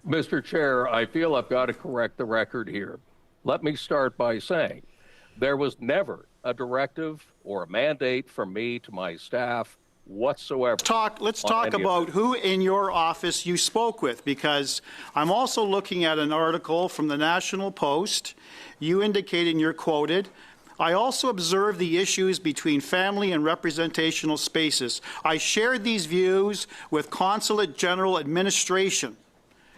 S8: Mr. Chair, I feel I've got to correct the record here. Let me start by saying there was never a directive or a mandate from me to my staff whatsoever.
S3: Let's talk about who in your office you spoke with, because I'm also looking at an article from the National Post. You indicated, and you're quoted, I also observed the issues between family and representational spaces. I shared these views with Consulate General Administration.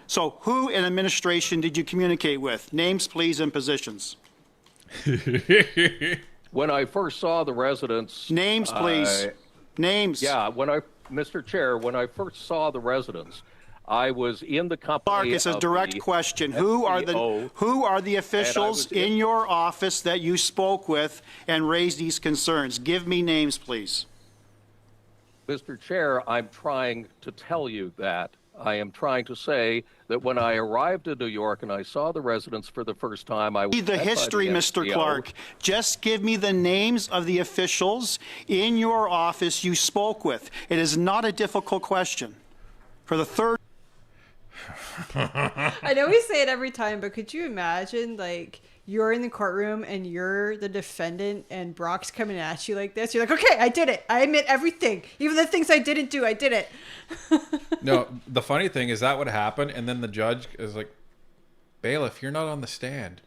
S3: So who in administration did you communicate with? Names, please, and positions.
S8: When I first saw the residents...
S3: Names, please. Names.
S8: Yeah, Mr. Chair, when I first saw the residents, I was in the company...
S3: Clark, it's a direct question. Who are the officials in your office that you spoke with and raised these concerns? Give me names, please.
S8: Mr. Chair, I'm trying to tell you that. I am trying to say that when I arrived in New York and I saw the residents for the first time, I was...
S3: The history, Mr. Clark. Just give me the names of the officials in your office you spoke with. It is not a difficult question. For the third...
S2: I know we say it every time, but could you imagine, like, you're in the courtroom and you're the defendant and Brock's coming at you like this? You're like, okay, I did it. I admit everything. Even the things I didn't do, I did it.
S1: No, the funny thing is that would happen, and then the judge is like, bailiff, you're not on the stand.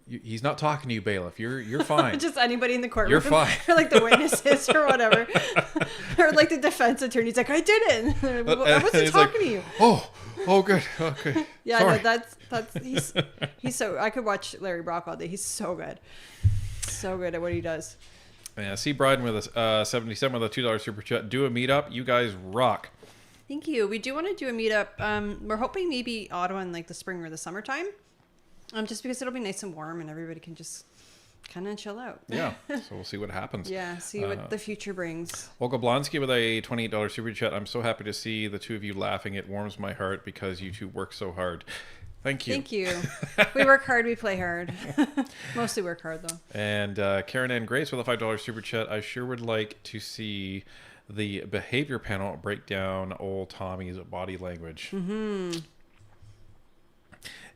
S1: He's not talking to you, bailiff. You're fine.
S2: Just anybody in the courtroom.
S1: You're fine.
S2: Or like the witnesses or whatever. Or like the defense attorney's like, I didn't. I wasn't talking to you.
S1: Oh, good. Okay.
S2: Yeah,
S1: sorry.
S2: no, that's he's so, I could watch Larry Brock all day. He's so good. So good at what he does.
S1: Yeah, see Bryden with a 77 with a $2 super chat. Do a meetup. You guys rock.
S2: Thank you. We do want to do a meetup. We're hoping maybe Ottawa in like the spring or the summertime. Just because it'll be nice and warm and everybody can just kind of chill out.
S1: Yeah, so we'll see what happens.
S2: Yeah, see what the future brings.
S1: Olga Blonsky with a $28 super chat. I'm so happy to see the two of you laughing. It warms my heart because you two work so hard. Thank you.
S2: Thank you. We work hard, we play hard. Mostly work hard, though.
S1: And Karen Ann Grace with a $5 super chat. I sure would like to see the behavior panel break down old Tommy's body language.
S2: Mm-hmm.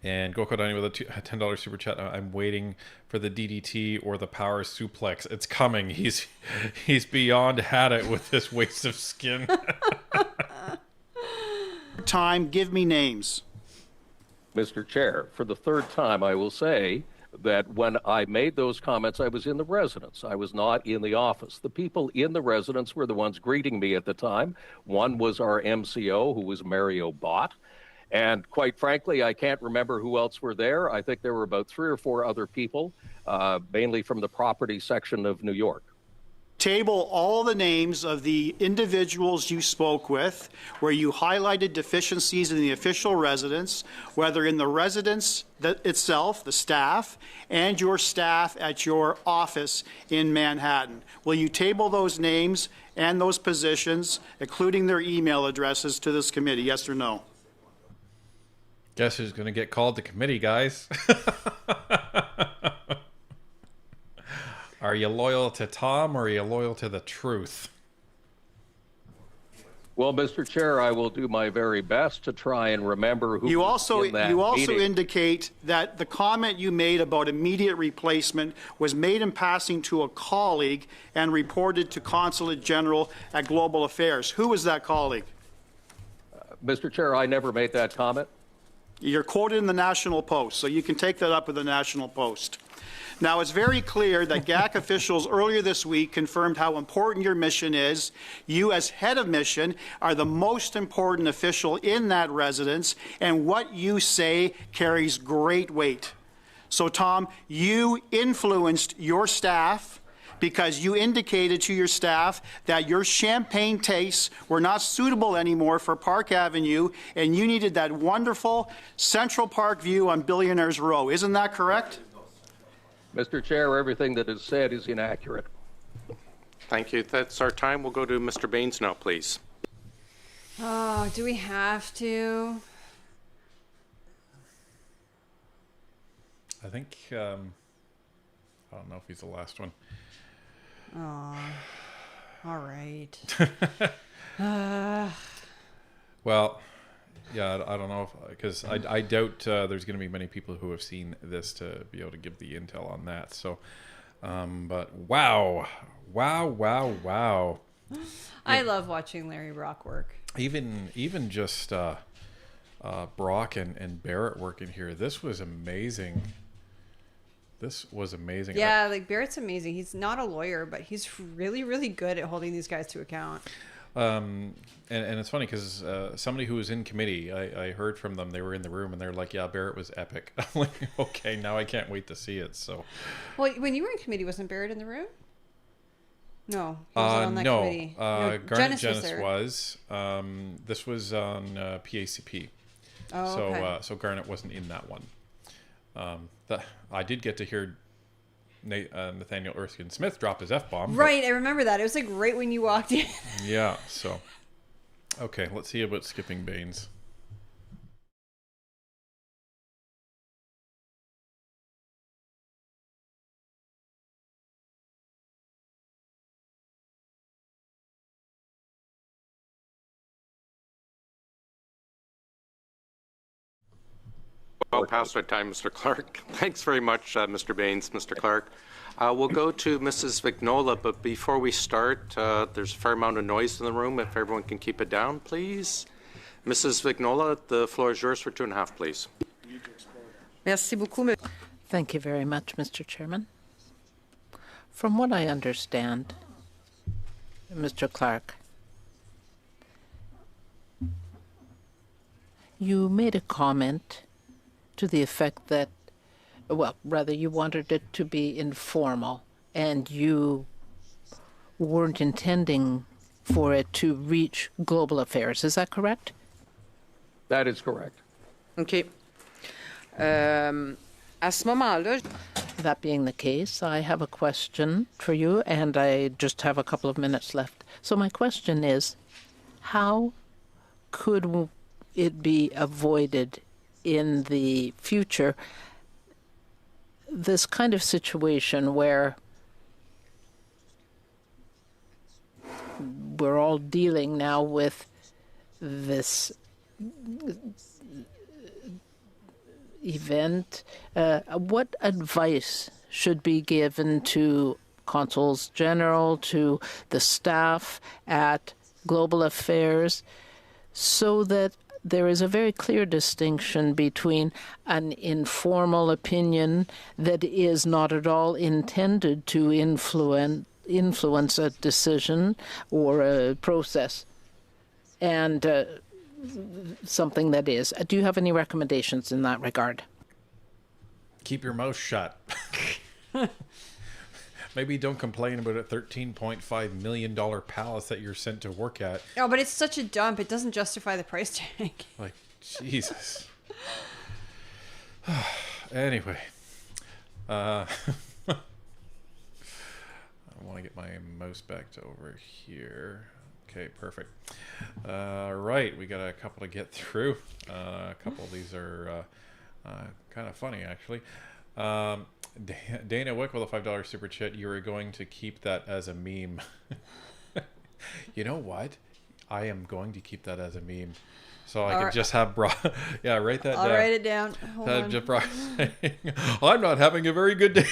S1: And Goko Dani with a $10 super chat. I'm waiting for the DDT or the power suplex. It's coming. He's beyond had it with this waste of skin.
S3: Time, give me names.
S8: Mr. Chair, for the third time, I will say that when I made those comments, I was in the residence. I was not in the office. The people in the residence were the ones greeting me at the time. One was our MCO, who was Mario Bott. And quite frankly, I can't remember who else were there. I think there were about 3 or 4 other people, mainly from the property section of New York.
S3: Table all the names of the individuals you spoke with, where you highlighted deficiencies in the official residence, whether in the residence itself, the staff, and your staff at your office in Manhattan. Will you table those names and those positions, including their email addresses, to this committee, yes or no?
S1: Guess who's going to get called to committee, guys? Are you loyal to Tom or are you loyal to the truth?
S8: Well, Mr. Chair, I will do my very best to try and remember who
S3: you
S8: was in that meeting.
S3: Indicate that the comment you made about immediate replacement was made in passing to a colleague and reported to Consulate General at Global Affairs. Who was that colleague?
S8: Mr. Chair, I never made that comment.
S3: You're quoted in the National Post, so you can take that up with the National Post. Now, it's very clear that GAC officials earlier this week confirmed how important your mission is. You, as head of mission, are the most important official in that residence, and what you say carries great weight. So, Tom, you influenced your staff because you indicated to your staff that your champagne tastes were not suitable anymore for Park Avenue, and you needed that wonderful Central Park view on Billionaires Row. Isn't that correct?
S8: Mr. Chair, everything that is said is inaccurate.
S6: Thank you. That's our time. We'll go to Mr. Baines now, please.
S2: Oh, do we have to?
S1: I think, I don't know if he's the last one.
S2: Oh, all right.
S1: Well, yeah, I don't know, because I doubt there's going to be many people who have seen this to be able to give the intel on that. So, but wow.
S2: I love watching Larry Brock work.
S1: Even just Brock and Barrett working here, this was amazing.
S2: Yeah, like Barrett's amazing. He's not a lawyer, but he's really, really good at holding these guys to account.
S1: And it's funny because somebody who was in committee, I heard from them, they were in the room and they're like, yeah, Barrett was epic. I'm like, okay, now I can't wait to see it. So,
S2: well, when you were in committee, wasn't Barrett in the room? No, he wasn't on that committee.
S1: Garnet Genis was. This was on PACP.
S2: Oh,
S1: so
S2: okay.
S1: So Garnet wasn't in that one. I did get to hear Nathaniel Erskine-Smith drop his F-bomb.
S2: Right, I remember that. It was like right when you walked in.
S1: Yeah, so. Okay, let's see about skipping Baines.
S6: Well past our time, Mr. Clark. Thanks very much, Mr. Baines, Mr. Clark. We'll go to Mrs. Vignola, but before we start, there's a fair amount of noise in the room. If everyone can keep it down, please. Mrs. Vignola, the floor is yours for 2.5, please.
S9: Thank you very much, Mr. Chairman. From what I understand, Mr. Clark, you made a comment to the effect that, well, rather you wanted it to be informal and you weren't intending for it to reach global affairs. Is that correct?
S8: That is correct.
S14: Okay. À ce moment-là,
S9: that being the case, I have a question for you, and I just have a couple of minutes left. So my question is, how could it be avoided in the future, this kind of situation where we're all dealing now with this event? What advice should be given to consuls general, to the staff at Global Affairs, so that there is a very clear distinction between an informal opinion that is not at all intended to influence a decision or a process, and something that is. Do you have any recommendations in that regard?
S1: Keep your mouth shut. Maybe don't complain about a $13.5 million palace that you're sent to work at.
S2: Oh, but it's such a dump. It doesn't justify the price tag.
S1: Like, Jesus. Anyway. I want to get my mouse back to over here. Okay, perfect. Right, we got a couple to get through. A couple of these are kind of funny, actually. Dana Wick with a $5 super chat. You are going to keep that as a meme. You know what? I am going to keep that as a meme. So I could just have Brock. Yeah, write that down.
S2: I'll write it down. Hold on.
S1: Just Brock saying, I'm not having a very good day.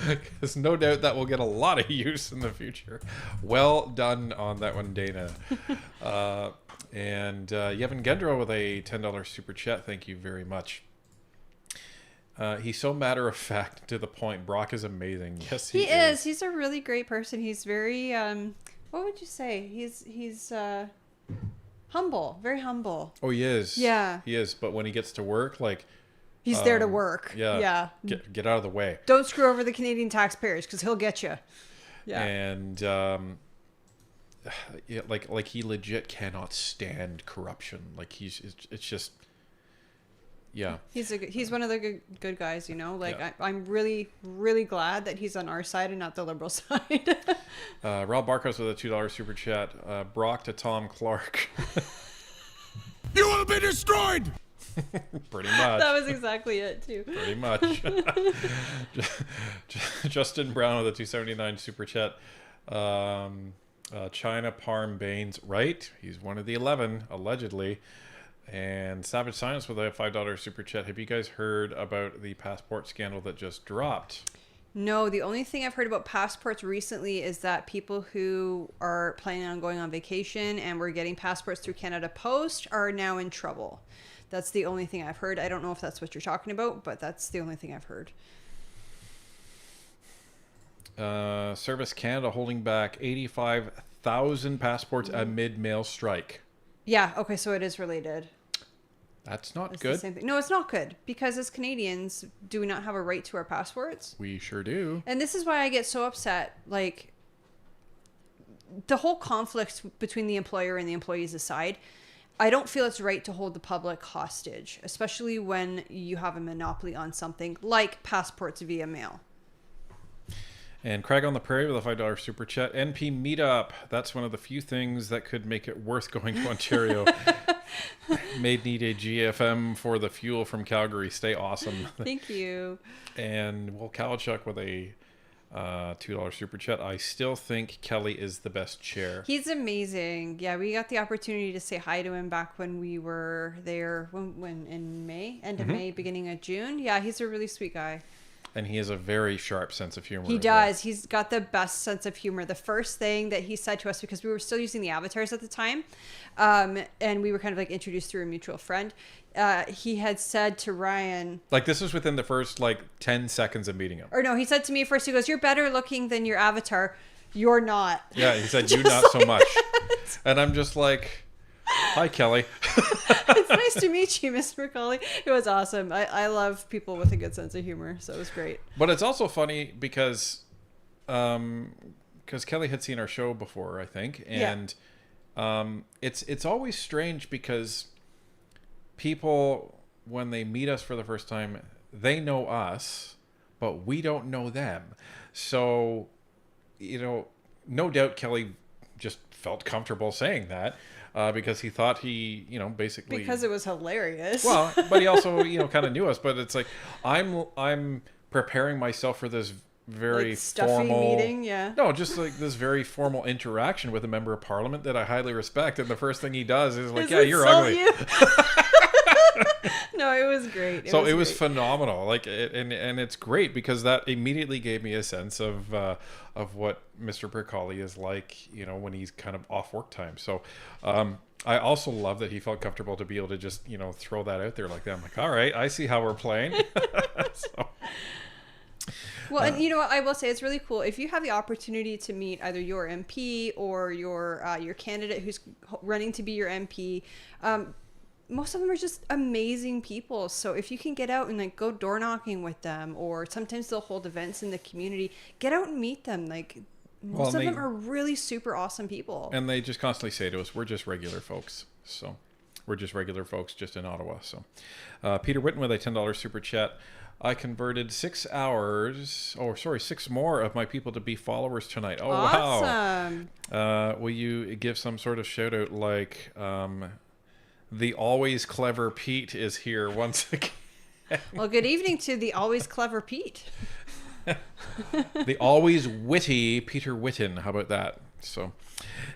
S1: Because no doubt that will get a lot of use in the future. Well done on that one, Dana. And Yevon Gendro with a $10 super chat. Thank you very much. He's so matter of fact to the point. Brock is amazing. Yes, he
S2: is. He's a really great person. He's very what would you say? He's humble, very humble.
S1: Oh, he is.
S2: Yeah.
S1: He is. But when he gets to work, like
S2: he's there to work.
S1: Yeah. Get out of the way.
S2: Don't screw over the Canadian taxpayers because he'll get you. Yeah.
S1: And yeah, like he legit cannot stand corruption. Like it's just. Yeah,
S2: he's one of the good guys, you know. Like
S1: yeah.
S2: I'm really glad that he's on our side and not the Liberal side.
S1: Rob Barkos with a $2 super chat. Brock to Tom Clark.
S4: You will be destroyed.
S1: Pretty much.
S2: That was exactly it too.
S1: Pretty much. Justin Brown with a $2.79 super chat. China Parm Baines, right? He's one of the 11 allegedly. And Savage Science with a $5 super chat. Have you guys heard about the passport scandal that just dropped?
S2: No, the only thing I've heard about passports recently is that people who are planning on going on vacation and were getting passports through Canada Post are now in trouble. That's the only thing I've heard. I don't know if that's what you're talking about, but that's the only thing I've heard.
S1: Service Canada holding back 85,000 passports amid mail strike.
S2: Yeah, okay, so it is related.
S1: That's not
S2: It's
S1: good.
S2: the same thing. No, it's not good because as Canadians, do we not have a right to our passports?
S1: We sure do.
S2: And this is why I get so upset. Like, the whole conflict between the employer and the employees aside, I don't feel it's right to hold the public hostage, especially when you have a monopoly on something like passports via mail.
S1: And Craig on the Prairie with a $5 super chat. NP Meetup. That's one of the few things that could make it worth going to Ontario. May need a GFM for the fuel from Calgary. Stay awesome.
S2: Thank you.
S1: And Will Kalachuk with a $2 super chat. I still think Kelly is the best chair.
S2: He's amazing. Yeah, we got the opportunity to say hi to him back when we were there when in May, end of May, beginning of June. Yeah, he's a really sweet guy.
S1: And he has a very sharp sense of humor.
S2: He does. He's got the best sense of humor. The first thing that he said to us, because we were still using the avatars at the time, and we were kind of like introduced through a mutual friend, he had said to Ryan...
S1: Like, this was within the first, 10 seconds of meeting him.
S2: Or no, he said to me first, he goes, "You're better looking than your avatar. You're not."
S1: Yeah, he said, "You not so much." And I'm just like... Hi, Kelly.
S2: It's nice to meet you, Mr. McCauley. It was awesome. I love people with a good sense of humor, so it was great.
S1: But it's also funny because Kelly had seen our show before, I think, and it's always strange because people, when they meet us for the first time, they know us, but we don't know them. So, no doubt Kelly just felt comfortable saying that. Because he thought he, basically...
S2: Because it was hilarious.
S1: Well, but he also, kind of knew us. But it's like, I'm preparing myself for this very
S2: stuffy
S1: formal...
S2: meeting, yeah.
S1: No, just like this very formal interaction with a member of parliament that I highly respect. And the first thing he does is like, "Yeah, you're ugly."
S2: You? No, it was great.
S1: It was phenomenal. Like, and it's great because that immediately gave me a sense of what Mr. Percoli is like, when he's kind of off work time. So, I also love that he felt comfortable to be able to just, throw that out there like that. I'm like, all right, I see how we're playing.
S2: Well, and you know what, I will say it's really cool if you have the opportunity to meet either your MP or your candidate who's running to be your MP. Most of them are just amazing people. So if you can get out and go door knocking with them, or sometimes they'll hold events in the community, get out and meet them. Most of them are really super awesome people.
S1: And they just constantly say to us, "We're just regular folks." So we're just regular folks just in Ottawa. So Peter Whitten with a $10 super chat. I converted 6 more of my people to be followers tonight. Oh,
S2: awesome.
S1: Wow. Will you give some sort of shout out like... the always clever Pete is here once again.
S2: Well, good evening to the always clever Pete.
S1: The always witty Peter Whitten. How about that? So,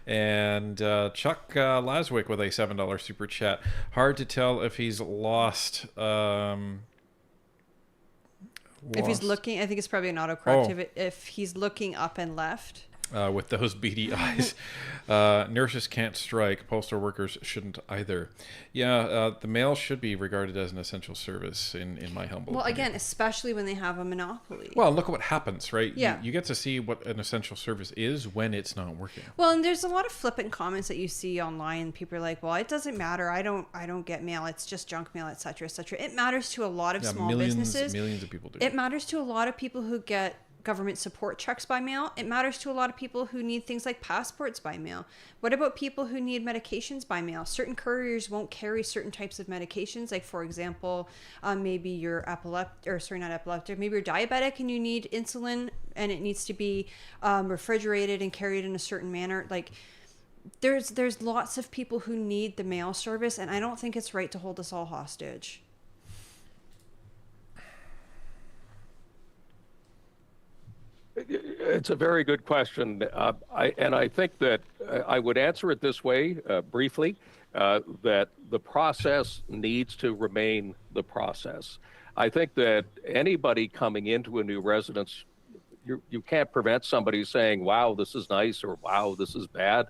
S1: and Chuck Laswick with a $7 super chat. Hard to tell if he's lost.
S2: If he's looking, I think it's probably an autocorrect. If he's looking up and left.
S1: with those beady eyes. Nurses can't strike. Postal workers shouldn't either. Yeah, the mail should be regarded as an essential service in my humble
S2: Well,
S1: opinion.
S2: again, especially when they have a monopoly.
S1: Well, look at what happens, right?
S2: Yeah.
S1: You get to see what an essential service is when it's not working.
S2: Well, and there's a lot of flippant comments that you see online. People are like, "Well, it doesn't matter. I don't get mail. It's just junk mail, etc., etc." It matters to a lot of small businesses.
S1: Millions of people do.
S2: It matters to a lot of people who get government support checks by mail. It matters to a lot of people who need things like passports by mail. What about people who need medications by mail? Certain couriers won't carry certain types of medications. Like, for example, maybe you're maybe you're diabetic and you need insulin and it needs to be refrigerated and carried in a certain manner. Like, there's lots of people who need the mail service, and I don't think it's right to hold us all hostage.
S8: It's a very good question. I think that I would answer it this way, briefly, that the process needs to remain the process. I think that anybody coming into a new residence, you can't prevent somebody saying, wow, this is nice, or wow, this is bad.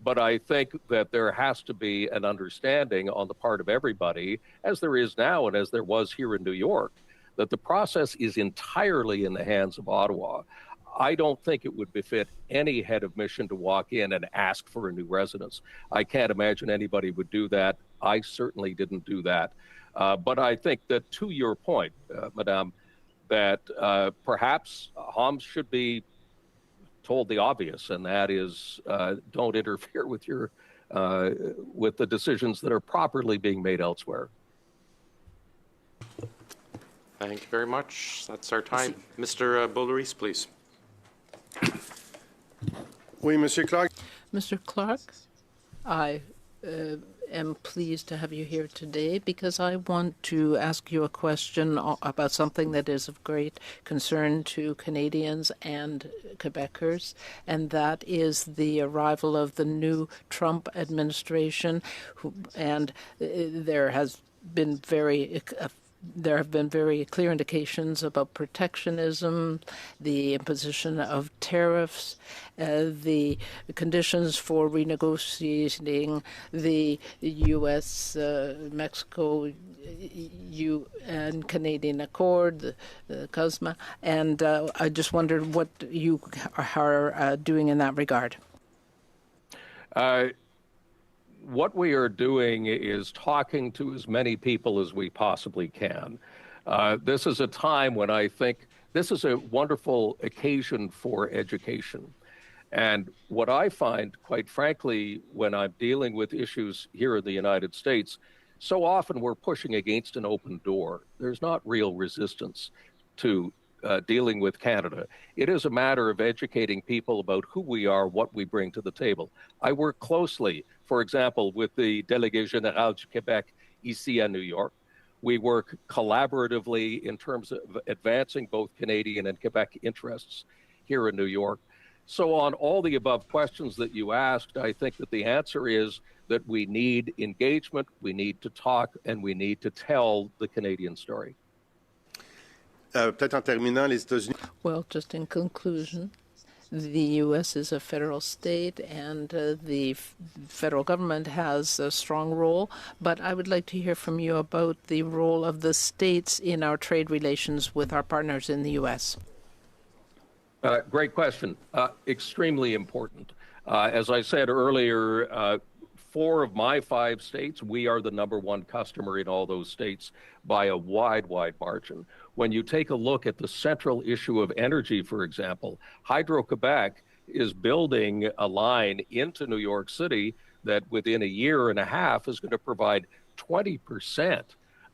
S8: But I think that there has to be an understanding on the part of everybody, as there is now and as there was here in New York, that the process is entirely in the hands of Ottawa. I don't think it would befit any head of mission to walk in and ask for a new residence. I can't imagine anybody would do that. I certainly didn't do that. But I think that, to your point, Madame, that perhaps Homs should be told the obvious, and that is don't interfere with your with the decisions that are properly being made elsewhere.
S6: Thank you very much. That's our time. Mr. Boulerice, please.
S13: Oui, Monsieur Clark.
S9: Mr. Clark, I am pleased to have you here today because I want to ask you a question about something that is of great concern to Canadians and Quebecers, and that is the arrival of the new Trump administration. And there have been very clear indications about protectionism, the imposition of tariffs, the conditions for renegotiating the U.S., Mexico, and Canadian Accord, the CUSMA. And I just wondered what you are doing in that regard.
S8: What we are doing is talking to as many people as we possibly can. This is a time when I think this is a wonderful occasion for education. And what I find, quite frankly, when I'm dealing with issues here in the United States, so often we're pushing against an open door. There's not real resistance to dealing with Canada. It is a matter of educating people about who we are, what we bring to the table. I work closely, for example, with the Délégué Général du Québec ici à New York. We work collaboratively in terms of advancing both Canadian and Quebec interests here in New York. So on all the above questions that you asked, I think that the answer is that we need engagement, we need to talk, and we need to tell the Canadian story.
S13: Peut-être en terminant, les États-Unis.
S9: Well, just in conclusion, the U.S. is a federal state and the federal government has a strong role, but I would like to hear from you about the role of the states in our trade relations with our partners in the U.S.
S8: Great question. Extremely important. As I said earlier, 4 of my 5 states, we are the #1 customer in all those states by a wide margin. When you take a look at the central issue of energy, for example, Hydro-Quebec is building a line into New York City that within a year and a half is going to provide 20%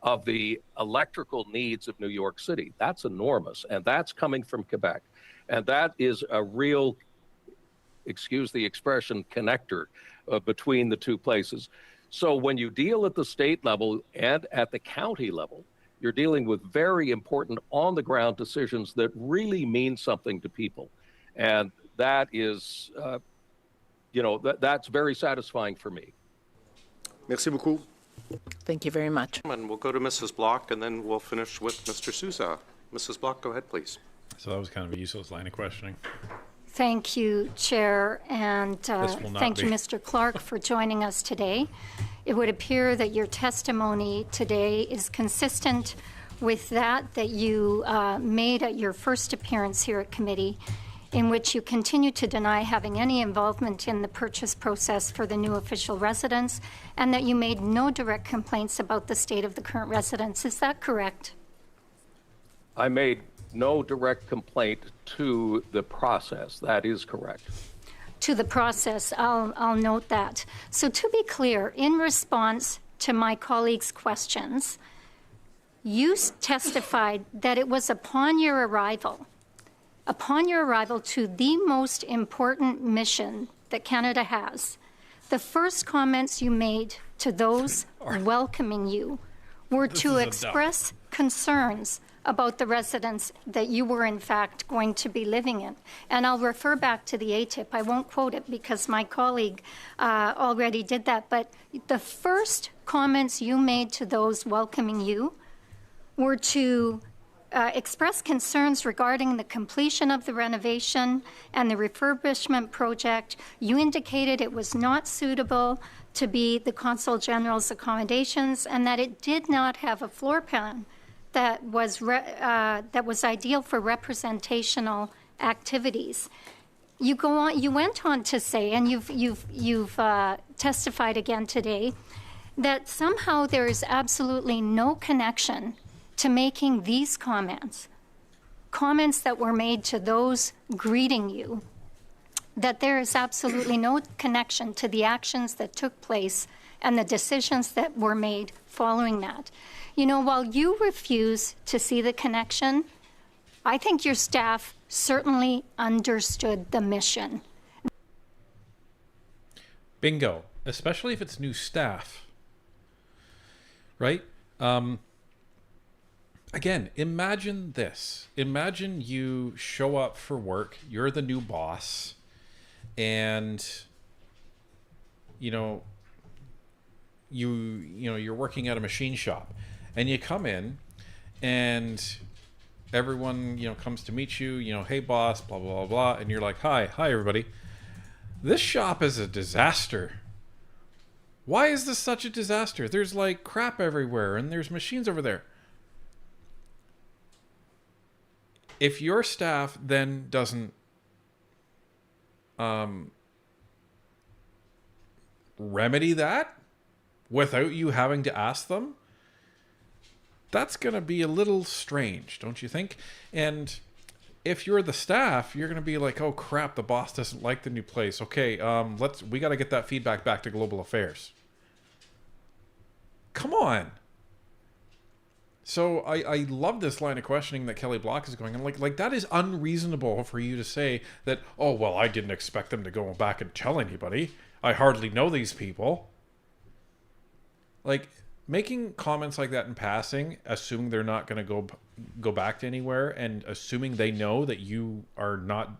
S8: of the electrical needs of New York City. That's enormous, and that's coming from Quebec. And that is a real, excuse the expression, connector between the two places. So when you deal at the state level and at the county level, you're dealing with very important on-the-ground decisions that really mean something to people. And that is, that's very satisfying for me.
S13: Merci beaucoup.
S9: Thank you very much.
S6: And we'll go to Mrs. Block, and then we'll finish with Mr. Sousa. Mrs. Block, go ahead, please.
S1: So that was kind of a useless line of questioning.
S15: Thank you, Chair, and thank you,
S1: be.
S15: Mr. Clark, for joining us today. It would appear that your testimony today is consistent with that you made at your first appearance here at committee, in which you continue to deny having any involvement in the purchase process for the new official residence, and that you made no direct complaints about the state of the current residence. Is that correct?
S8: I made no direct complaint to the process. That is correct.
S15: To the process, I'll note that. So to be clear, in response to my colleagues' questions, you testified that it was upon your arrival to the most important mission that Canada has, the first comments you made to those welcoming you were to express concerns about the residence that you were in fact going to be living in. And I'll refer back to the ATIP. I won't quote it because my colleague already did that. But the first comments you made to those welcoming you were to express concerns regarding the completion of the renovation and the refurbishment project. You indicated it was not suitable to be the Consul General's accommodations and that it did not have a floor plan that was ideal for representational activities. You went on to say, and you've testified again today, that somehow there is absolutely no connection to making these comments that were made to those greeting you, that there is absolutely no connection to the actions that took place and the decisions that were made following that. You know, while you refuse to see the connection, I think your staff certainly understood the mission.
S1: Bingo. Especially if it's new staff. Right? Again, imagine this. Imagine you show up for work, you're the new boss, and you're working at a machine shop. And you come in and everyone, comes to meet you, hey boss, blah, blah, blah, blah. And you're like, hi everybody. This shop is a disaster. Why is this such a disaster? There's like crap everywhere and there's machines over there. If your staff then doesn't remedy that without you having to ask them, that's going to be a little strange, don't you think? And if you're the staff, you're going to be like, oh crap, the boss doesn't like the new place. Okay, we got to get that feedback back to Global Affairs. Come on. So I love this line of questioning that Kelly Block is going on. Like that is unreasonable for you to say that, oh, well, I didn't expect them to go back and tell anybody. I hardly know these people. Like, making comments like that in passing, assuming they're not going to go back to anywhere, and assuming they know that you are not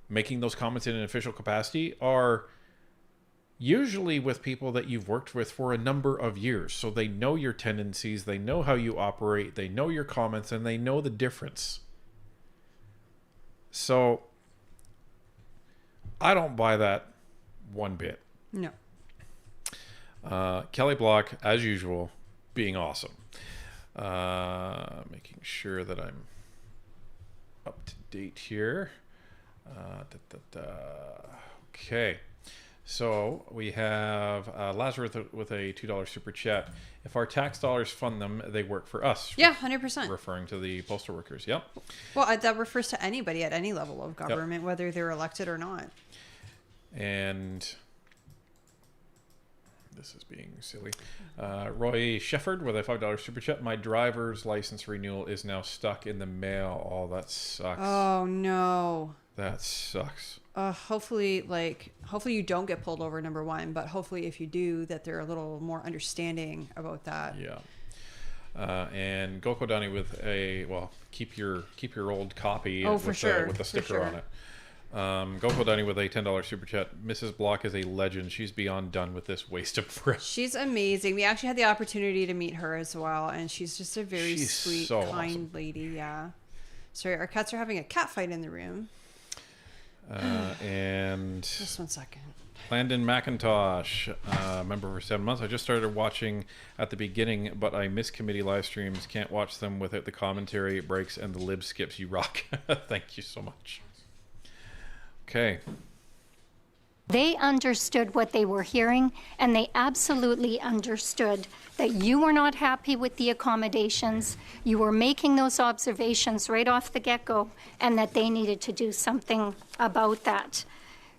S1: making those comments in an official capacity, are usually with people that you've worked with for a number of years. So they know your tendencies, they know how you operate, they know your comments, and they know the difference. So I don't buy that one bit.
S2: No.
S1: Kelly Block, as usual, being awesome. Making sure that I'm up to date here. Okay. So we have Lazarus with a $2 super chat. If our tax dollars fund them, they work for us.
S2: Yeah, 100%.
S1: Referring to the postal workers. Yep.
S2: Well, that refers to anybody at any level of government, whether they're elected or not.
S1: And this is being silly. Roy Shefford with a $5 super chat. My driver's license renewal is now stuck in the mail. Oh, that sucks.
S2: Oh, no.
S1: That sucks.
S2: Hopefully you don't get pulled over, number one, but hopefully if you do, that they're a little more understanding about that.
S1: Yeah. And Goko Donnie with a, well, keep your old copy with the sticker on it. Goko Donnie with a $10 super chat. Mrs. Block is a legend. She's beyond done with this waste of breath.
S2: She's amazing. We actually had the opportunity to meet her as well, and she's just a very sweet, kind lady. Yeah. Sorry, our cats are having a cat fight in the room.
S1: And
S2: just 1 second.
S1: Landon McIntosh, member for 7 months. I just started watching at the beginning, but I miss committee live streams. Can't watch them without the commentary breaks and the lib skips. You rock. Thank you so much. Okay.
S15: They understood what they were hearing, and they absolutely understood that you were not happy with the accommodations. You were making those observations right off the get-go, and that they needed to do something about that.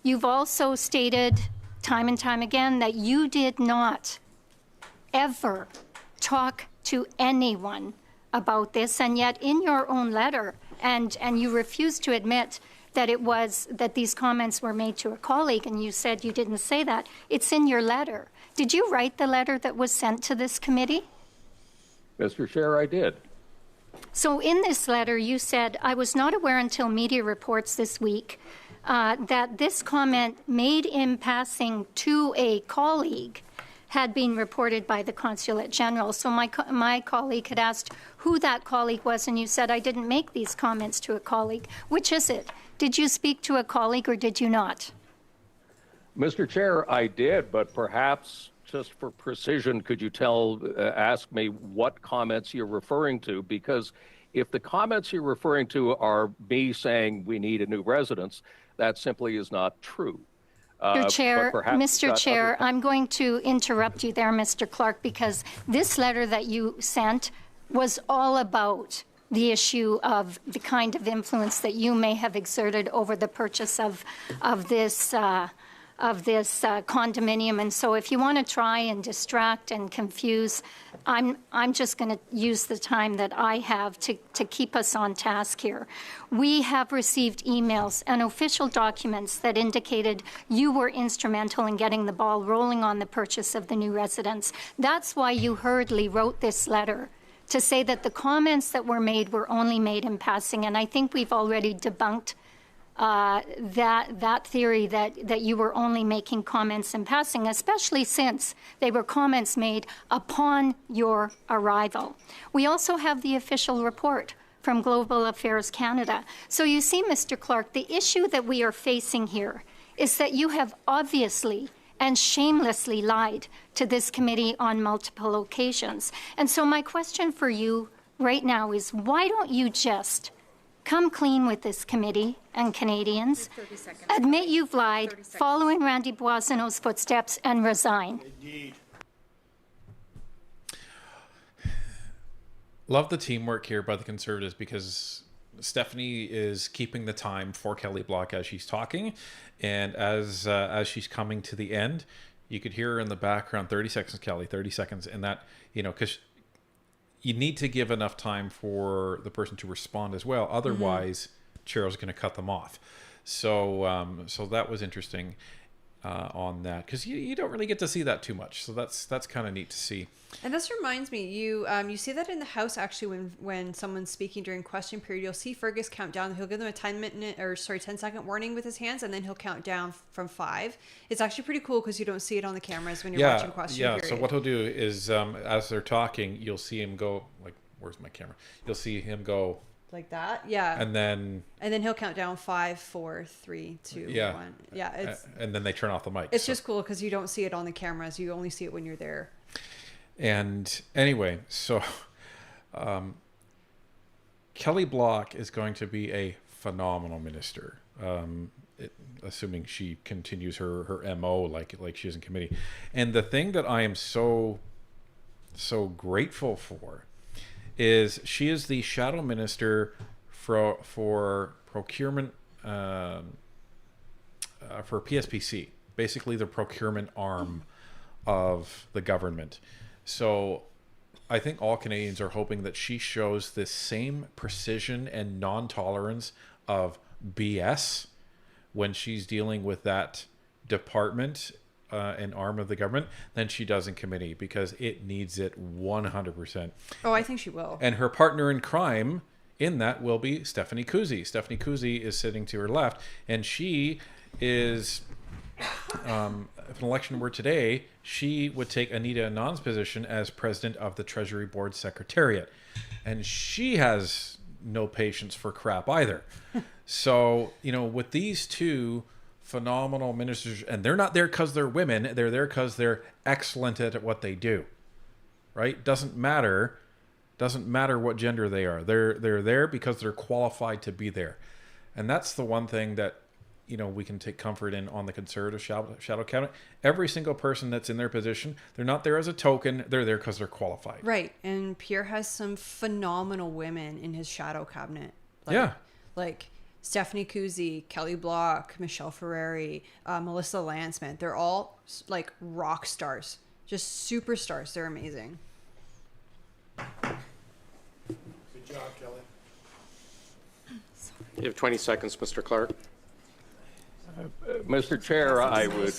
S15: You've also stated time and time again that you did not ever talk to anyone about this, and yet in your own letter, and you refused to admit that these comments were made to a colleague, and you said you didn't say that. It's in your letter. Did you write the letter that was sent to this committee?
S8: Mr. Chair, I did.
S15: So in this letter, you said, I was not aware until media reports this week that this comment made in passing to a colleague had been reported by the Consulate General. So my colleague had asked who that colleague was, and you said, I didn't make these comments to a colleague. Which is it? Did you speak to a colleague or did you not?
S8: Mr. Chair, I did, but perhaps just for precision, could you ask me what comments you're referring to? Because if the comments you're referring to are me saying we need a new residence, that simply is not true.
S15: Mr. Chair, I'm going to interrupt you there, Mr. Clark, because this letter that you sent was all about the issue of the kind of influence that you may have exerted over the purchase of this condominium. And so if you want to try and distract and confuse, I'm just going to use the time that I have to keep us on task here. We have received emails and official documents that indicated you were instrumental in getting the ball rolling on the purchase of the new residence. That's why you hurriedly wrote this letter, to say that the comments that were made were only made in passing. And I think we've already debunked that theory that you were only making comments in passing, especially since they were comments made upon your arrival. We also have the official report from Global Affairs Canada. So you see, Mr. Clark, the issue that we are facing here is that you have obviously and shamelessly lied to this committee on multiple occasions. And so my question for you right now is, why don't you just come clean with this committee and Canadians, admit you've lied, follow in Randy Boissonneau's footsteps, and resign?
S3: Indeed.
S1: Love the teamwork here by the Conservatives, because Stephanie is keeping the time for Kelly Block as she's talking, and as she's coming to the end, you could hear her in the background, 30 seconds, Kelly, 30 seconds, and that, because you need to give enough time for the person to respond as well. Otherwise, Cheryl's going to cut them off. So so that was interesting on that, because you don't really get to see that too much. So that's kind of neat to see.
S2: And this reminds me, you see that in the House actually when someone's speaking during question period, you'll see Fergus count down. He'll give them a 10-second warning with his hands, and then he'll count down from 5. It's actually pretty cool because you don't see it on the cameras when you're watching question period.
S1: So what he'll do is as they're talking, you'll see him go like, where's my camera? You'll see him go
S2: like that, yeah.
S1: And then
S2: he'll count down 5, 4, 3, 2, 1. Yeah,
S1: and then they turn off the mic.
S2: It's just cool because you don't see it on the cameras. You only see it when you're there.
S1: And anyway, so Kelly Block is going to be a phenomenal minister, assuming she continues her MO like she is in committee. And the thing that I am so grateful for is she is the shadow minister for procurement for PSPC, basically the procurement arm of the government. So I think all Canadians are hoping that she shows this same precision and non-tolerance of BS when she's dealing with that department and arm of the government than she does in committee, because it needs it 100%.
S2: Oh, I think she will.
S1: And her partner in crime in that will be Stephanie Kuzy. Stephanie Kuzy is sitting to her left, and she is... if an election were today, she would take Anita Anand's position as president of the Treasury Board Secretariat. And she has no patience for crap either. So, you know, with these two phenomenal ministers, and they're not there because they're women, they're there because they're excellent at what they do, right? Doesn't matter what gender they are. They're there because they're qualified to be there. And that's the one thing that, you know, we can take comfort in on the Conservative shadow cabinet. Every single person that's in their position, they're not there as a token. They're there because they're qualified.
S2: Right. And Pierre has some phenomenal women in his shadow cabinet. Like Stephanie Kuzy, Kelly Block, Michelle Ferreri, Melissa Lansman. They're all like rock stars. Just superstars. They're amazing.
S3: Good job, Kelly.
S6: You have 20 seconds, Mr. Clark.
S8: Mr. Chair, I would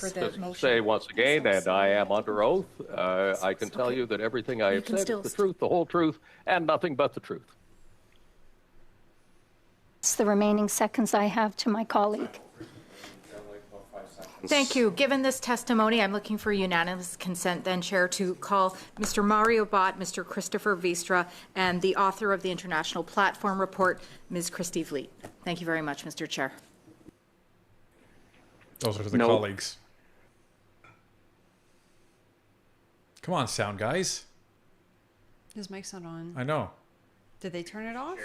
S8: say once again, and I am under oath, I can tell you that everything I have said is the truth, the whole truth, and nothing but the truth.
S15: It's the remaining seconds I have to my colleague.
S16: Thank you. Given this testimony, I'm looking for unanimous consent then, Chair, to call Mr. Mario Bott, Mr. Christopher Vistra, and the author of the International Platform Report, Ms. Christy Vliet. Thank you very much, Mr. Chair.
S1: Those are the colleagues. Come on, sound guys.
S2: His mic's not on.
S1: I know.
S2: Did they turn it off?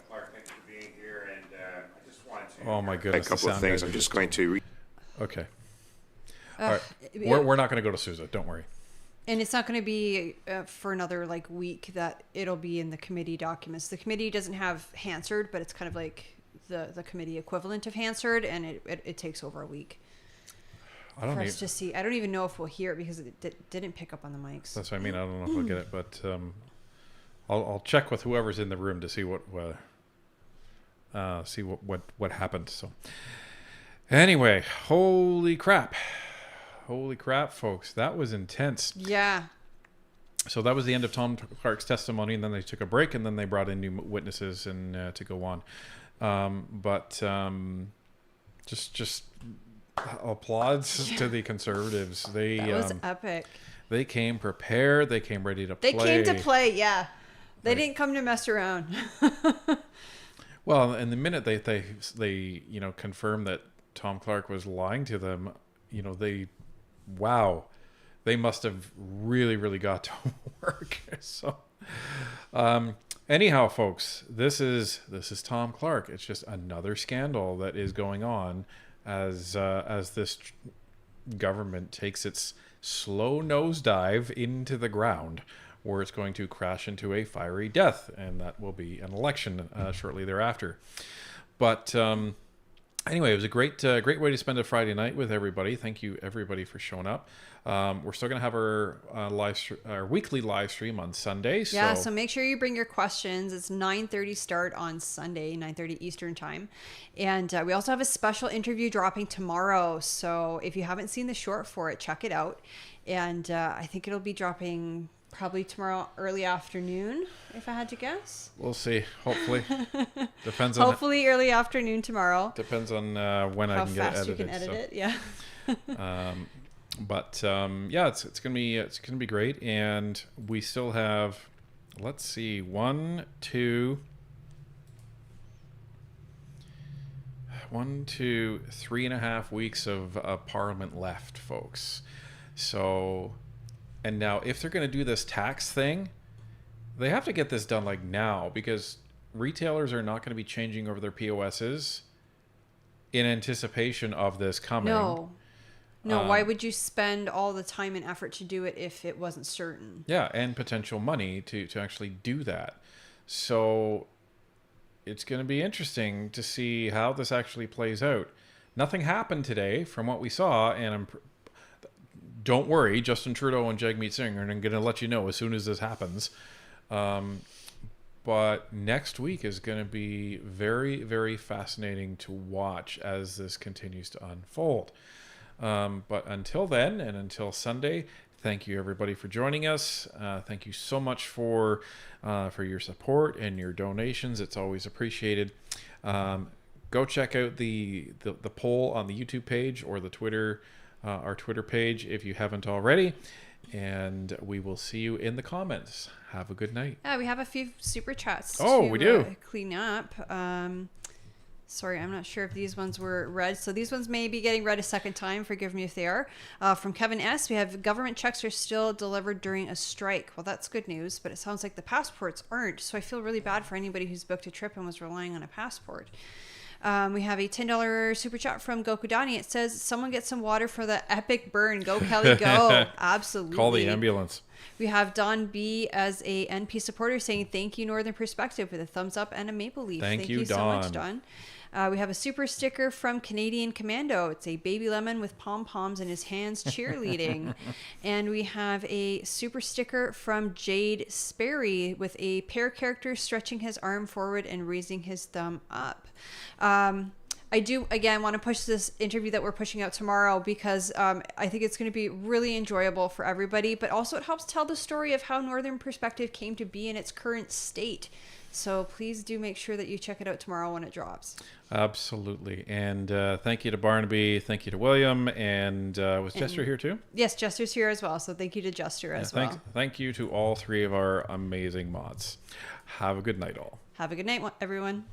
S17: Clark, thanks for being here, and I just wanted to...
S1: Oh my goodness.
S17: A couple of things I'm just going to...
S1: Okay. All right. We're not going to go to Sousa. Don't worry.
S2: And it's not going to be for another like week that it'll be in the committee documents. The committee doesn't have Hansard, but it's kind of like the committee equivalent of Hansard, and it takes over a week for us to see. I don't even know if we'll hear it because it didn't pick up on the mics.
S1: That's what I mean. I don't know if we'll get it, but I'll check with whoever's in the room to see what happened. So anyway, holy crap, folks, that was intense.
S2: Yeah. So
S1: that was the end of Tom Clark's testimony, and then they took a break, and then they brought in new witnesses and to go on. Just applauds to the Conservatives. That
S2: was epic.
S1: They came prepared. They came ready to play.
S2: They came to play, yeah. They didn't come to mess around.
S1: Well, and the minute they confirmed that Tom Clark was lying to them, they must have really, really got to work. So, anyhow, folks, this is Tom Clark. It's just another scandal that is going on as this government takes its slow nosedive into the ground, where it's going to crash into a fiery death, and that will be an election shortly thereafter. But anyway, it was a great way to spend a Friday night with everybody. Thank you, everybody, for showing up. We're still going to have our weekly live stream on Sunday.
S2: So make sure you bring your questions. It's 9:30 start on Sunday, 9:30 Eastern time. And we also have a special interview dropping tomorrow. So if you haven't seen the short for it, check it out. And I think it'll be dropping probably tomorrow early afternoon, if I had to guess.
S1: We'll see. Hopefully. Depends on
S2: hopefully early afternoon tomorrow.
S1: Depends on when I can get it edited. How fast you
S2: can edit it, yeah.
S1: It's gonna be great, and we still have, let's see, 1, 2, 3.5 weeks of Parliament left, folks. So, and now if they're going to do this tax thing, they have to get this done like now, because retailers are not going to be changing over their POSs in anticipation of this coming.
S2: No, why would you spend all the time and effort to do it if it wasn't certain?
S1: Yeah, and potential money to actually do that. So it's going to be interesting to see how this actually plays out. Nothing happened today from what we saw, and don't worry, Justin Trudeau and Jagmeet Singh are going to let you know as soon as this happens. But next week is going to be very, very fascinating to watch as this continues to unfold. But until then, and until Sunday, thank you everybody for joining us. Thank you so much for your support and your donations. It's always appreciated. Go check out the poll on the YouTube page or the Twitter, our Twitter page, if you haven't already. And we will see you in the comments. Have a good night.
S2: Yeah, we have a few super chats.
S1: We do.
S2: Clean up. Sorry, I'm not sure if these ones were read. So these ones may be getting read a second time. Forgive me if they are. From Kevin S., we have government checks are still delivered during a strike. Well, that's good news, but it sounds like the passports aren't. So I feel really bad for anybody who's booked a trip and was relying on a passport. We have a $10 super chat from Gokudani. It says, someone get some water for the epic burn. Go, Kelly, go. Absolutely.
S1: Call the ambulance.
S2: We have Don B as a NP supporter saying, thank you, Northern Perspective, with a thumbs up and a maple leaf.
S1: Thank you,
S2: so
S1: Don.
S2: much, Don. We have a super sticker from Canadian Commando. It's a baby lemon with pom-poms in his hands cheerleading. And we have a super sticker from Jade Sperry with a pair character stretching his arm forward and raising his thumb up. I do, again, want to push this interview that we're pushing out tomorrow because I think it's going to be really enjoyable for everybody, but also it helps tell the story of how Northern Perspective came to be in its current state. So please do make sure that you check it out tomorrow when it drops.
S1: Absolutely. And thank you to Barnaby. Thank you to William. And was Jester here too?
S2: Yes, Jester's here as well. So thank you to Jester as well.
S1: Thank you to all three of our amazing mods. Have a good night, all.
S2: Have a good night, everyone.